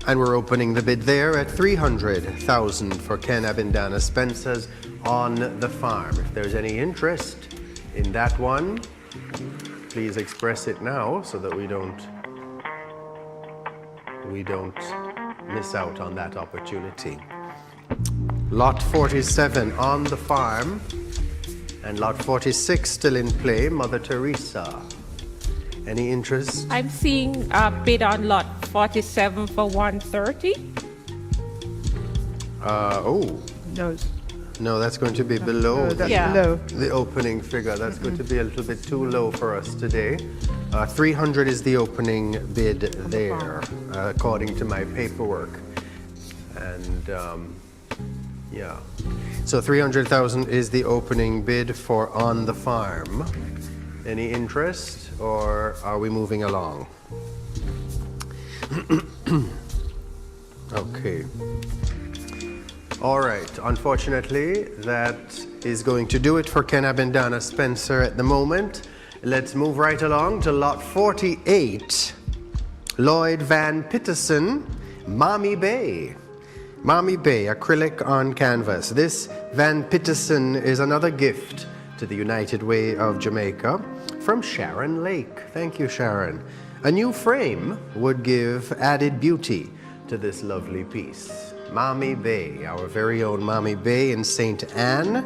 And we're opening the bid there at $300,000 for Ken Abendana Spencer's On the Farm. If there's any interest in that one, please express it now so that we don't miss out on that opportunity. Lot 47 On the Farm, and lot 46 still in play, Mother Teresa. Any interest? I'm seeing a bid on lot 47 for 130. No, that's going to be below the opening figure. That's going to be a little bit too low for us today. 300 is the opening bid there, according to my paperwork. And yeah, so 300,000 is the opening bid for On the Farm. Any interest, or are we moving along? Okay. All right. Unfortunately, that is going to do it for Ken Abendana Spencer at the moment. Let's move right along to lot 48. Lloyd Van Pitterson, Mommy Bay. Mommy Bay, acrylic on canvas. This Van Pitterson is another gift to the United Way of Jamaica from Sharon Lake. Thank you, Sharon. A new frame would give added beauty to this lovely piece. Mommy Bay, our very own Mommy Bay in St. Anne.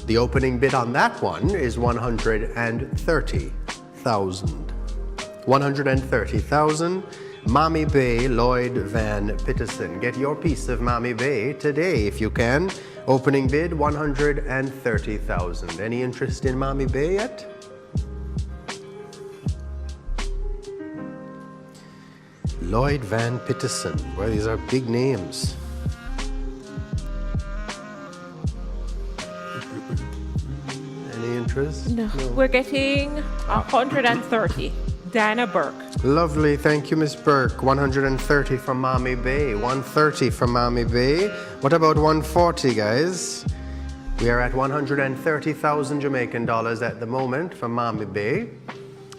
The opening bid on that one is $130,000. $130,000. Mommy Bay, Lloyd Van Pitterson. Get your piece of Mommy Bay today if you can. Opening bid $130,000. Any interest in Mommy Bay yet? Lloyd Van Pitterson. Well, these are big names. Any interest? No. We're getting 130. Dana Burke. Lovely, thank you, Miss Burke. 130 from Mommy Bay. 130 from Mommy Bay. What about 140, guys? We are at 130,000 Jamaican dollars at the moment from Mommy Bay.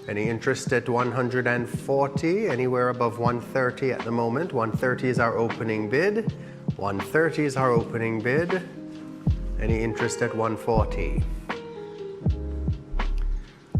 Any interest at 140? Anywhere above 130 at the moment. 130 is our opening bid. 130 is our opening bid. Any interest at 140?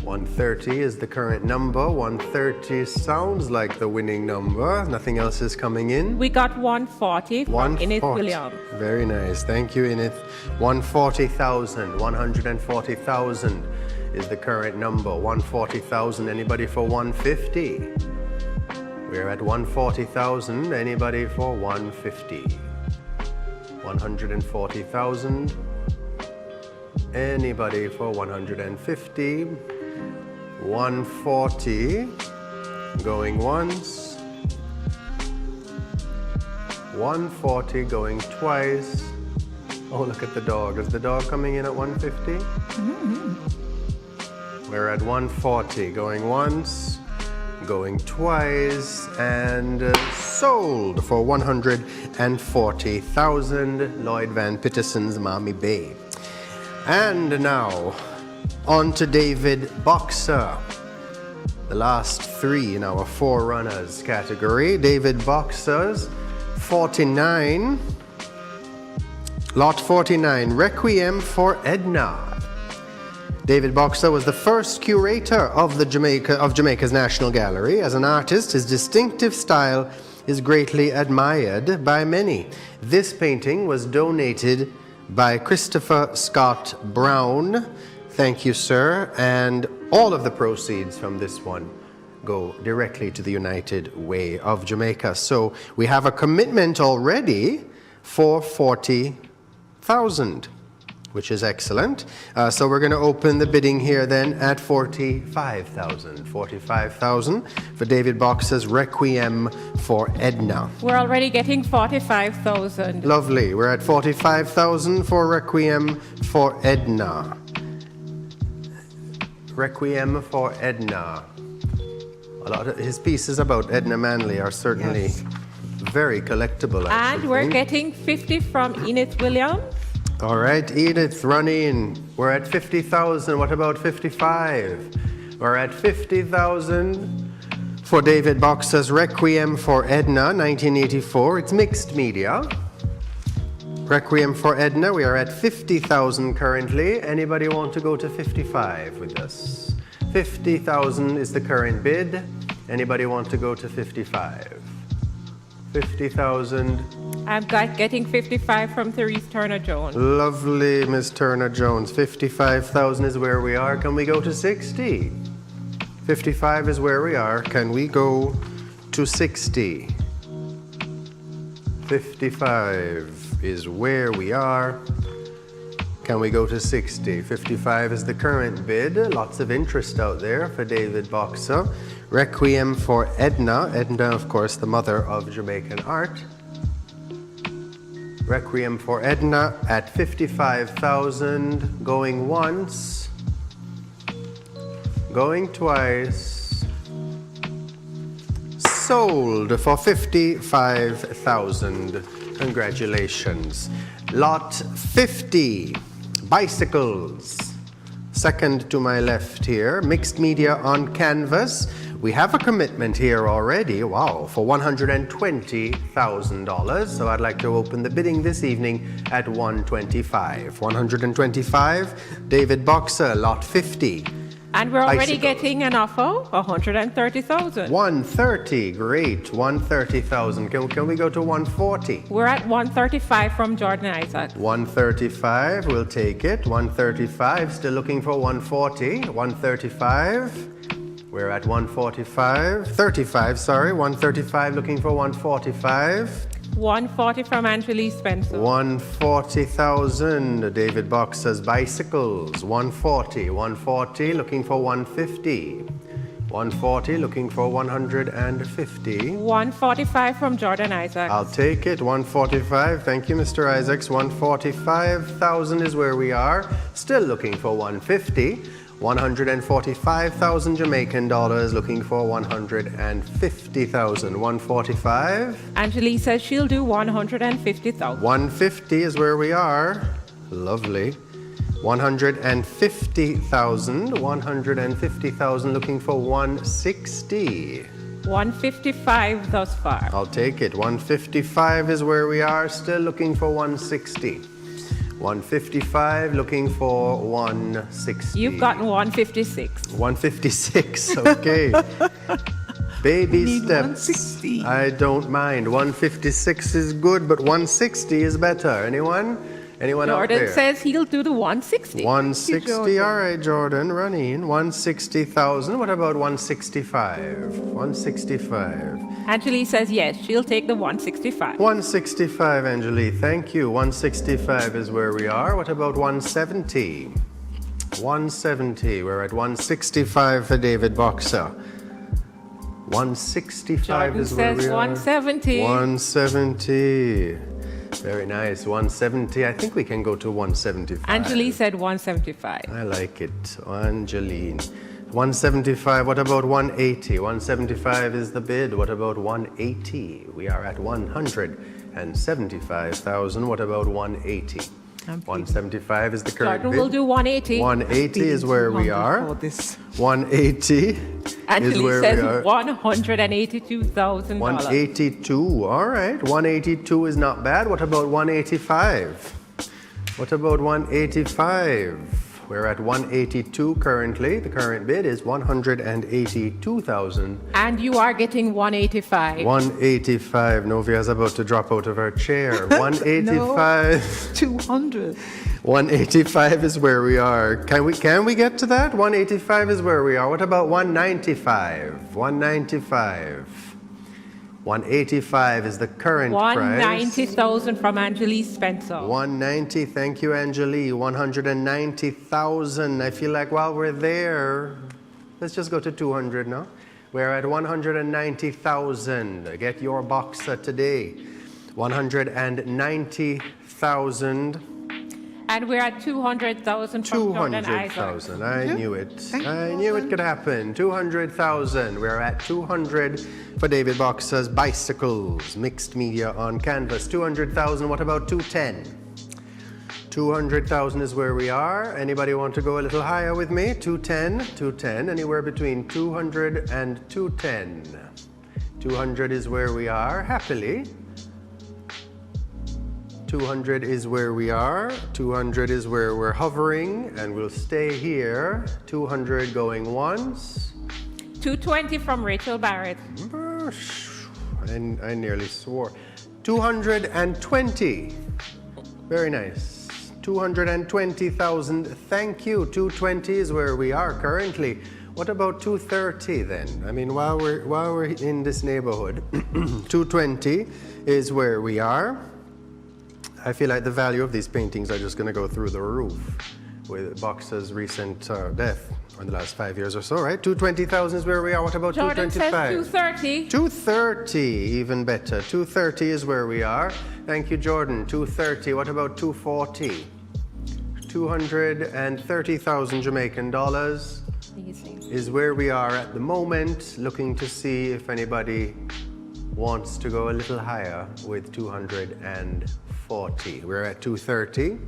130 is the current number. 130 sounds like the winning number. Nothing else is coming in. We got 140 from Ineth Williams. Very nice. Thank you, Ineth. 140,000. 140,000 is the current number. 140,000. Anybody for 150? We're at 140,000. Anybody for 150? 140,000. Anybody for 150? 140, going once. 140, going twice. Oh, look at the dog. Is the dog coming in at 150? Mm-hmm. We're at 140, going once, going twice, and sold for 140,000. Lloyd Van Pitterson's Mommy Bay. And now, on to David Boxer. The last three in our forerunners category. David Boxer's 49. Lot 49, Requiem for Edna. David Boxer was the first curator of Jamaica's National Gallery. As an artist, his distinctive style is greatly admired by many. This painting was donated by Christopher Scott Brown. Thank you, sir. And all of the proceeds from this one go directly to the United Way of Jamaica. So we have a commitment already for 40,000, which is excellent. So we're going to open the bidding here then at 45,000. 45,000 for David Boxer's Requiem for Edna. We're already getting 45,000. Lovely. We're at 45,000 for Requiem for Edna. Requiem for Edna. A lot of his pieces about Edna Manley are certainly very collectible. And we're getting 50 from Enid Williams. All right, Edith, run in. We're at 50,000. What about 55? We're at 50,000 for David Boxer's Requiem for Edna, 1984. It's mixed media. Requiem for Edna, we are at 50,000 currently. Anybody want to go to 55 with us? 50,000 is the current bid. Anybody want to go to 55? 50,000. I'm getting 55 from Therese Turner-Jones. Lovely, Miss Turner-Jones. 55,000 is where we are. Can we go to 60? 55 is where we are. Can we go to 60? 55 is where we are. Can we go to 60? 55 is the current bid. Lots of interest out there for David Boxer. Requiem for Edna. Edna, of course, the mother of Jamaican art. Requiem for Edna at 55,000. Going once. Going twice. Sold for 55,000. Congratulations. Lot 50. Bicycles. Second to my left here. Mixed media on canvas. We have a commitment here already, wow, for $120,000. So I'd like to open the bidding this evening at 125. 125, David Boxer, lot 50. And we're already Bicycles. getting an offer, 130,000. 130, great, 130,000. Can we go to 140? We're at 135 from Jordan Isaac. 135, we'll take it. 135, still looking for 140. 135. We're at 145, 35, sorry, 135, looking for 145. 140 from Angelique Spencer. 140,000, David Boxer's Bicycles. 140, looking for 150. 140, looking for 150. 145 from Jordan Isaacs. I'll take it, 145, thank you, Mr. Isaacs. 145,000 is where we are, still looking for 150. 145,000 Jamaican dollars, looking for 150,000. 145. Angelique says she'll do 150,000. 150 is where we are. Lovely. 150,000. 150,000, looking for 160. 155 thus far. I'll take it. 155 is where we are, still looking for 160. 155, looking for 160. You've gotten 156. 156, okay. Baby Need steps. 160. I don't mind. 156 is good, but 160 is better. Anyone? Anyone out Jordan there? says he'll do the 160. 160, all right, Jordan, run in. 160,000. What about 165? 165. Angelique says yes, she'll take the 165. 165, Angelique, thank you. 165 is where we are. What about 170? 170, we're at 165 for David Boxer. 165 Jordan is where says we are. 170. 170. Very nice. 170. I think we can go to 175. Angelique said 175. I like it. Angeline. 175. What about 180? 175 is the bid. What about 180? We are at 175,000. What about 180? 175 is the current Jordan bid. will do 180. 180 is where we 200 are. for this. 180 And is he where says we are. $182,000. 182, all right. 182 is not bad. What about 185? What about 185? We're at 182 currently. The current bid is 182,000. And you are getting 185. 185. Novia's about to drop out of her chair. 185. 200. 185 is where we are. Can we get to that? 185 is where we are. What about 195? 195. 185 is the current price. 190,000 from Angelique Spencer. 190. Thank you, Angelique. 190,000. I feel like while we're there, let's just go to 200 now. We're at 190,000. Get your boxer today. 190,000. And we're at 200,000 from Jordan Isaac. 200,000. I knew it. I knew it could happen. 200,000. We're at 200 for David Boxer's bicycles. Mixed media on canvas. 200,000. What about 210? 200,000 is where we are. Anybody want to go a little higher with me? 210. 210. Anywhere between 200 and 210. 200 is where we are. Happily. 200 is where we are. 200 is where we're hovering, and we'll stay here. 200 going once. 220 from Rachel Barrett. I nearly swore. 220. Very nice. 220,000. Thank you. 220 is where we are currently. What about 230 then? I mean, while we're in this neighborhood, 220 is where we are. I feel like the value of these paintings are just going to go through the roof with Boxer's recent death in the last 5 years or so, right? 220,000 is where we are. What about Jordan 225? says 230. 230, even better. 230 is where we are. Thank you, Jordan. 230. What about 240? 230,000 Jamaican dollars is where we are at the moment, looking to see if anybody wants to go a little higher with 240. We're at 230.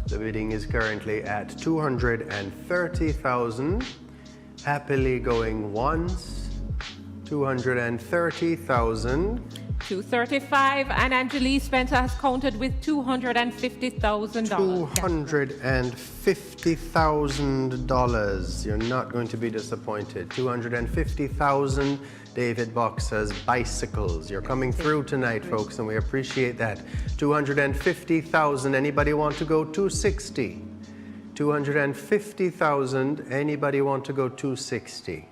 The bidding is currently at 230,000. Happily going once. 230,000. 235, and Angelique Spencer has counted with $250,000. $250,000. You're not going to be disappointed. 250,000 David Boxer's bicycles. You're coming through tonight, folks, and we appreciate that. 250,000. Anybody want to go 260? 250,000. Anybody want to go 260?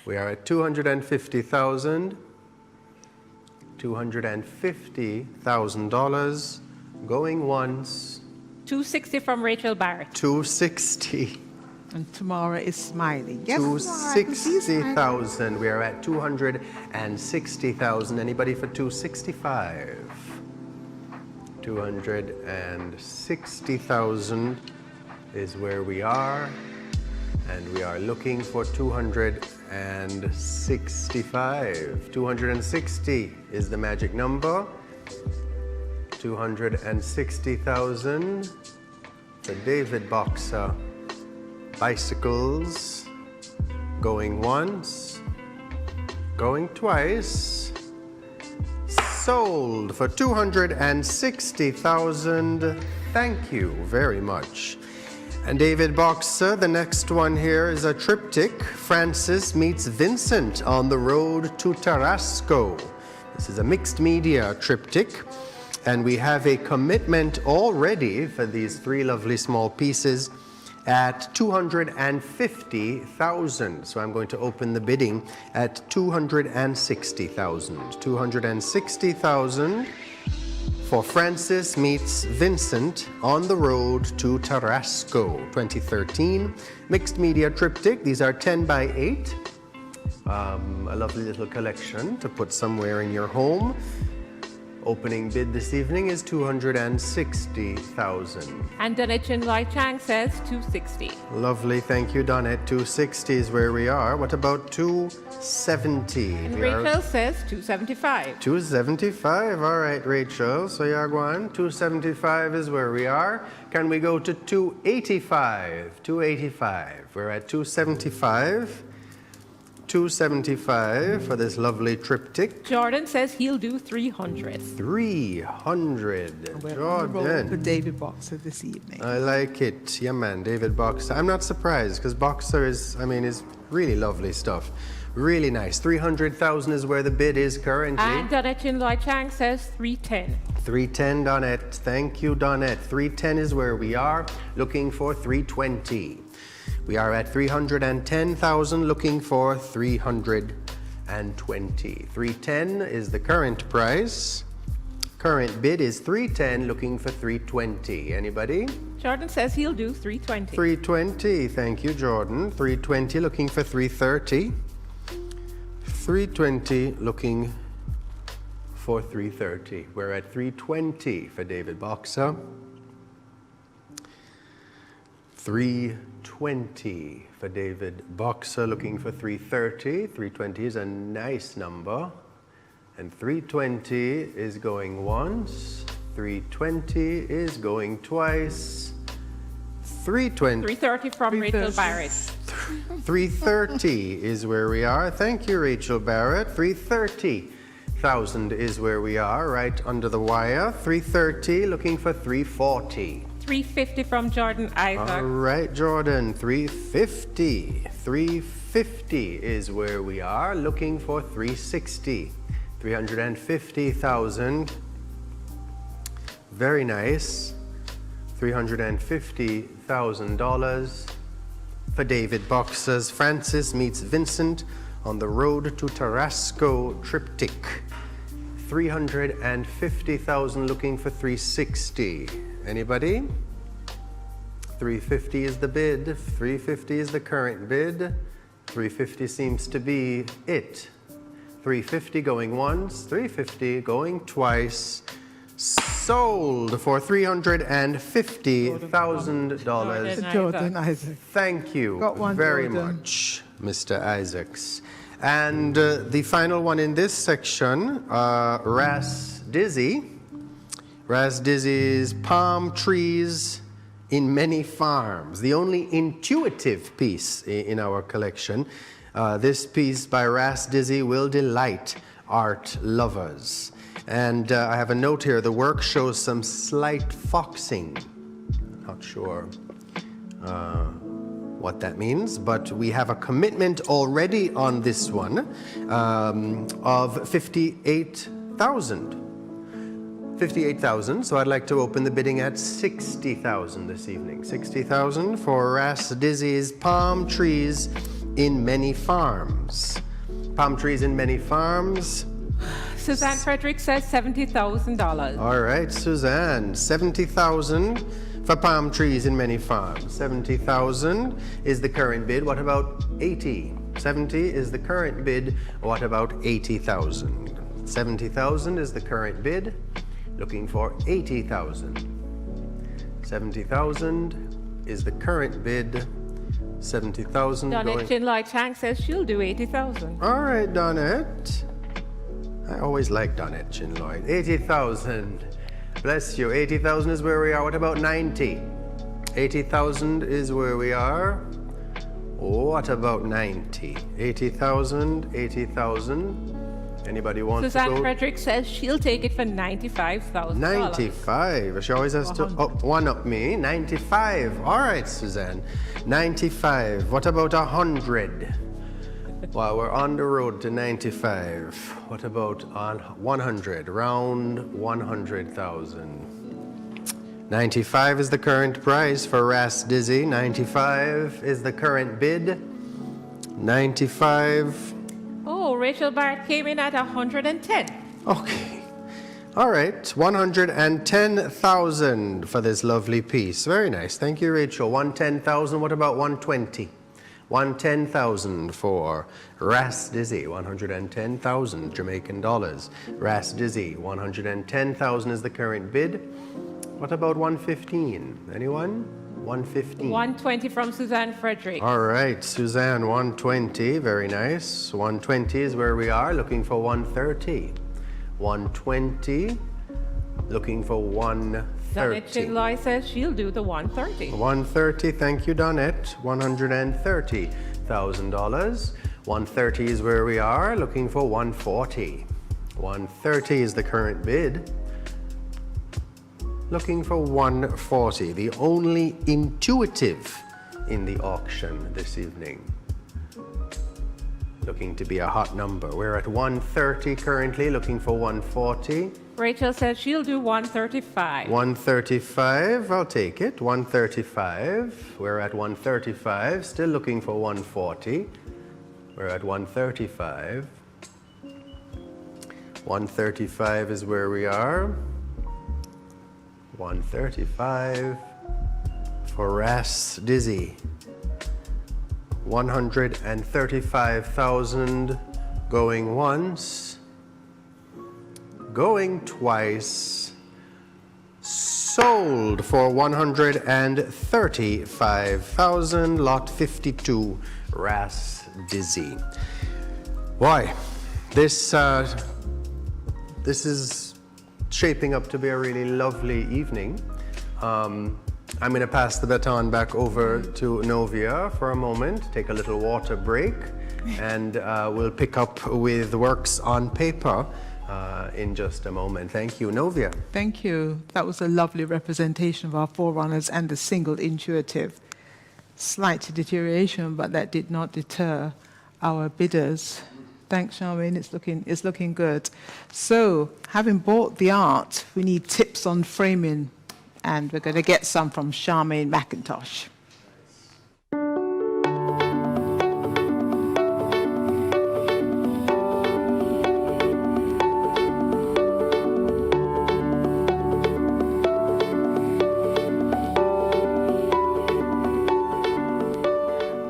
We are at 250,000. $250,000 going once. 260 from Rachel Barrett. 260. And Tamara is smiling. Yes, Tamara, I can see you smiling. 260,000. We are at 260,000. Anybody for 265? 260,000 is where we are. And we are looking for 265. 260 is the magic number. 260,000 for David Boxer. Bicycles going once, going twice. Sold for 260,000. Thank you very much. And David Boxer, the next one here is a triptych. Francis meets Vincent on the road to Tarasco. This is a mixed media triptych. And we have a commitment already for these three lovely small pieces at 250,000. So I'm going to open the bidding at 260,000. 260,000 for Francis meets Vincent on the road to Tarasco, 2013. Mixed media triptych. These are 10 by 8. A lovely little collection to put somewhere in your home. Opening bid this evening is 260,000. And Donetchin Lai Chang says 260. Lovely, thank you, Donette. 260 is where we are. What about 270? And Rachel says 275. 275, all right, Rachel. So you're going. 275 is where we are. Can we go to 285? 285. We're at 275. 275 for this lovely triptych. Jordan says he'll do 300. 300. We're Jordan. for David Boxer this evening. I like it. Yeah, man, David Boxer. I'm not surprised because Boxer is really lovely stuff. Really nice. 300,000 is where the bid is currently. And Donetchin Lai Chang says 310. 310, Donette. Thank you, Donette. 310 is where we are. Looking for 320. We are at 310,000, looking for 320. 310 is the current price. Current bid is 310, looking for 320. Anybody? Jordan says he'll do 320. 320. Thank you, Jordan. 320, looking for 330. 320, looking for 330. We're at 320 for David Boxer. 320 for David Boxer, looking for 330. 320 is a nice number. And 320 is going once. 320 is going twice. 320. 330 from Rachel Barrett. 330 is where we are. Thank you, Rachel Barrett. 330,000 is where we are, right under the wire. 330, looking for 340. 350 from Jordan Isaac. All right, Jordan, 350. 350 is where we are, looking for 360. 350,000. Very nice. $350,000 for David Boxer's Francis Meets Vincent on the Road to Tarasco triptych. 350,000, looking for 360. Anybody? 350 is the bid. 350 is the current bid. 350 seems to be it. 350 going once, 350 going twice. Sold for $350,000. Jordan Isaac. Thank you Got one, very Jordan. much, Mr. Isaacs. And the final one in this section, Ras Dizzy. Ras Dizzy's Palm Trees in Many Farms, the only intuitive piece in our collection. This piece by Ras Dizzy will delight art lovers. And I have a note here, the work shows some slight foxing. Not sure what that means, but we have a commitment already on this one of 58,000. 58,000, so I'd like to open the bidding at 60,000 this evening. 60,000 for Ras Dizzy's Palm Trees in Many Farms. Palm Trees in Many Farms. Suzanne Frederick says $70,000. All right, Suzanne, 70,000 for Palm Trees in Many Farms. 70,000 is the current bid. What about 80? 70 is the current bid. What about 80,000? 70,000 is the current bid. Looking for 80,000. 70,000 is the current bid. 70,000 Donette going. Chin Lai Chang says she'll do 80,000. All right, Donette. I always like Donette Chin Lloyd. 80,000. Bless you. 80,000 is where we are. What about 90? 80,000 is where we are. What about 90? 80,000, 80,000. Anybody want Suzanne to go? Frederick says she'll take it for $95,000. 95. She always has to one up me. 95. All right, Suzanne. 95. What about 100? Well, we're on the road to 95. What about on 100? Round 100,000. 95 is the current price for Ras Dizzy. 95 is the current bid. 95. Oh, Rachel Barrett came in at 110. Okay. All right. 110,000 for this lovely piece. Very nice. Thank you, Rachel. 110,000. What about 120? 110,000 for Ras Dizzy, 110,000 Jamaican dollars. Ras Dizzy, 110,000 is the current bid. What about 115? Anyone? 115. 120 from Suzanne Frederick. All right, Suzanne, 120, very nice. 120 is where we are, looking for 130. 120, looking for 130. Donette Chidloy says she'll do the 130. 130, thank you, Donette. $130,000. 130 is where we are, looking for 140. 130 is the current bid. Looking for 140, the only intuitive in the auction this evening. Looking to be a hot number. We're at 130 currently, looking for 140. Rachel says she'll do 135. 135, I'll take it. 135. We're at 135, still looking for 140. We're at 135. 135 is where we are. 135 for Ras Dizzy. 135,000 going once, going twice, sold for 135,000, lot 52, Ras Dizzy. Boy, this is shaping up to be a really lovely evening. I'm going to pass the baton back over to Novia for a moment, take a little water break, and we'll pick up with works on paper in just a moment. Thank you, Novia. Thank you. That was a lovely representation of our forerunners and the single intuitive. Slight deterioration, but that did not deter our bidders. Thanks, Charmaine. It's looking good. So, having bought the art, we need tips on framing, and we're going to get some from Charmaine McIntosh.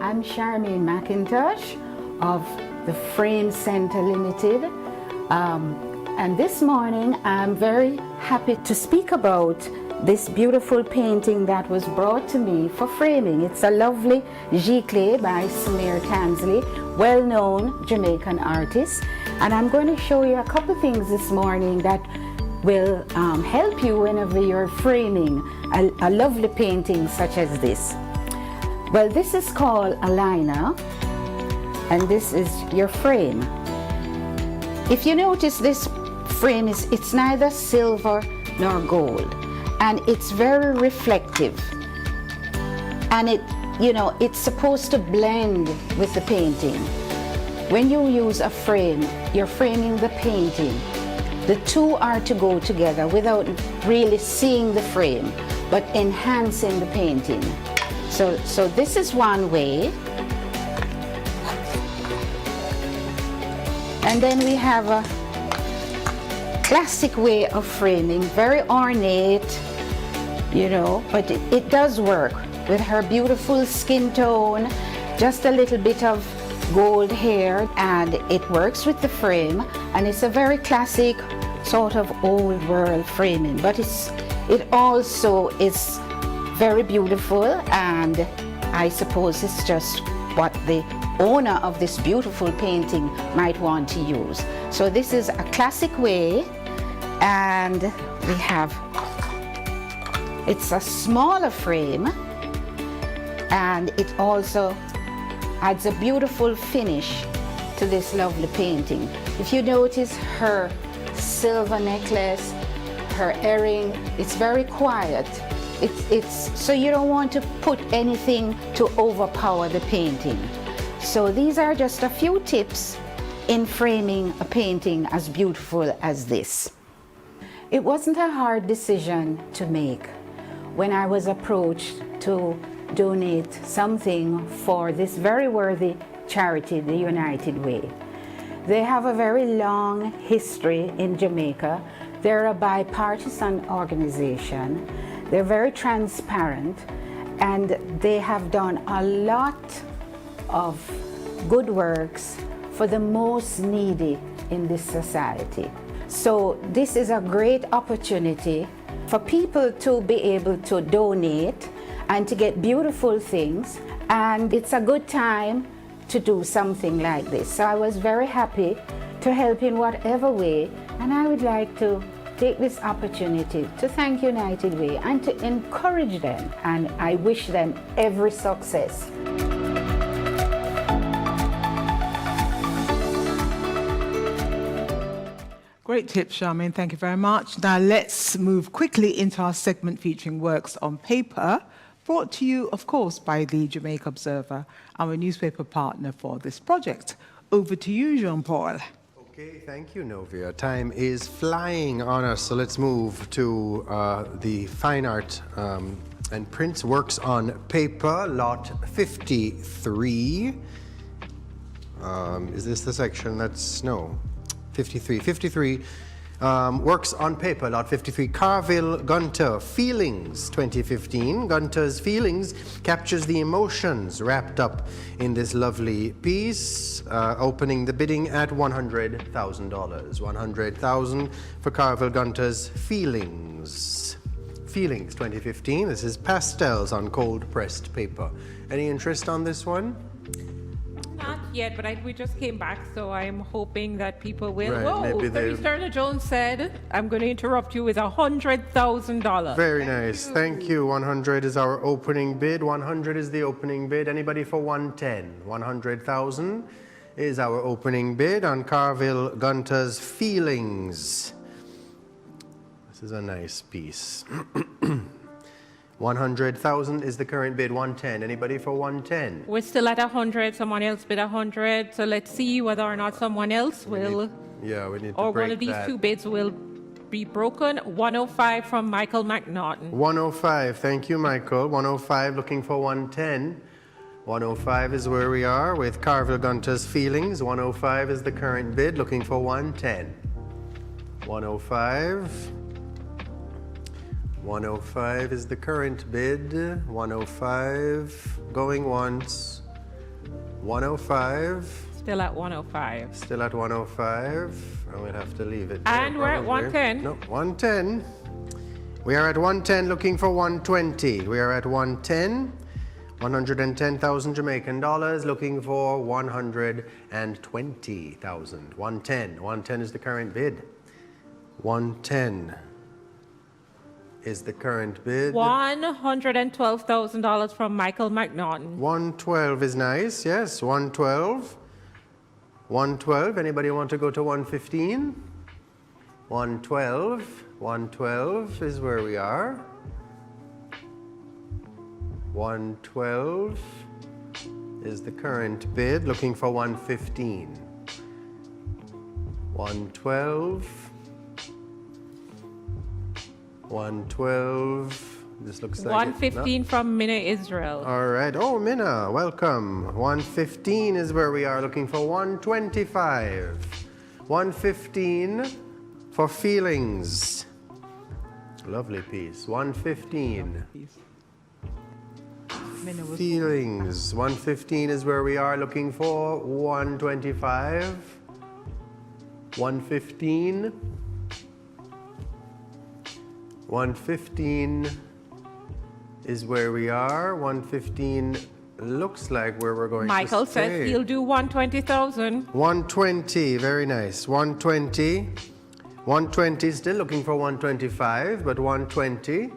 I'm Charmaine McIntosh of the Frame Center Limited, and this morning I'm very happy to speak about this beautiful painting that was brought to me for framing. It's a lovely giclée by Samir Tansley, well-known Jamaican artist, and I'm going to show you a couple things this morning that will help you whenever you're framing a lovely painting such as this. Well, this is called a liner, and this is your frame. If you notice, this frame it's neither silver nor gold, and it's very reflective, and it's supposed to blend with the painting. When you use a frame, you're framing the painting. The two are to go together without really seeing the frame, but enhancing the painting. So this is one way. And then we have a classic way of framing, very ornate, but it does work with her beautiful skin tone, just a little bit of gold hair, and it works with the frame, and it's a very classic sort of old world framing, but it also is very beautiful, and I suppose it's just what the owner of this beautiful painting might want to use. So this is a classic way, and we have, it's a smaller frame, and it also adds a beautiful finish to this lovely painting. If you notice her silver necklace, her earring, it's very quiet. It's so you don't want to put anything to overpower the painting. So these are just a few tips in framing a painting as beautiful as this. It wasn't a hard decision to make when I was approached to donate something for this very worthy charity, the United Way. They have a very long history in Jamaica. They're a bipartisan organization. They're very transparent, and they have done a lot of good works for the most needy in this society. So this is a great opportunity for people to be able to donate and to get beautiful things, and it's a good time to do something like this. So I was very happy to help in whatever way, and I would like to take this opportunity to thank United Way and to encourage them, and I wish them every success. Great tip, Charmaine. Thank you very much. Now let's move quickly into our segment featuring works on paper, brought to you, of course, by the Jamaica Observer, our newspaper partner for this project. Over to you, Jean-Paul. Okay, thank you, Novia. Time is flying on us, so let's move to the fine art and prints works on paper, lot 53. Is this the section that's, no, 53. 53. Works on paper, lot 53. Carville Gunter, Feelings, 2015. Gunter's Feelings captures the emotions wrapped up in this lovely piece, opening the bidding at $100,000. $100,000 for Carville Gunter's Feelings. Feelings, 2015. This is pastels on cold pressed paper. Any interest on this one? Not yet, but we just came back, so I'm hoping that people will. Right, Whoa, maybe Terry Sterner-Jones said, I'm going to interrupt you with $100,000. Very nice. Thank you. 100 is our opening bid. 100 is the opening bid. Anybody for 110? 100,000 is our opening bid on Carville Gunter's Feelings. This is a nice piece. 100,000 is the current bid. 110. Anybody for 110? We're still at 100. Someone else bid 100. So let's see whether or not someone else will. We need to or break one of these that. two bids will be broken. 105 from Michael McNaughton. 105. Thank you, Michael. 105 looking for 110. 105 is where we are with Carville Gunter's Feelings. 105 is the current bid looking for 110. 105. 105 is the current bid. 105 going once. 105. Still at 105. Still at 105. I will have to leave it. And we're at 110. No, 110. We are at 110 looking for 120. We are at 110. 110,000 Jamaican dollars looking for 120,000. 110. 110 is the current bid. 110 is the current bid. $112,000 from Michael McNaughton. 112 is nice, yes. 112. 112. Anybody want to go to 115? 112. 112 is where we are. 112 is the current bid, looking for 115. 112. 112. This looks like 115 from Minna Israel. All right. Oh, Minna, welcome. 115 is where we are, looking for 125. 115 for Feelings. Lovely piece. 115. Feelings. 115 is where we are, looking for 125. 115. 115 is where we are. 115 looks like where we're going Michael to stay. says he'll do 120,000. 120, very nice. 120. 120, still looking for 125, but 120.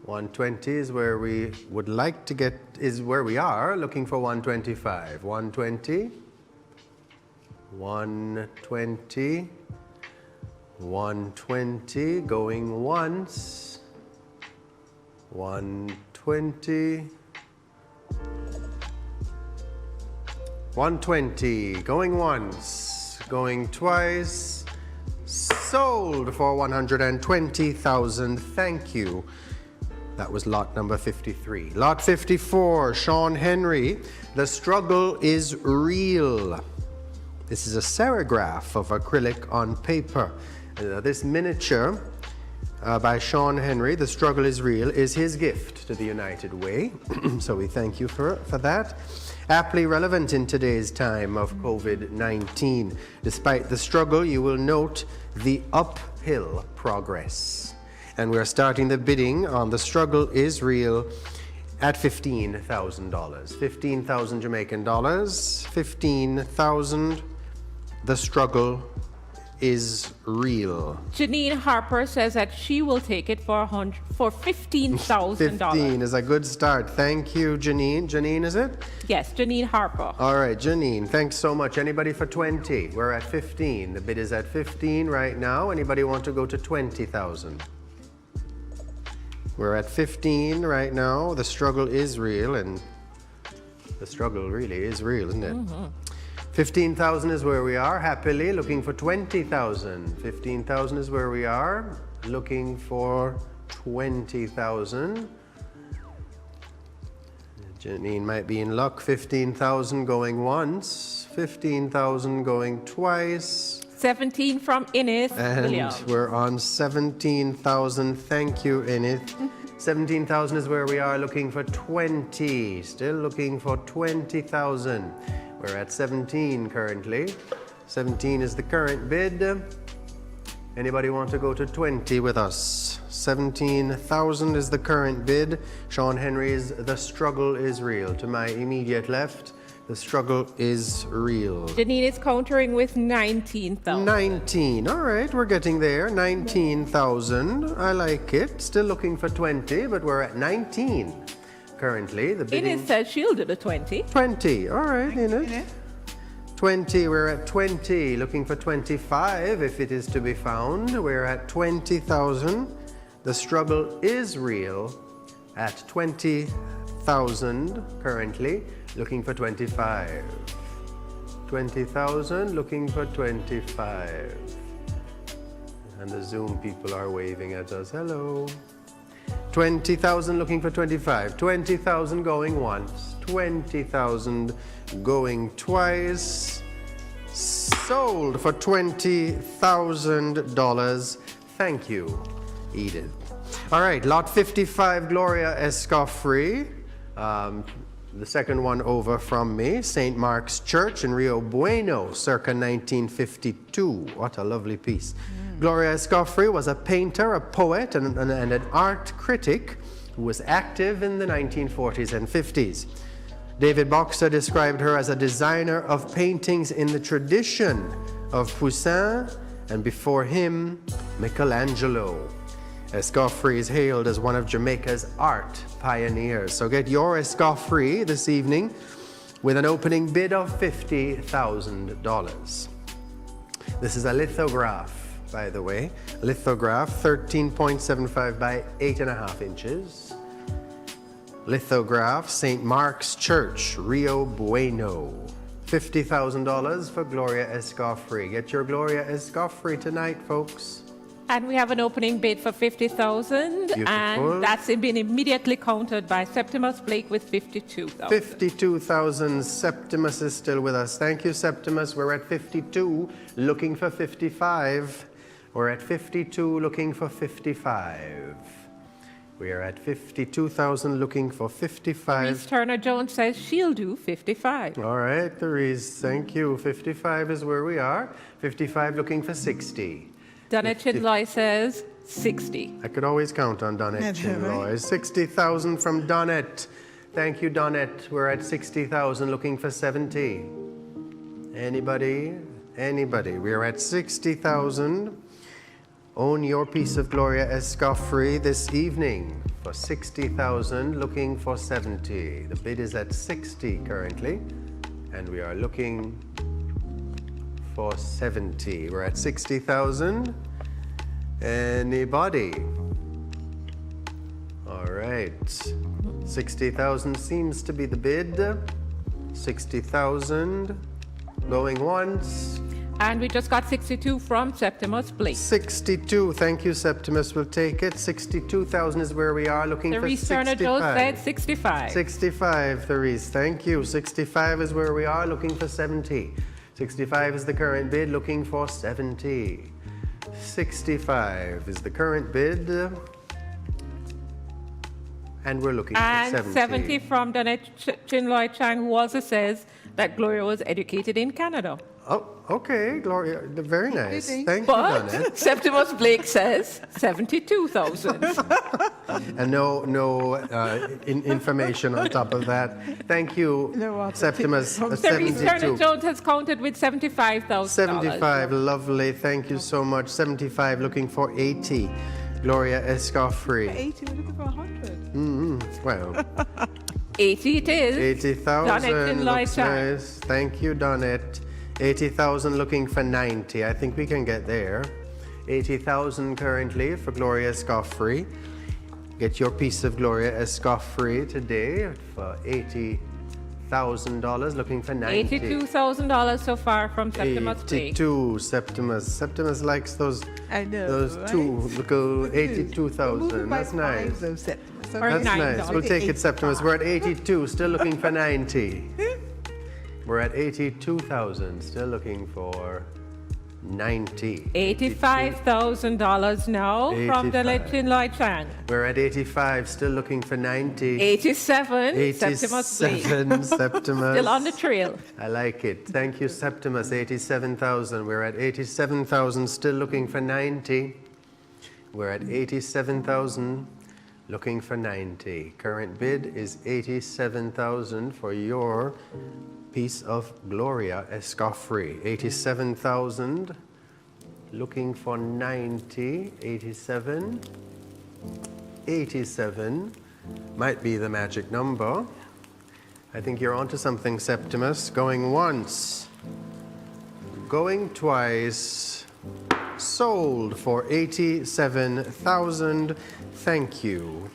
120 is where we would like to get, is where we are, looking for 125. 120. 120. 120, going once. 120. 120, going once, going twice. Sold for 120,000. Thank you. That was lot number 53. Lot 54, Sean Henry. The struggle is real. This is a serograph of acrylic on paper. This miniature by Sean Henry, The Struggle is Real, is his gift to the United Way. So we thank you for that. aptly relevant in today's time of COVID-19. Despite the struggle, you will note the uphill progress. And we're starting the bidding on The Struggle Is Real at $15,000. 15,000 Jamaican dollars. 15,000. The Struggle Is Real. Janine Harper says that she will take it for $15,000. 15 is a good start. Thank you, Janine. Janine, is it? Yes, Janine Harper. All right, Janine, thanks so much. Anybody for 20? We're at 15. The bid is at 15 right now. Anybody want to go to 20,000? We're at 15 right now. The struggle is real, and the struggle really is real, isn't it? 15,000 is where we are, happily looking for 20,000. 15,000 is where we are, looking for 20,000. Janine might be in luck. 15,000 going once, 15,000 going twice. 17 from Innis. And we're on 17,000. Thank you, Enith. 17,000 is where we are, looking for 20. Still looking for 20,000. We're at 17 currently. 17 is the current bid. Anybody want to go to 20 with us? 17,000 is the current bid. Sean Henry's The Struggle Is Real. To my immediate left, The Struggle Is Real. Janine is countering with 19,000. 19. All right, we're getting there. 19,000. I like it. Still looking for 20, but we're at 19 currently. The bidding. Innis says she'll do the 20. 20. All right, Inez. 20. We're at 20. Looking for 25 if it is to be found. We're at 20,000. The Struggle Is Real at 20,000 currently. Looking for 25. 20,000, looking for 25. And the Zoom people are waving at us. Hello. 20,000, looking for 25. 20,000 going once. 20,000 going twice. Sold for $20,000. Thank you, Edith. All right, lot 55, Gloria Escoffrey. The second one over from me, St. Mark's Church in Rio Bueno, circa 1952. What a lovely piece. Gloria Escoffrey was a painter, a poet, and an art critic who was active in the 1940s and 50s. David Boxer described her as a designer of paintings in the tradition of Poussin, and before him, Michelangelo. Escoffrey is hailed as one of Jamaica's art pioneers. So get your Escoffrey this evening with an opening bid of $50,000. This is a lithograph, by the way. Lithograph, 13.75 by 8.5 inches. Lithograph, St. Mark's Church, Rio Bueno. $50,000 for Gloria Escoffrey. Get your Gloria Escoffrey tonight, folks. And we have an opening bid for 50,000, and that's been immediately countered by Septimus Blake with 52,000. 52,000. Septimus is still with us. Thank you, Septimus. We're at 52, looking for 55. We're at 52, looking for 55. We are at 52,000, looking for 55. Reese Turner-Jones says she'll do 55. All right, Therese, thank you. 55 is where we are. 55, looking for 60. Donette Chidloy says 60. I could always count on Donette Chidloy. 60,000 from Donette. Thank you, Donette. We're at 60,000, looking for 70. Anybody? Anybody? We're at 60,000. Own your piece of Gloria Escoffrey this evening for 60,000, looking for 70. The bid is at 60 currently, and we are looking for 70. We're at 60,000. Anybody? All right. 60,000 seems to be the bid. 60,000 going once. And we just got 62 from Septimus Blake. 62. Thank you, Septimus. We'll take it. 62,000 is where we are, looking for 65. Therese Turner-Jones said 65. 65, Therese. Thank you. 65 is where we are, looking for 70. 65 is the current bid, looking for 70. 65 is the current bid. And we're looking And for 70. 70 from Donette Chinloy Chang, who also says that Gloria was educated in Canada. Oh, okay, Gloria, very nice. Thank you, But Donette. Septimus Blake says 72,000. And no information on top of that. Thank you, Septimus. Therese 72. Turner-Jones has counted with $75,000. 75, lovely. Thank you so much. 75, looking for 80. Gloria Escoffrey. 80, we're looking for 100. Well, 80 it is. 80,000 Donette looks Chinloy nice. Thank you, Donette. 80,000 looking for 90. I think we can get there. 80,000 currently for Gloria Escoffrey. Get your piece of Gloria Escoffrey today for $80,000, looking for 90. $82,000 so far from Septimus Blake. 82, Septimus. Septimus likes those. I know, Those right? two little 82,000. That's nice. Or That's $9. nice. We'll take it, Septimus. We're at 82, still looking for 90. We're at 82,000, still looking for 90. $85,000 now from the 85. Chinloy Chang. We're at 85, still looking for 90. 87, Septimus Blake. 87, Septimus. Still on the trail. I like it. Thank you, Septimus. 87,000. We're at 87,000, still looking for 90. We're at 87,000, looking for 90. Current bid is 87,000 for your piece of Gloria Escoffrey. 87,000, looking for 90. 87. 87 might be the magic number. I think you're onto something, Septimus. Going once, going twice. Sold for 87,000. Thank you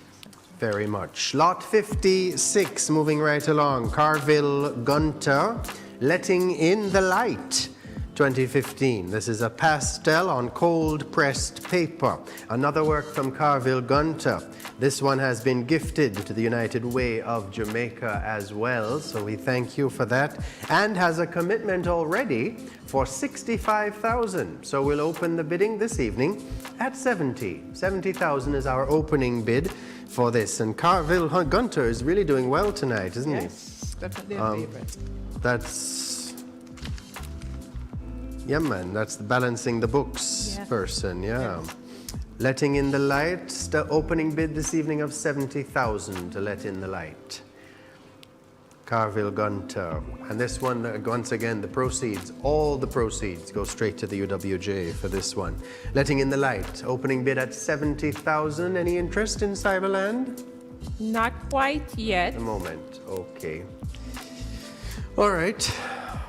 very much. Lot 56, moving right along. Carville Gunter, Letting in the Light, 2015. This is a pastel on cold pressed paper. Another work from Carville Gunter. This one has been gifted to the United Way of Jamaica as well, so we thank you for that, and has a commitment already for 65,000. So we'll open the bidding this evening at 70. 70,000 is our opening bid for this, and Carville Gunter is really doing well tonight, isn't he? Yes, definitely a favorite. That's, yeah, man, that's the balancing the books person, yeah. Letting in the Light, the opening bid this evening of 70,000 to let in the light. Carville Gunter. And this one, once again, the proceeds, all the proceeds go straight to the UWJ for this one. Letting in the Light, opening bid at 70,000. Any interest in Cyberland? Not quite yet. A moment, okay. All right.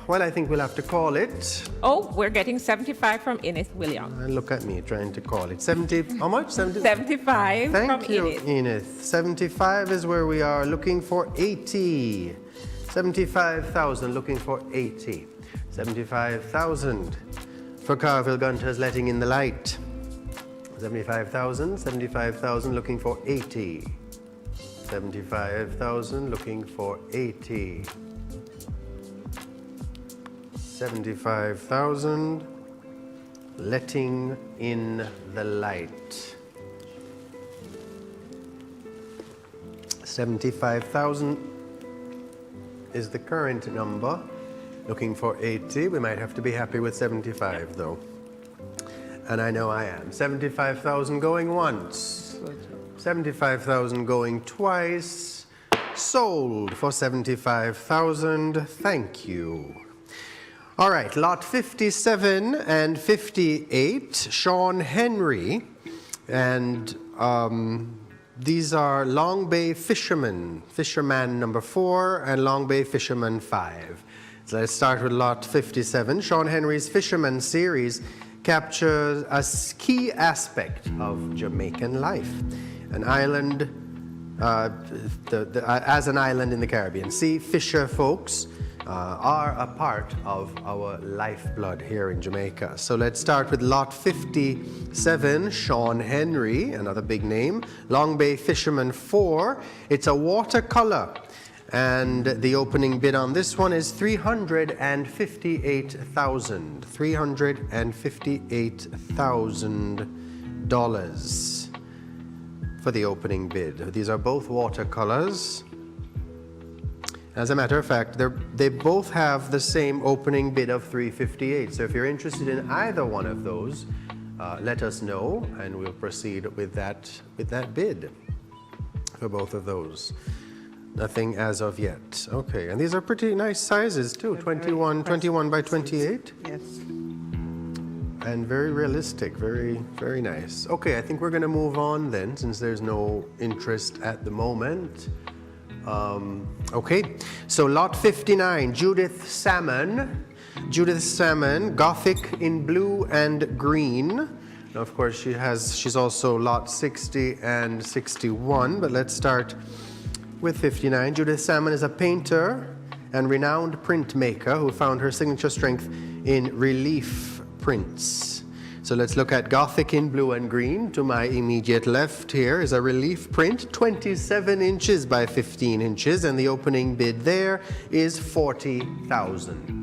Well, I think we'll have to call it. Oh, we're getting 75 from Ines Williams. And look at me trying to call it. 70, how much? 70? 75 Thank from you, Ines. Enith. 75 is where we are, looking for 80. 75,000, looking for 80. 75,000 for Carville Gunter's Letting in the Light. 75,000, 75,000, looking for 80. 75,000, looking for 80. 75,000, letting in the light. 75,000 is the current number. Looking for 80. We might have to be happy with 75 though. And I know I am. 75,000 going once. 75,000 going twice. Sold for 75,000. Thank you. All right, lot 57 and 58, Sean Henry, and these are Long Bay Fisherman, Fisherman number 4 and Long Bay Fisherman 5. So let's start with lot 57. Sean Henry's Fisherman series captures a key aspect of Jamaican life, an island, as an island in the Caribbean. See, fisher folks are a part of our lifeblood here in Jamaica. So let's start with lot 57, Sean Henry, another big name. Long Bay Fisherman 4. It's a watercolor, and the opening bid on this one is $358,000. $358,000. for the opening bid. These are both watercolors. As a matter of fact, they both have the same opening bid of $358. So if you're interested in either one of those, let us know, and we'll proceed with that bid for both of those. Nothing as of yet. Okay, and these are pretty nice sizes too. 21 by 28. Yes. And very realistic, very, very nice. Okay, I think we're going to move on then, since there's no interest at the moment. Okay, so lot 59, Judith Salmon. Judith Salmon, Gothic in blue and green. Now, of course, she's also lot 60 and 61, but let's start with 59. Judith Salmon is a painter and renowned printmaker who found her signature strength in relief prints. So let's look at Gothic in blue and green. To my immediate left here is a relief print, 27 inches by 15 inches, and the opening bid there is $40,000.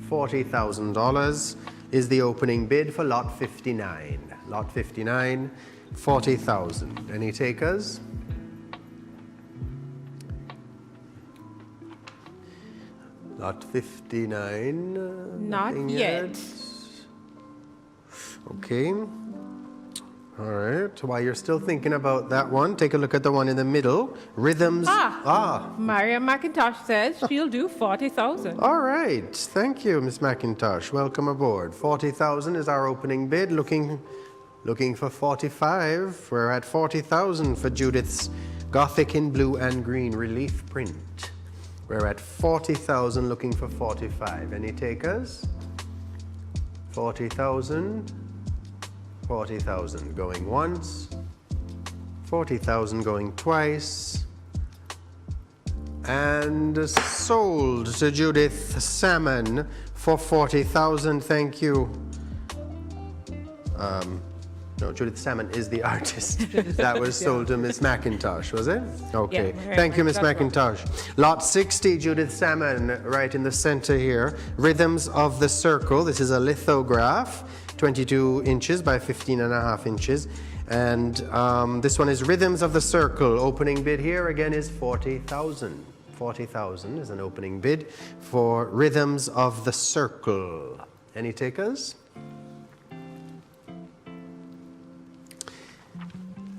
$40,000 is the opening bid for lot 59. Lot 59, $40,000. Any takers? Lot 59. Not yet. Okay. All right. While you're still thinking about that one, take a look at the one in the middle. Rhythms. Maria McIntosh says she'll do 40,000. All right. Thank you, Miss McIntosh. Welcome aboard. 40,000 is our opening bid. Looking for 45. We're at 40,000 for Judith's Gothic in blue and green relief print. We're at 40,000, looking for 45. Any takers? 40,000. 40,000 going once, 40,000 going twice, and sold to Judith Salmon for 40,000. Thank you. No, Judith Salmon is the artist. That was sold to Miss McIntosh, was it? Okay. Yeah, Thank you, Miss McIntosh. Lot 60, Judith Salmon, right in the center here. Rhythms of the Circle. This is a lithograph, 22 inches by 15.5 inches. And this one is Rhythms of the Circle. Opening bid here again is 40,000. 40,000 is an opening bid for Rhythms of the Circle. Any takers?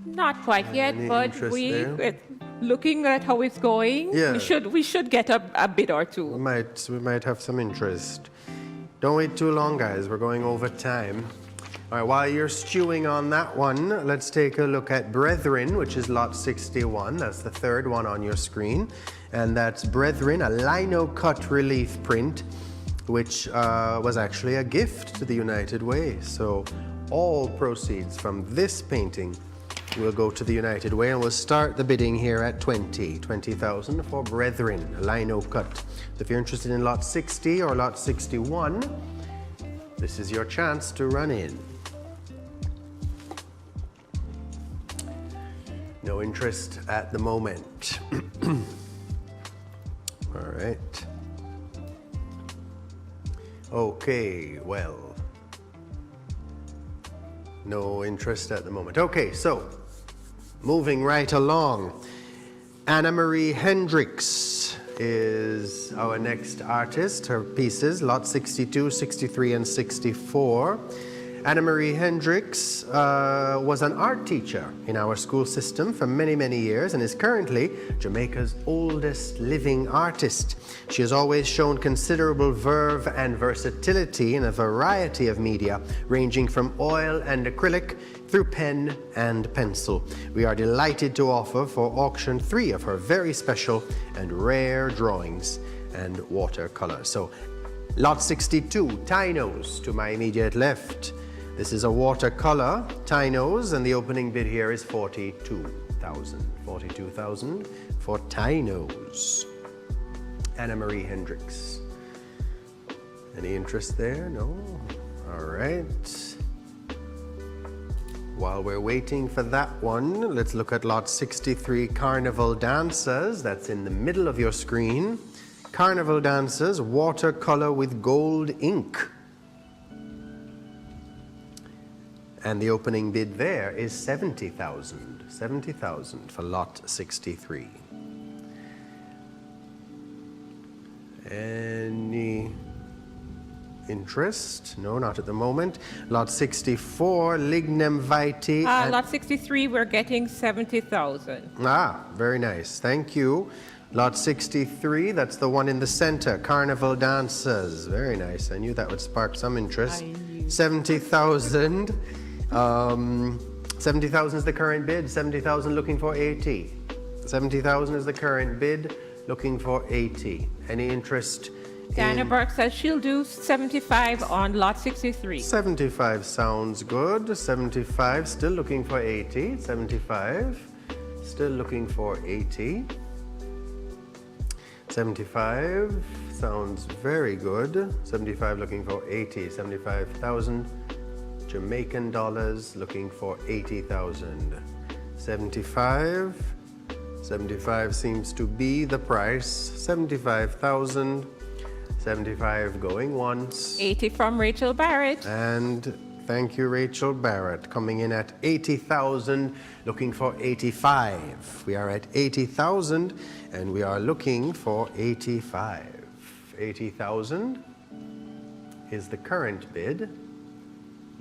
Not quite yet, Any but interest looking at how it's going, Yeah. we should get a bid or two. We might have some interest. Don't wait too long, guys. We're going over time. All right, while you're stewing on that one, let's take a look at Brethren, which is lot 61. That's the third one on your screen. And that's Brethren, a lino cut relief print, which was actually a gift to the United Way. So all proceeds from this painting will go to the United Way, and we'll start the bidding here at 20,000 for Brethren, a lino cut. So if you're interested in lot 60 or lot 61, this is your chance to run in. No interest at the moment. All right. Okay, well, no interest at the moment. Okay, so moving right along, Anna Marie Hendricks is our next artist. Her pieces, lot 62, 63, and 64. Anna Marie Hendricks was an art teacher in our school system for many, many years and is currently Jamaica's oldest living artist. She has always shown considerable verve and versatility in a variety of media, ranging from oil and acrylic through pen and pencil. We are delighted to offer for auction 3 of her very special and rare drawings and watercolor. So, lot 62, Tinos, to my immediate left. This is a watercolor, Tinos, and the opening bid here is 42,000. 42,000 for Tinos. Anna Marie Hendricks. Any interest there? No? All right. While we're waiting for that one, let's look at lot 63, Carnival Dancers. That's in the middle of your screen. Carnival Dancers, watercolor with gold ink. And the opening bid there is 70,000. 70,000 for lot 63. Any interest? No, not at the moment. Lot 64, Lignum Vitae. Lot 63, we're getting 70,000. Ah, very nice. Thank you. Lot 63, that's the one in the center. Carnival dancers. Very nice. I knew that would spark some interest. 70,000. 70,000 is the current bid. 70,000 looking for 80. 70,000 is the current bid. Looking for 80. Any interest? Diana Burke says she'll do 75 on lot 63. 75 sounds good. 75, still looking for 80. 75, still looking for 80. 75 sounds very good. 75 looking for 80. 75,000 Jamaican dollars looking for 80,000. 75. 75 seems to be the price. 75,000. 75 going once. 80 from Rachel Barrett. And thank you, Rachel Barrett, coming in at 80,000, looking for 85. We are at 80,000 and we are looking for 85. 80,000 is the current bid,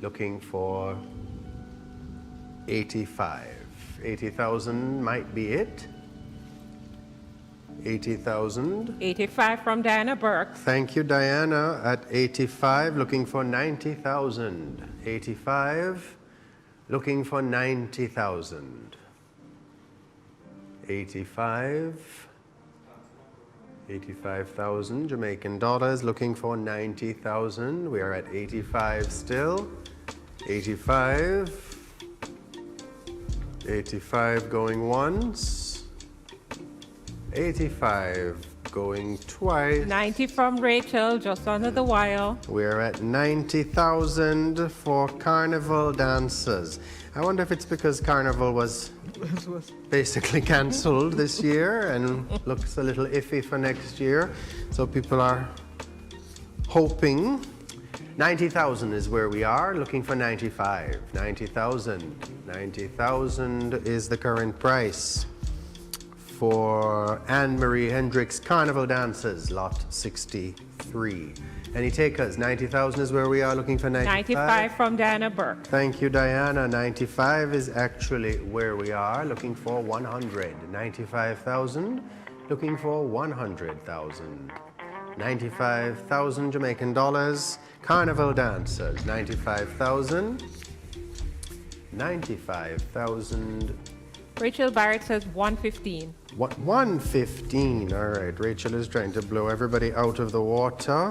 looking for 85. 80,000 might be it. 80,000. 85 from Diana Burke. Thank you, Diana. At 85, looking for 90,000. 85, looking for 90,000. 85, 85,000 Jamaican dollars, looking for 90,000. We are at 85 still. 85. 85 going once. 85 going twice. 90 from Rachel, just under the wire. We're at 90,000 for carnival dancers. I wonder if it's because carnival was basically cancelled this year and looks a little iffy for next year. So people are hoping. 90,000 is where we are, looking for 95. 90,000. 90,000 is the current price for Anne-Marie Hendricks Carnival Dancers, lot 63. Any takers? 90,000 is where we are, looking for 95. 95 from Diana Burke. Thank you, Diana. 95 is actually where we are, looking for 100. 95,000, looking for 100,000. 95,000 Jamaican dollars, Carnival Dancers. 95,000. 95,000. Rachel Barrett says 115. 115. All right. Rachel is trying to blow everybody out of the water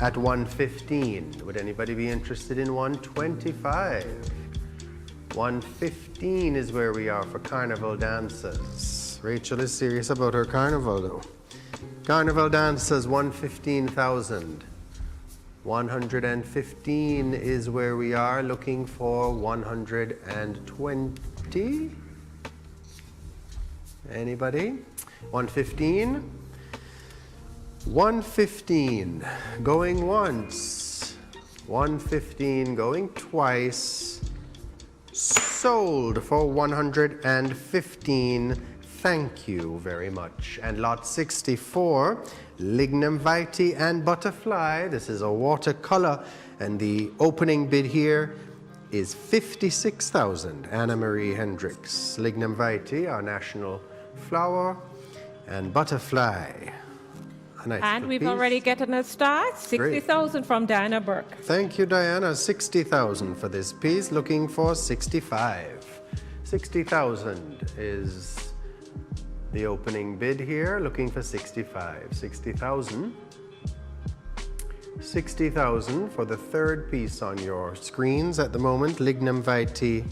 at 115. Would anybody be interested in 125? 115 is where we are for carnival dancers. Rachel is serious about her carnival, though. Carnival dancers, 115,000. 115 is where we are, looking for 120. Anybody? 115? 115 going once. 115 going twice. Sold for 115. Thank you very much. And lot 64, Lignum Vitae and Butterfly. This is a watercolor, and the opening bid here is 56,000. Anna-Marie Hendricks. Lignum Vitae, our national flower, and Butterfly. A nice And we've piece. already gotten a start. 60,000 from Diana Burke. Thank you, Diana. 60,000 for this piece, looking for 65. 60,000 is the opening bid here, looking for 65. 60,000. 60,000 for the third piece on your screens at the moment, Lignum Vitae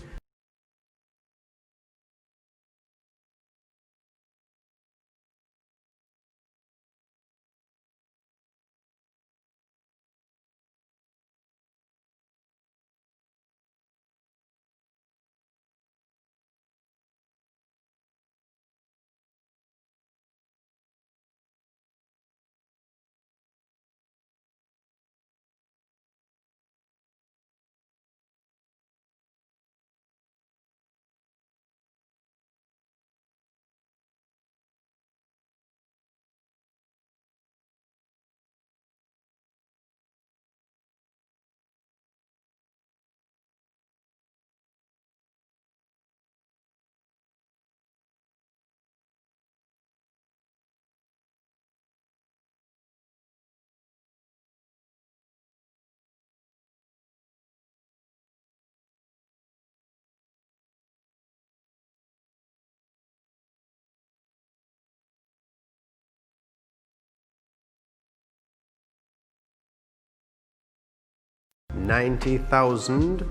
90,000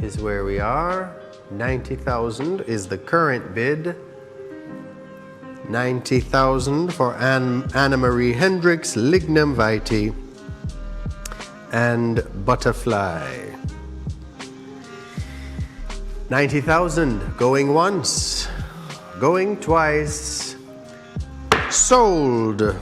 is where we are. 90,000 is the current bid. 90,000 for Anna Marie Hendricks, Lignum Vitae, and Butterfly. 90,000 going once, going twice. Sold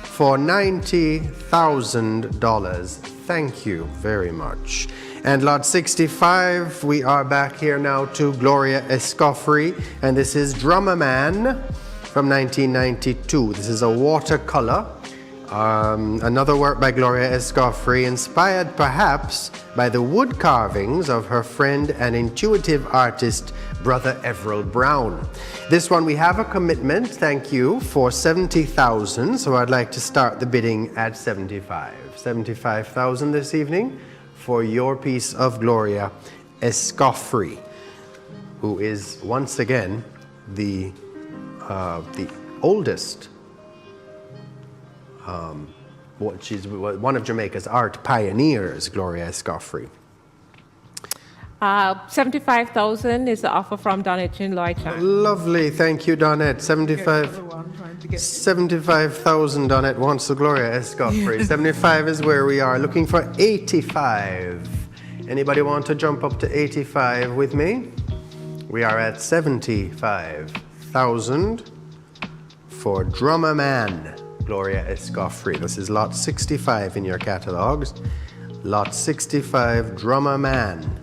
for $90,000. Thank you very much. And lot 65, we are back here now to Gloria Escoffrey, and this is Drummer Man from 1992. This is a watercolor. Another work by Gloria Escoffrey, inspired perhaps by the wood carvings of her friend and intuitive artist, Brother Everell Brown. This one we have a commitment, thank you, for 70,000, so I'd like to start the bidding at 75,000 this evening for your piece of Gloria Escoffrey, who is once again the oldest. She's one of Jamaica's art pioneers, Gloria Escoffrey. 75,000 is the offer from Donette Chin Lloyd Chan. Lovely, thank you, Donette. 75,000, Donette wants the Gloria Escoffrey. 75 is where we are, looking for 85. Anybody want to jump up to 85 with me? We are at 75,000 for Drummer Man, Gloria Escoffrey. This is lot 65 in your catalogs. Lot 65, Drummer Man.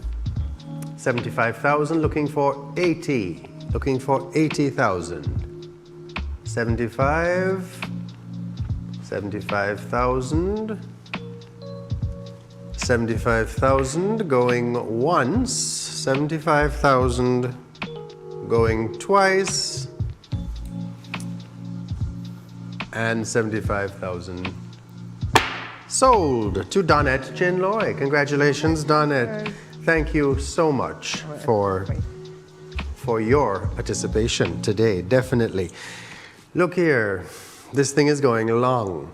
75,000, looking for 80. Looking for 80,000. 75. 75,000. 75,000 going once. 75,000 going twice. And 75,000 sold to Donette Chinloy. Congratulations, Donette. Thank you so much for your participation today, definitely. Look here, this thing is going long,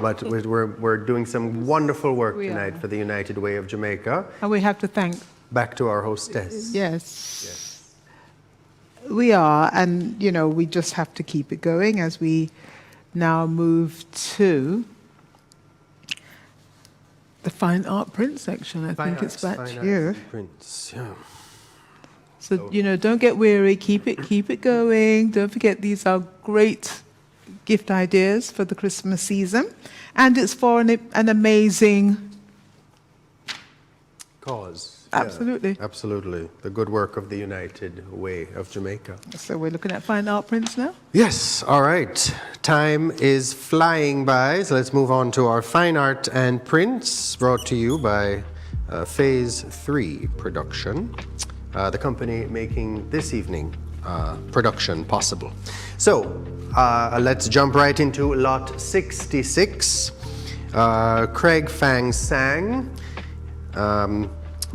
but we're doing some wonderful work tonight for the United Way of Jamaica. And we have to thank... Back to our hostess. Yes. We are, and you know, we just have to keep it going as we now move to the fine art print section. I think it's back to you. Prints, yeah. So, you know, don't get weary, keep it going. Don't forget these are great gift ideas for the Christmas season. And it's for an amazing cause. Absolutely. Yeah, absolutely. The good work of the United Way of Jamaica. So we're looking at fine art prints now? Yes, all right. Time is flying by, so let's move on to our fine art and prints, brought to you by Phase 3 Production, the company making this evening production possible. So let's jump right into lot 66. Craig Fang Sang.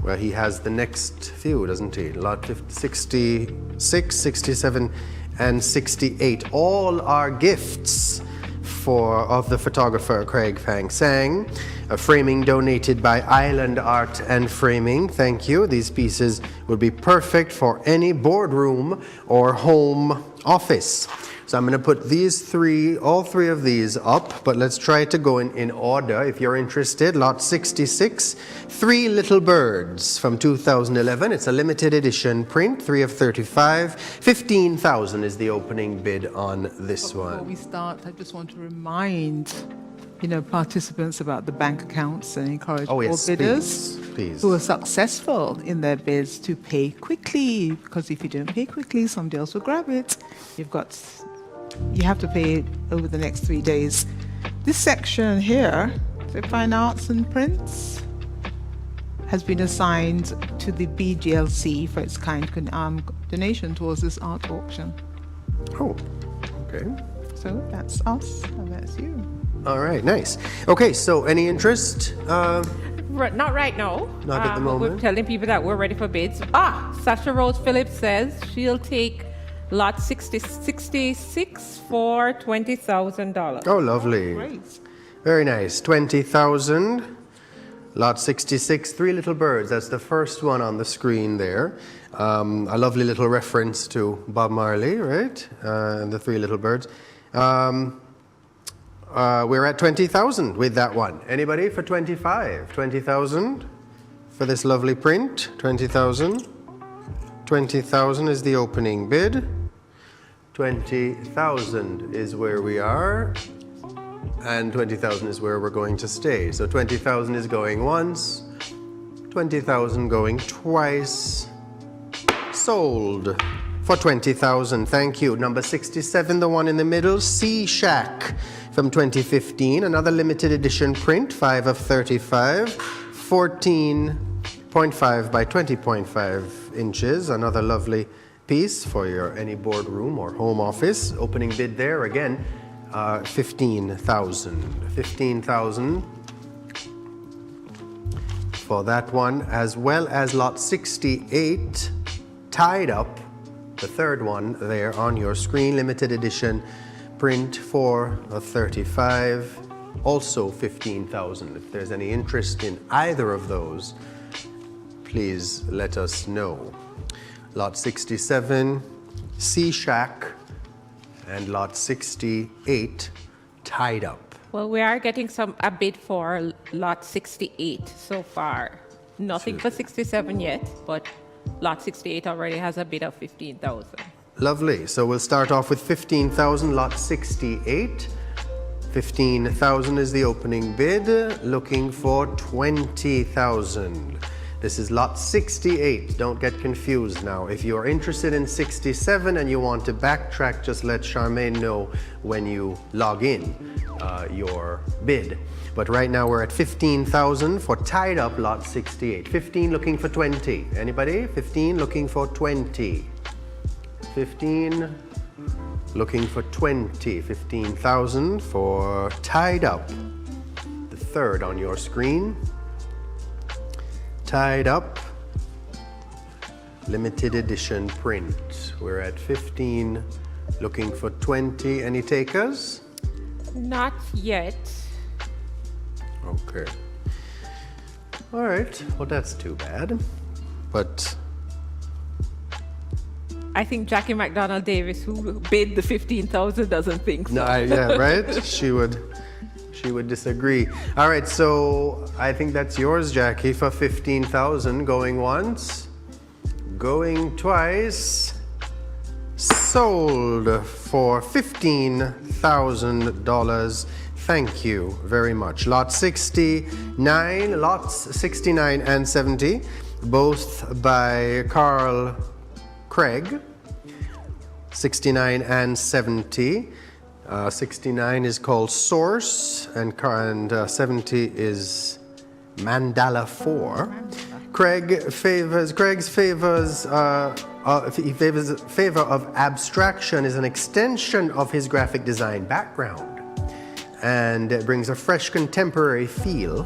Well, he has the next few, doesn't he? Lot 66, 67, and 68. All are gifts of the photographer Craig Fang Sang. A framing donated by Island Art and Framing. Thank you. These pieces would be perfect for any boardroom or home office. So I'm going to put all three of these up, but let's try to go in order if you're interested. Lot 66, Three Little Birds from 2011. It's a limited edition print, 3 of 35. 15,000 is the opening bid on this one. Before we start, I just want to remind, participants about the bank accounts and encourage all bidders who are successful in their bids to pay quickly, because if you don't pay quickly, somebody else will grab it. You have to pay over the next 3 days. This section here, the fine arts and prints, has been assigned to the BGLC for its kind donation towards this art auction. Oh, okay. So that's us and that's you. All right, nice. Okay, so any interest? Not right now. Not at the moment. We're telling people that we're ready for bids. Sasha Rose Phillips says she'll take lot 66 for $20,000. Oh, lovely. Great. Very nice. 20,000. Lot 66, Three Little Birds. That's the first one on the screen there. A lovely little reference to Bob Marley, right? And the Three Little Birds. We're at 20,000 with that one. Anybody for 25? 20,000 for this lovely print. 20,000. 20,000 is the opening bid. 20,000 is where we are. And 20,000 is where we're going to stay. So 20,000 is going once. 20,000 going twice. Sold for 20,000. Thank you. Number 67, the one in the middle, Sea Shack from 2015. Another limited edition print, 5 of 35, 14.5 by 20.5 inches. Another lovely piece for your any boardroom or home office. Opening bid there again, 15,000. 15,000 for that one, as well as lot 68. Tied up, the third one there on your screen, limited edition print, 4 of 35, also 15,000. If there's any interest in either of those, please let us know. Lot 67, Sea Shack, and lot 68, tied up. Well, we are getting a bid for lot 68 so far. Nothing for 67 yet, but lot 68 already has a bid of 15,000. Lovely. So we'll start off with 15,000, lot 68. 15,000 is the opening bid. Looking for 20,000. This is lot 68. Don't get confused now. If you're interested in 67 and you want to backtrack, just let Charmaine know when you log in your bid. But right now we're at 15,000 for tied up lot 68. 15 looking for 20. Anybody? 15 looking for 20. 15 looking for 20. 15,000 for tied up. The third on your screen. Tied up. Limited edition print. We're at 15 looking for 20. Any takers? Not yet. Okay. All right. Well, that's too bad. But I think Jackie McDonald Davis, who bid the 15,000, doesn't think so. no, yeah, right? She would disagree. All right. So I think that's yours, Jackie, for 15,000. Going once, going twice. Sold for $15,000. Thank you very much. Lot 69, lots 69 and 70, both by Carl Craig. 69 and 70. 69 is called Source, and 70 is Mandala 4. Craig's favor of abstraction is an extension of his graphic design background, and it brings a fresh contemporary feel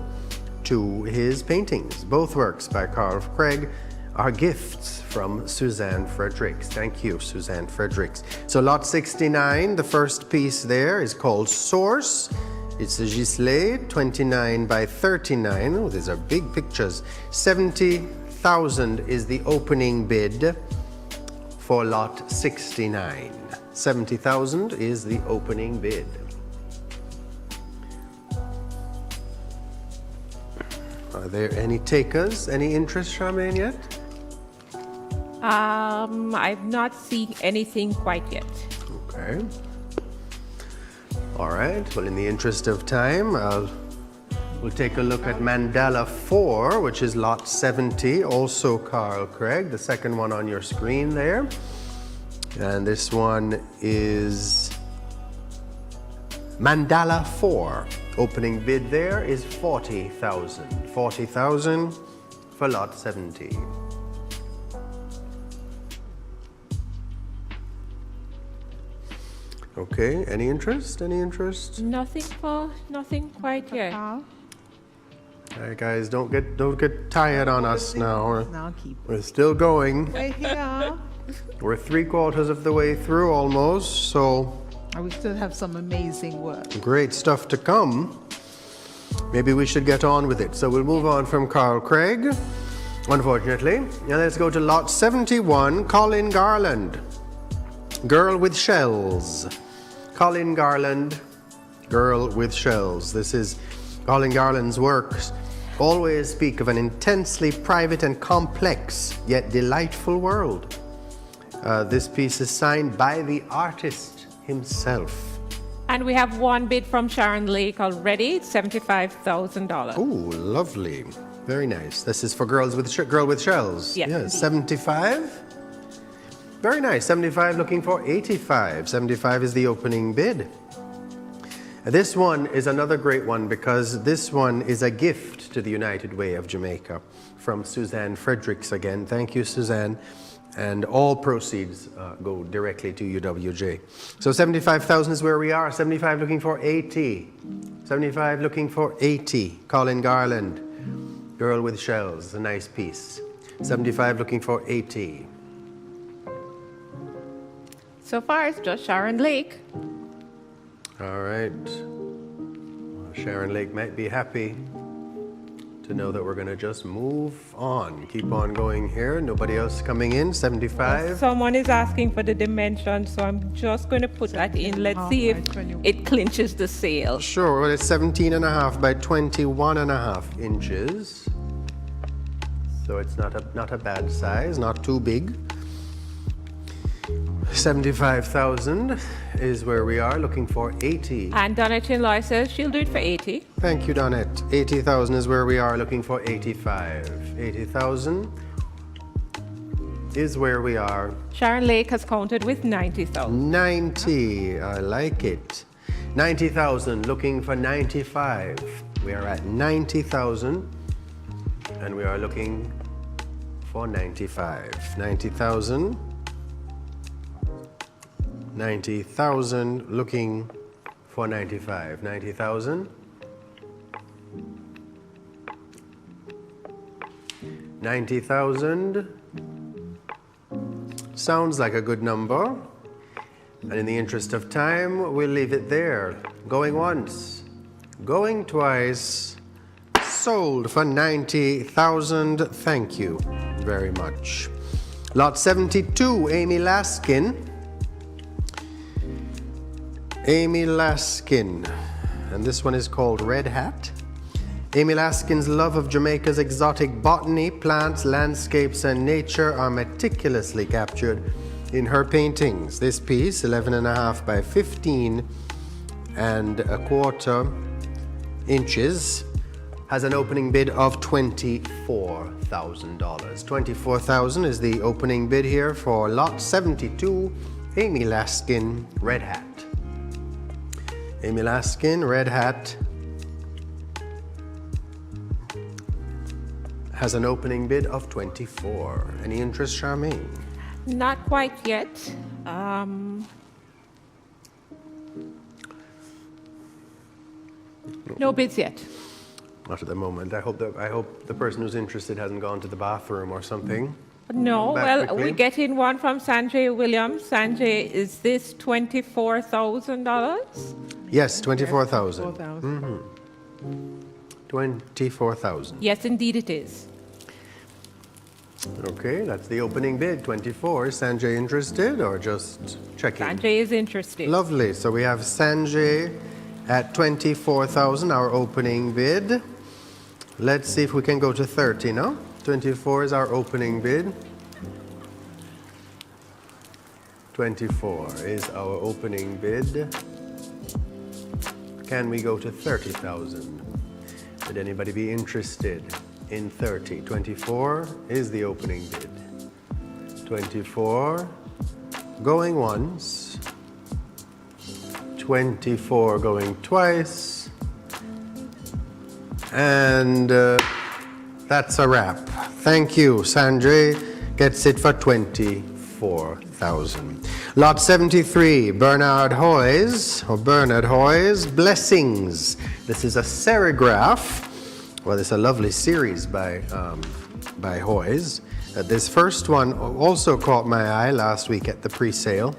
to his paintings. Both works by Carl Craig are gifts from Suzanne Fredericks. Thank you, Suzanne Fredericks. So lot 69, the first piece there is called Source. It's a Gisley, 29 by 39. Oh, these are big pictures. 70,000 is the opening bid for lot 69. 70,000 is the opening bid. Are there any takers? Any interest, Charmaine, yet? I've not seen anything quite yet. Okay. All right. Well, in the interest of time, we'll take a look at Mandala 4, which is lot 70, also Carl Craig, the second one on your screen there. And this one is Mandala 4. Opening bid there is 40,000. 40,000 for lot 70. Okay, any interest? Any interest? Nothing quite yet. All right, guys, don't get tired on us now. We're still going. We're here. We're 3/4 of the way through almost, so And we still have some amazing work. great stuff to come. maybe we should get on with it. So we'll move on from Carl Craig, unfortunately. Now let's go to lot 71, Colin Garland. Girl with Shells. Colin Garland, Girl with Shells. This is Colin Garland's works. Always speak of an intensely private and complex, yet delightful world. This piece is signed by the artist himself. And we have one bid from Sharon Lake already, $75,000. Oh, lovely. Very nice. This is for Girl with Shells. Yes, indeed. 75. Very nice. 75 looking for 85. 75 is the opening bid. This one is another great one because this one is a gift to the United Way of Jamaica from Suzanne Fredericks again. Thank you, Suzanne. And all proceeds go directly to UWJ. So 75,000 is where we are. 75 looking for 80. 75 looking for 80. Colin Garland, Girl with Shells, a nice piece. 75 looking for 80. So far, it's just Sharon Lake. All right. Well, Sharon Lake might be happy to know that we're going to just move on. Keep on going here. Nobody else coming in. 75. Someone is asking for the dimension, so I'm just going to put that in. Let's see if it clinches the sale. Sure. Well, it's 17.5 by 21.5 inches. So it's not a bad size, not too big. 75,000 is where we are, looking for 80. And Donette Chinloy says she'll do it for 80. Thank you, Donette. 80,000 is where we are, looking for 85. 80,000 is where we are. Sharon Lake has counted with 90,000. 90, I like it. 90,000, looking for 95. We are at 90,000 and we are looking for 95. 90,000. 90,000 looking for 95. 90,000. 90,000 sounds like a good number. And in the interest of time, we'll leave it there. Going once, going twice, sold for 90,000. Thank you very much. Lot 72, Amy Laskin. Amy Laskin, and this one is called Red Hat. Amy Laskin's love of Jamaica's exotic botany, plants, landscapes, and nature are meticulously captured in her paintings. This piece, 11.5 by 15.25 inches, has an opening bid of $24,000. 24,000 is the opening bid here for lot 72, Amy Laskin, Red Hat. Amy Laskin, Red Hat, has an opening bid of 24. Any interest, Charmaine? Not quite yet. No bids yet. Not at the moment. I hope the person who's interested hasn't gone to the bathroom or something. No, Back well, quickly. we get in one from Sanjay Williams. Sanjay, is this $24,000? Yes, 24,000. 24,000. Yes, indeed it is. Okay, that's the opening bid, 24. Is Sanjay interested or just checking? Sanjay is interested. Lovely. So we have Sanjay at 24,000, our opening bid. Let's see if we can go to 30 now. 24 is our opening bid. 24 is our opening bid. Can we go to 30,000? Would anybody be interested in 30? 24 is the opening bid. 24 going once. 24 going twice. And that's a wrap. Thank you. Sanjay gets it for 24,000. Lot 73, Bernard Hoy's, Blessings. This is a serigraph. Well, it's a lovely series by Hoy's. This first one also caught my eye last week at the pre-sale.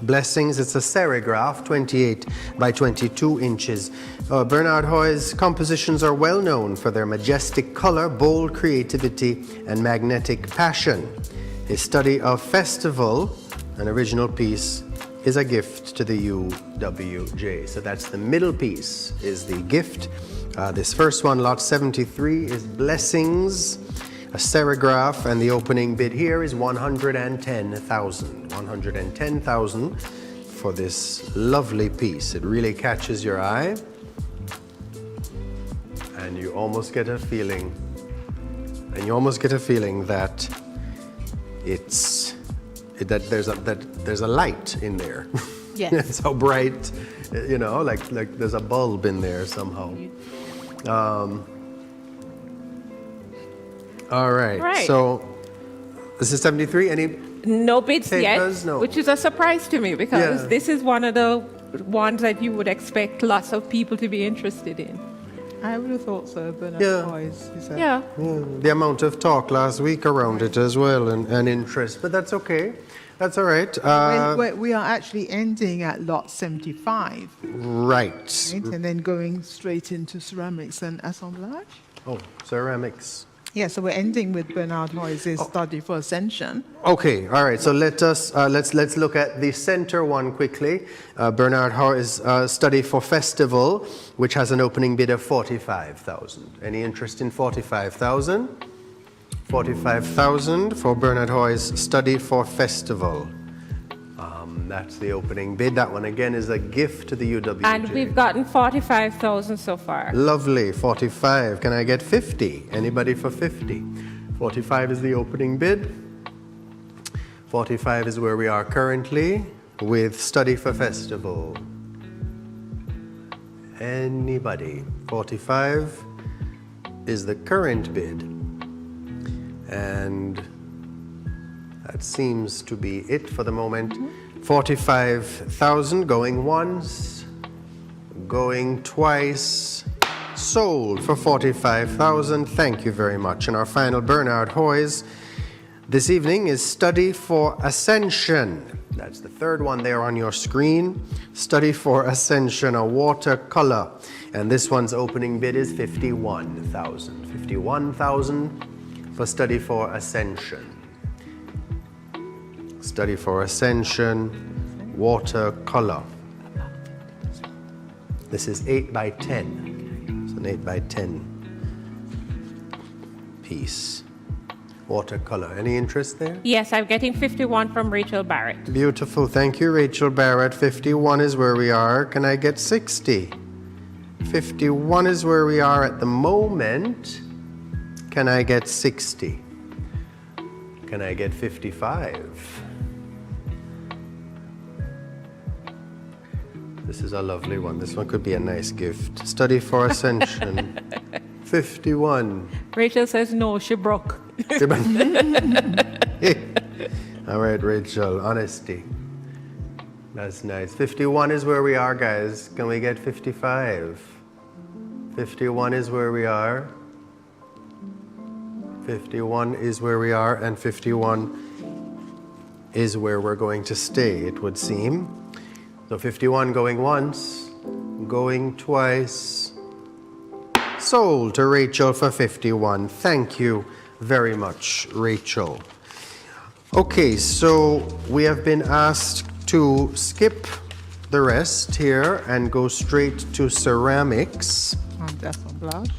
Blessings, it's a serigraph, 28 by 22 inches. Bernard Hoy's compositions are well known for their majestic color, bold creativity, and magnetic passion. His study of festival, an original piece, is a gift to the UWJ. So that's the middle piece, is the gift. This first one, lot 73, is Blessings, a serigraph, and the opening bid here is 110,000. 110,000 for this lovely piece. It really catches your eye, and you almost get a feeling, that there's a light in there. Yes. It's so bright, you know, like there's a bulb in there somehow. All right. Right. So this is 73. Any No bids papers? yet, No. which is a surprise to me because Yeah. this is one of the ones that you would expect lots of people to be interested in. I would have thought so, Bernard Yeah. Hoy's, he said. Yeah. The amount of talk last week around it as well, and interest, but that's okay. That's all right. We are actually ending at lot 75, Right. right? And then going straight into ceramics and assemblage. Oh, ceramics. Yeah, so we're ending with Bernard Hoy's study for ascension. Okay, all right. So let's look at the center one quickly. Bernard Hoy's study for festival, which has an opening bid of 45,000. Any interest in 45,000? 45,000 for Bernard Hoy's study for festival. That's the opening bid. That one again is a gift to the UWJ. And we've gotten 45,000 so far. Lovely, 45. Can I get 50? Anybody for 50? 45 is the opening bid. 45 is where we are currently with study for festival. Anybody? 45 is the current bid. And that seems to be it for the moment. 45,000 going once, going twice, sold for 45,000. Thank you very much. And our final Bernard Hoy's this evening is Study for Ascension. That's the third one there on your screen. Study for Ascension, a watercolor. And this one's opening bid is 51,000. 51,000 for Study for Ascension. Study for Ascension, watercolor. This is 8 by 10. It's an 8 by 10 piece. Watercolor. Any interest there? Yes, I'm getting 51 from Rachel Barrett. Beautiful. Thank you, Rachel Barrett. 51 is where we are. Can I get 60? 51 is where we are at the moment. Can I get 60? Can I get 55? This is a lovely one. This one could be a nice gift. Study for Ascension. 51. Rachel says no, she broke. All right, Rachel. Honesty. That's nice. 51 is where we are, guys. Can we get 55? 51 is where we are. 51 is where we are, and 51 is where we're going to stay, it would seem. So 51 going once, going twice. Sold to Rachel for 51. Thank you very much, Rachel. Okay, so we have been asked to skip the rest here and go straight to ceramics. And assemblage.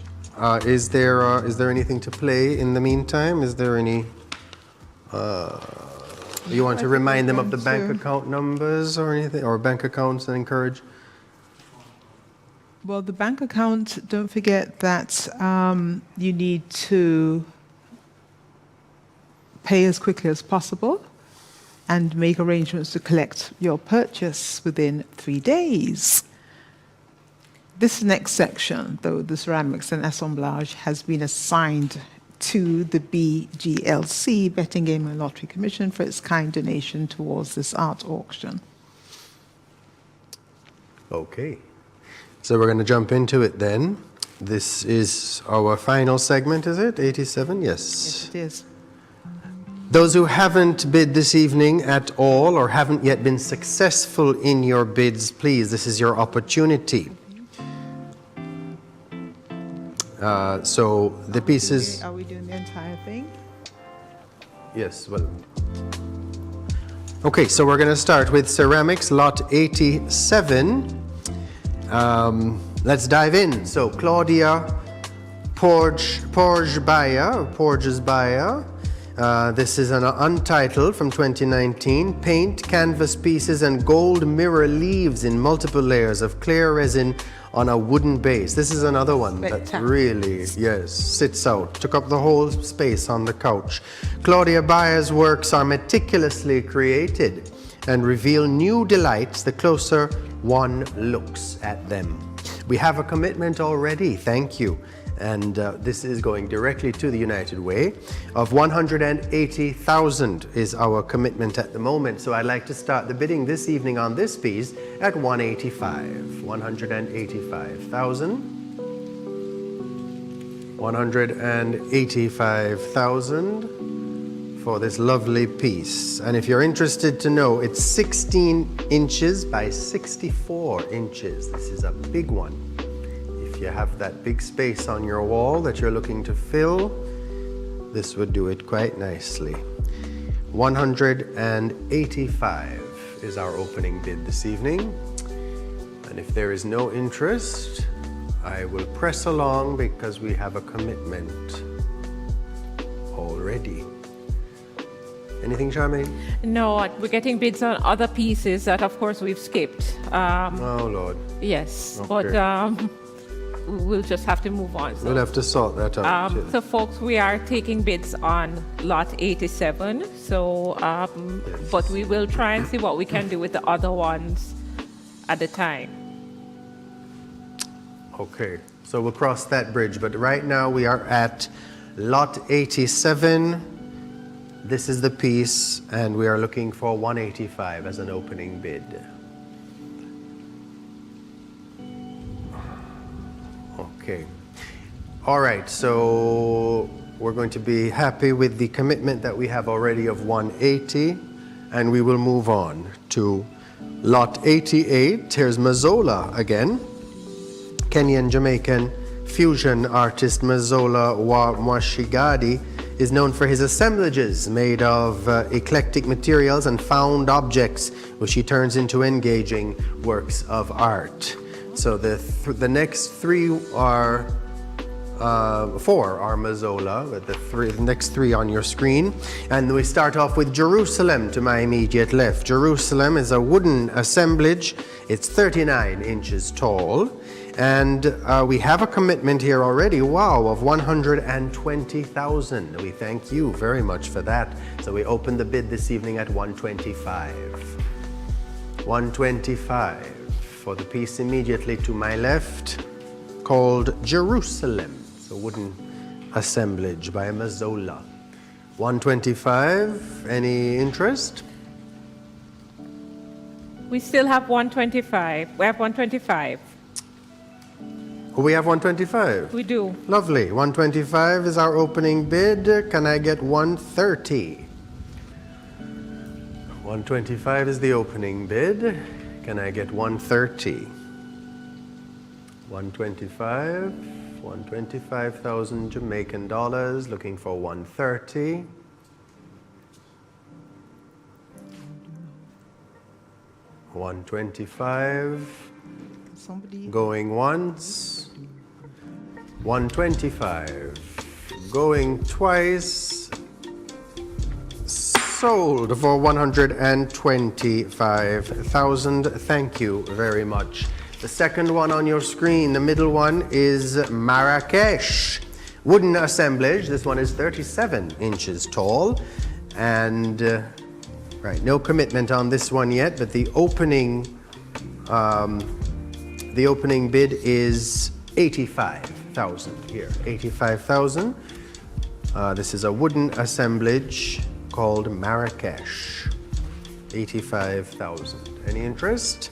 Is there anything to play in the meantime? Is there any? You want to remind them of the bank account numbers or anything, or bank accounts, and encourage? Well, the bank account, don't forget that you need to pay as quickly as possible and make arrangements to collect your purchase within 3 days. This next section, though, the ceramics and assemblage, has been assigned to the BGLC, Betting, Game and Lottery Commission, for its kind donation towards this art auction. Okay. So we're going to jump into it then. This is our final segment, is it? 87? Yes. Yes, it is. Those who haven't bid this evening at all or haven't yet been successful in your bids, please, this is your opportunity. So the pieces... Are we doing the entire thing? Yes, well... Okay, so we're going to start with ceramics, lot 87. Let's dive in. So Claudia Porges Bayer. This is an untitled from 2019. Paint, canvas pieces, and gold mirror leaves in multiple layers of clear resin on a wooden base. This is another one that really, yes, sits out. Took up the whole space on the couch. Claudia Bayer's works are meticulously created and reveal new delights the closer one looks at them. We have a commitment already, thank you. And this is going directly to the United Way. Of 180,000 is our commitment at the moment. So I'd like to start the bidding this evening on this piece at 185. 185,000. 185,000 for this lovely piece. And if you're interested to know, it's 16 inches by 64 inches. This is a big one. You have that big space on your wall that you're looking to fill, this would do it quite nicely. 185 is our opening bid this evening. And if there is no interest, I will press along because we have a commitment already. Anything, Charmaine? No, we're getting bids on other pieces that, of course, we've skipped. Oh, Lord. Yes, Okay. but we'll just have to move on. So, we'll have to sort that out. so folks, we are taking bids on lot 87. So, but we will try and see what we can do with the other ones at the time. Okay, so we'll cross that bridge. But right now we are at lot 87. This is the piece, and we are looking for 185 as an opening bid. Okay. All right, so we're going to be happy with the commitment that we have already of 180, and we will move on to lot 88. Here's Mazola again. Kenyan Jamaican fusion artist Mazola Mwashigadi is known for his assemblages made of eclectic materials and found objects, which he turns into engaging works of art. So the next three are, four are Mazola, but the next three on your screen. And we start off with Jerusalem to my immediate left. Jerusalem is a wooden assemblage. It's 39 inches tall. And we have a commitment here already, wow, of 120,000. We thank you very much for that. So we open the bid this evening at 125. 125. For the piece immediately to my left, called Jerusalem. It's a wooden assemblage by Mazola. 125, any interest? We still have 125. We have 125. We have 125? We do. Lovely. 125 is our opening bid. Can I get 130? 125 is the opening bid. Can I get 130? 125, 125,000 Jamaican dollars, looking for 130. $125. Somebody. Going once. 125. Going twice. Sold for 125,000. Thank you very much. The second one on your screen, the middle one, is Marrakesh. Wooden assemblage. This one is 37 inches tall. And, right, no commitment on this one yet, but the opening bid is 85,000 here. 85,000. This is a wooden assemblage called Marrakesh. 85,000. Any interest?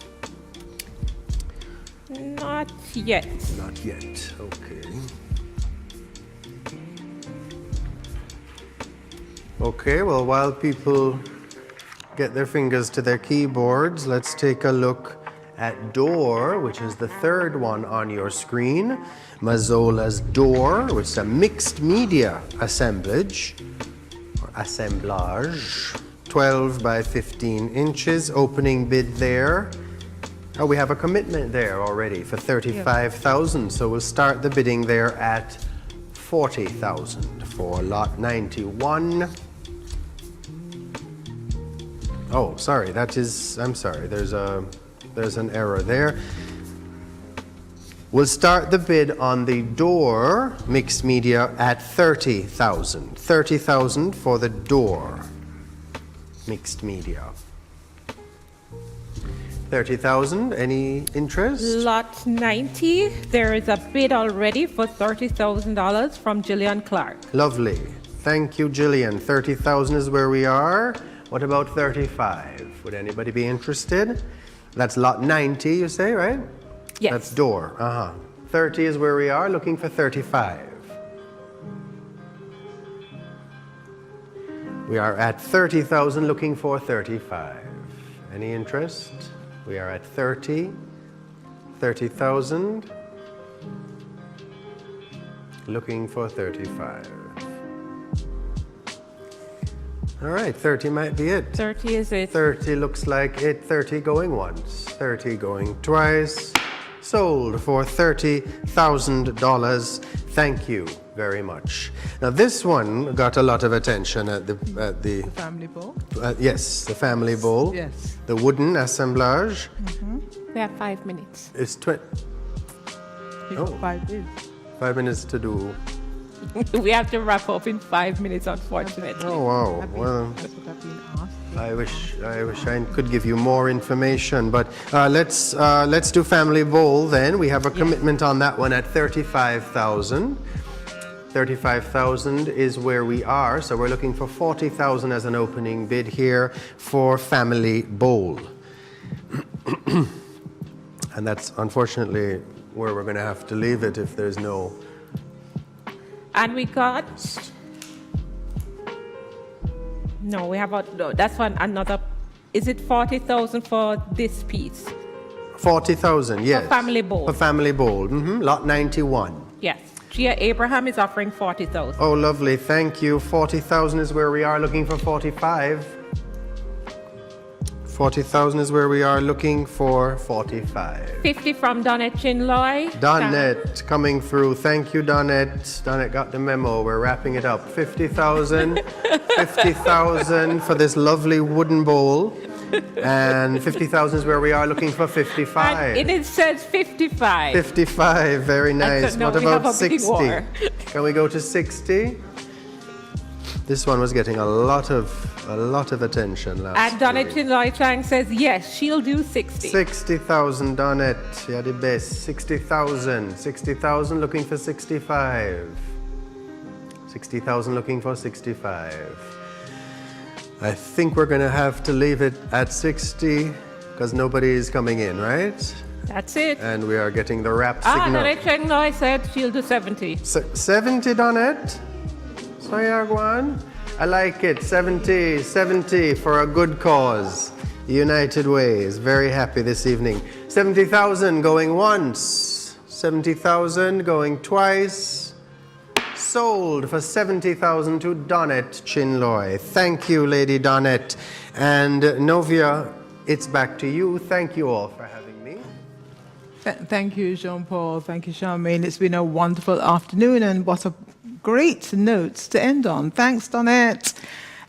Not yet. Not yet. Okay. Okay, well, while people get their fingers to their keyboards, let's take a look at Door, which is the third one on your screen. Mazzola's Door, which is a mixed media assemblage, or assemblage, 12 by 15 inches, opening bid there. Oh, we have a commitment there already for 35,000, so we'll start the bidding there at 40,000 for lot 91. Oh, sorry, I'm sorry, there's an error there. We'll start the bid on the Door mixed media at 30,000. 30,000 for the Door mixed media. 30,000, any interest? Lot 90, there is a bid already for $30,000 from Gillian Clark. Lovely. Thank you, Gillian. 30,000 is where we are. What about 35? Would anybody be interested? That's lot 90, you say, right? Yes. That's Door. 30 is where we are, looking for 35. We are at 30,000, looking for 35. Any interest? We are at 30,000, looking for 35. All right, 30 might be it. 30 is it. 30 looks like it. 30 going once, 30 going twice. Sold for $30,000. Thank you very much. Now this one got a lot of attention at the Family bowl? yes, the family bowl. Yes. The wooden assemblage. We have 5 minutes. It's Oh. 5 days. 5 minutes to do. We have to wrap up in 5 minutes, unfortunately. Oh wow. Well, That's what I've been asked. I wish I could give you more information, but let's do family bowl then. We have a commitment on that one at 35,000. 35,000 is where we are, so we're looking for 40,000 as an opening bid here for family bowl. And that's unfortunately where we're going to have to leave it if there's no. And we got. No, we have no, that's one another. Is it 40,000 for this piece? 40,000, yes. For family bowl. For family bowl, lot 91. Yes. Gia Abraham is offering 40,000. Oh, lovely, thank you. 40,000 is where we are, looking for 45. 40,000 is where we are, looking for 45. 50 from Donette Chinloy. Donette coming through. Thank you, Donette. Donette got the memo. We're wrapping it up. 50,000. 50,000 for this lovely wooden bowl. And 50,000 is where we are, looking for 55. And it says 55. 55, very nice. No, what we have about a bidding 60? war. Can we go to 60? This one was getting a lot of attention last And Donette week. Chinloy Chang says yes, she'll do 60. 60,000, Donette. You're the best. 60,000. 60,000 looking for 65. 60,000 looking for 65. I think we're going to have to leave it at 60 because nobody is coming in, right? That's it. And we are getting the wrap signal. Donette Chinloy said she'll do 70. 70, Donette? So you're going? I like it. 70 for a good cause. United Way is very happy this evening. 70,000 going once. 70,000 going twice. Sold for 70,000 to Donette Chinloy. Thank you, Lady Donette. And Novia, it's back to you. Thank you all for having me. Thank you, Jean-Paul. Thank you, Charmaine. It's been a wonderful afternoon, and what a great note to end on. Thanks, Donette.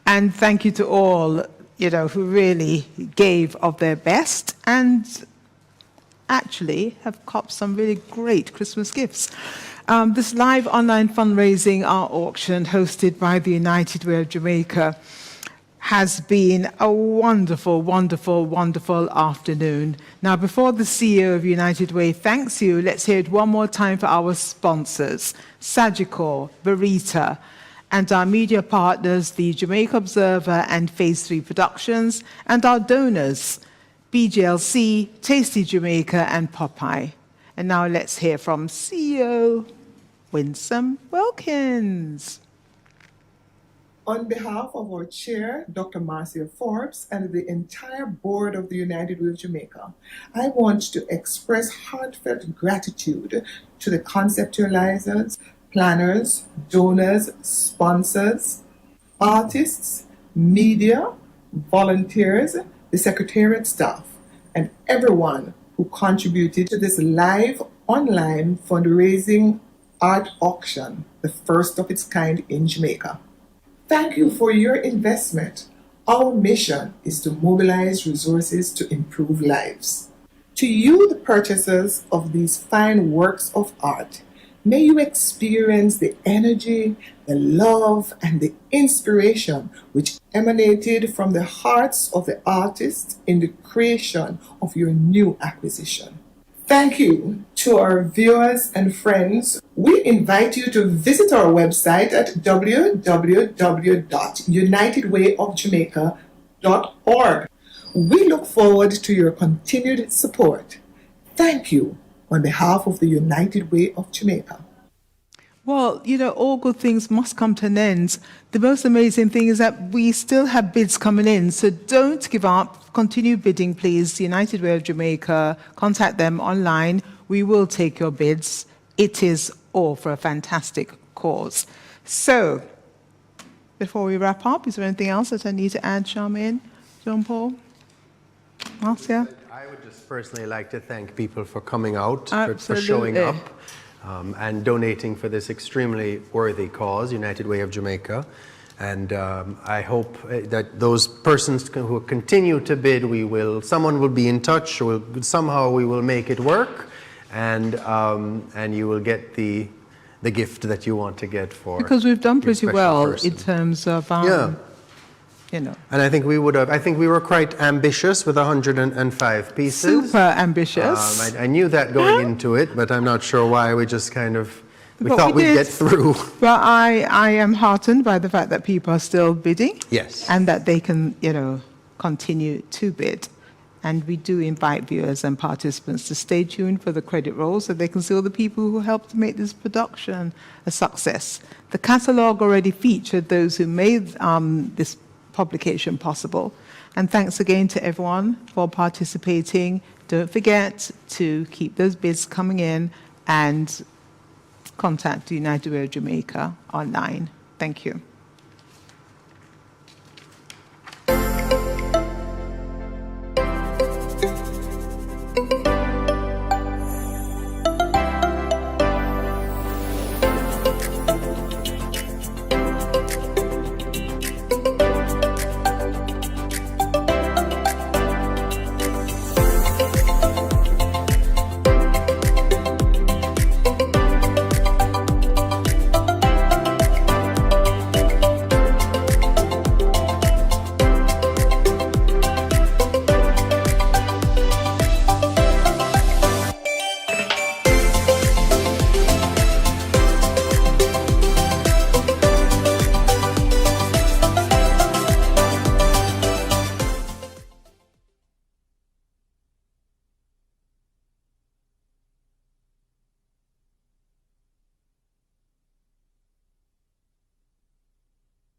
And thank you to all, who really gave of their best and actually have copped some really great Christmas gifts. This live online fundraising art auction hosted by the United Way of Jamaica has been a wonderful, wonderful, wonderful afternoon. Now, before the CEO of United Way thanks you, let's hear it one more time for our sponsors, Sagicor, Barita, and our media partners, the Jamaica Observer and Phase 3 Productions, and our donors, BJLC, Tasty Jamaica, and Popeye. And now let's hear from CEO Winsome Wilkins. On behalf of our chair, Dr. Marcia Forbes, and the entire board of the United Way of Jamaica, I want to express heartfelt gratitude to the conceptualizers, planners, donors, sponsors, artists, media, volunteers, the secretariat staff, and everyone who contributed to this live online fundraising art auction, the first of its kind in Jamaica. Thank you for your investment. Our mission is to mobilize resources to improve lives. To you, the purchasers of these fine works of art, may you experience the energy, the love, and the inspiration which emanated from the hearts of the artists in the creation of your new acquisition. Thank you to our viewers and friends. We invite you to visit our website at www.unitedwayofjamaica.org. We look forward to your continued support. Thank you on behalf of the United Way of Jamaica. Well, you know, all good things must come to an end. The most amazing thing is that we still have bids coming in, so don't give up. Continue bidding, please. United Way of Jamaica, contact them online. We will take your bids. It is all for a fantastic cause. So, before we wrap up, is there anything else that I need to add, Charmaine, Jean-Paul, Marcia? I would just personally like to thank people for coming out, for Absolutely. showing up. And donating for this extremely worthy cause, United Way of Jamaica. And I hope that those persons who continue to bid, someone will be in touch, somehow we will make it work, and you will get the gift that you want to get for. Because we've done pretty well person. in terms of, you know. And I think we were quite ambitious with 105 pieces. Super ambitious. I knew that going into it, but I'm not sure why. We just kind of, But thought we we'd did. get through. Well, I am heartened by the fact that people are still bidding. Yes. And that they can, you know, continue to bid. And we do invite viewers and participants to stay tuned for the credit roll so they can see all the people who helped to make this production a success. The catalogue already featured those who made this publication possible. And thanks again to everyone for participating. Don't forget to keep those bids coming in and contact the United Way of Jamaica online. Thank you.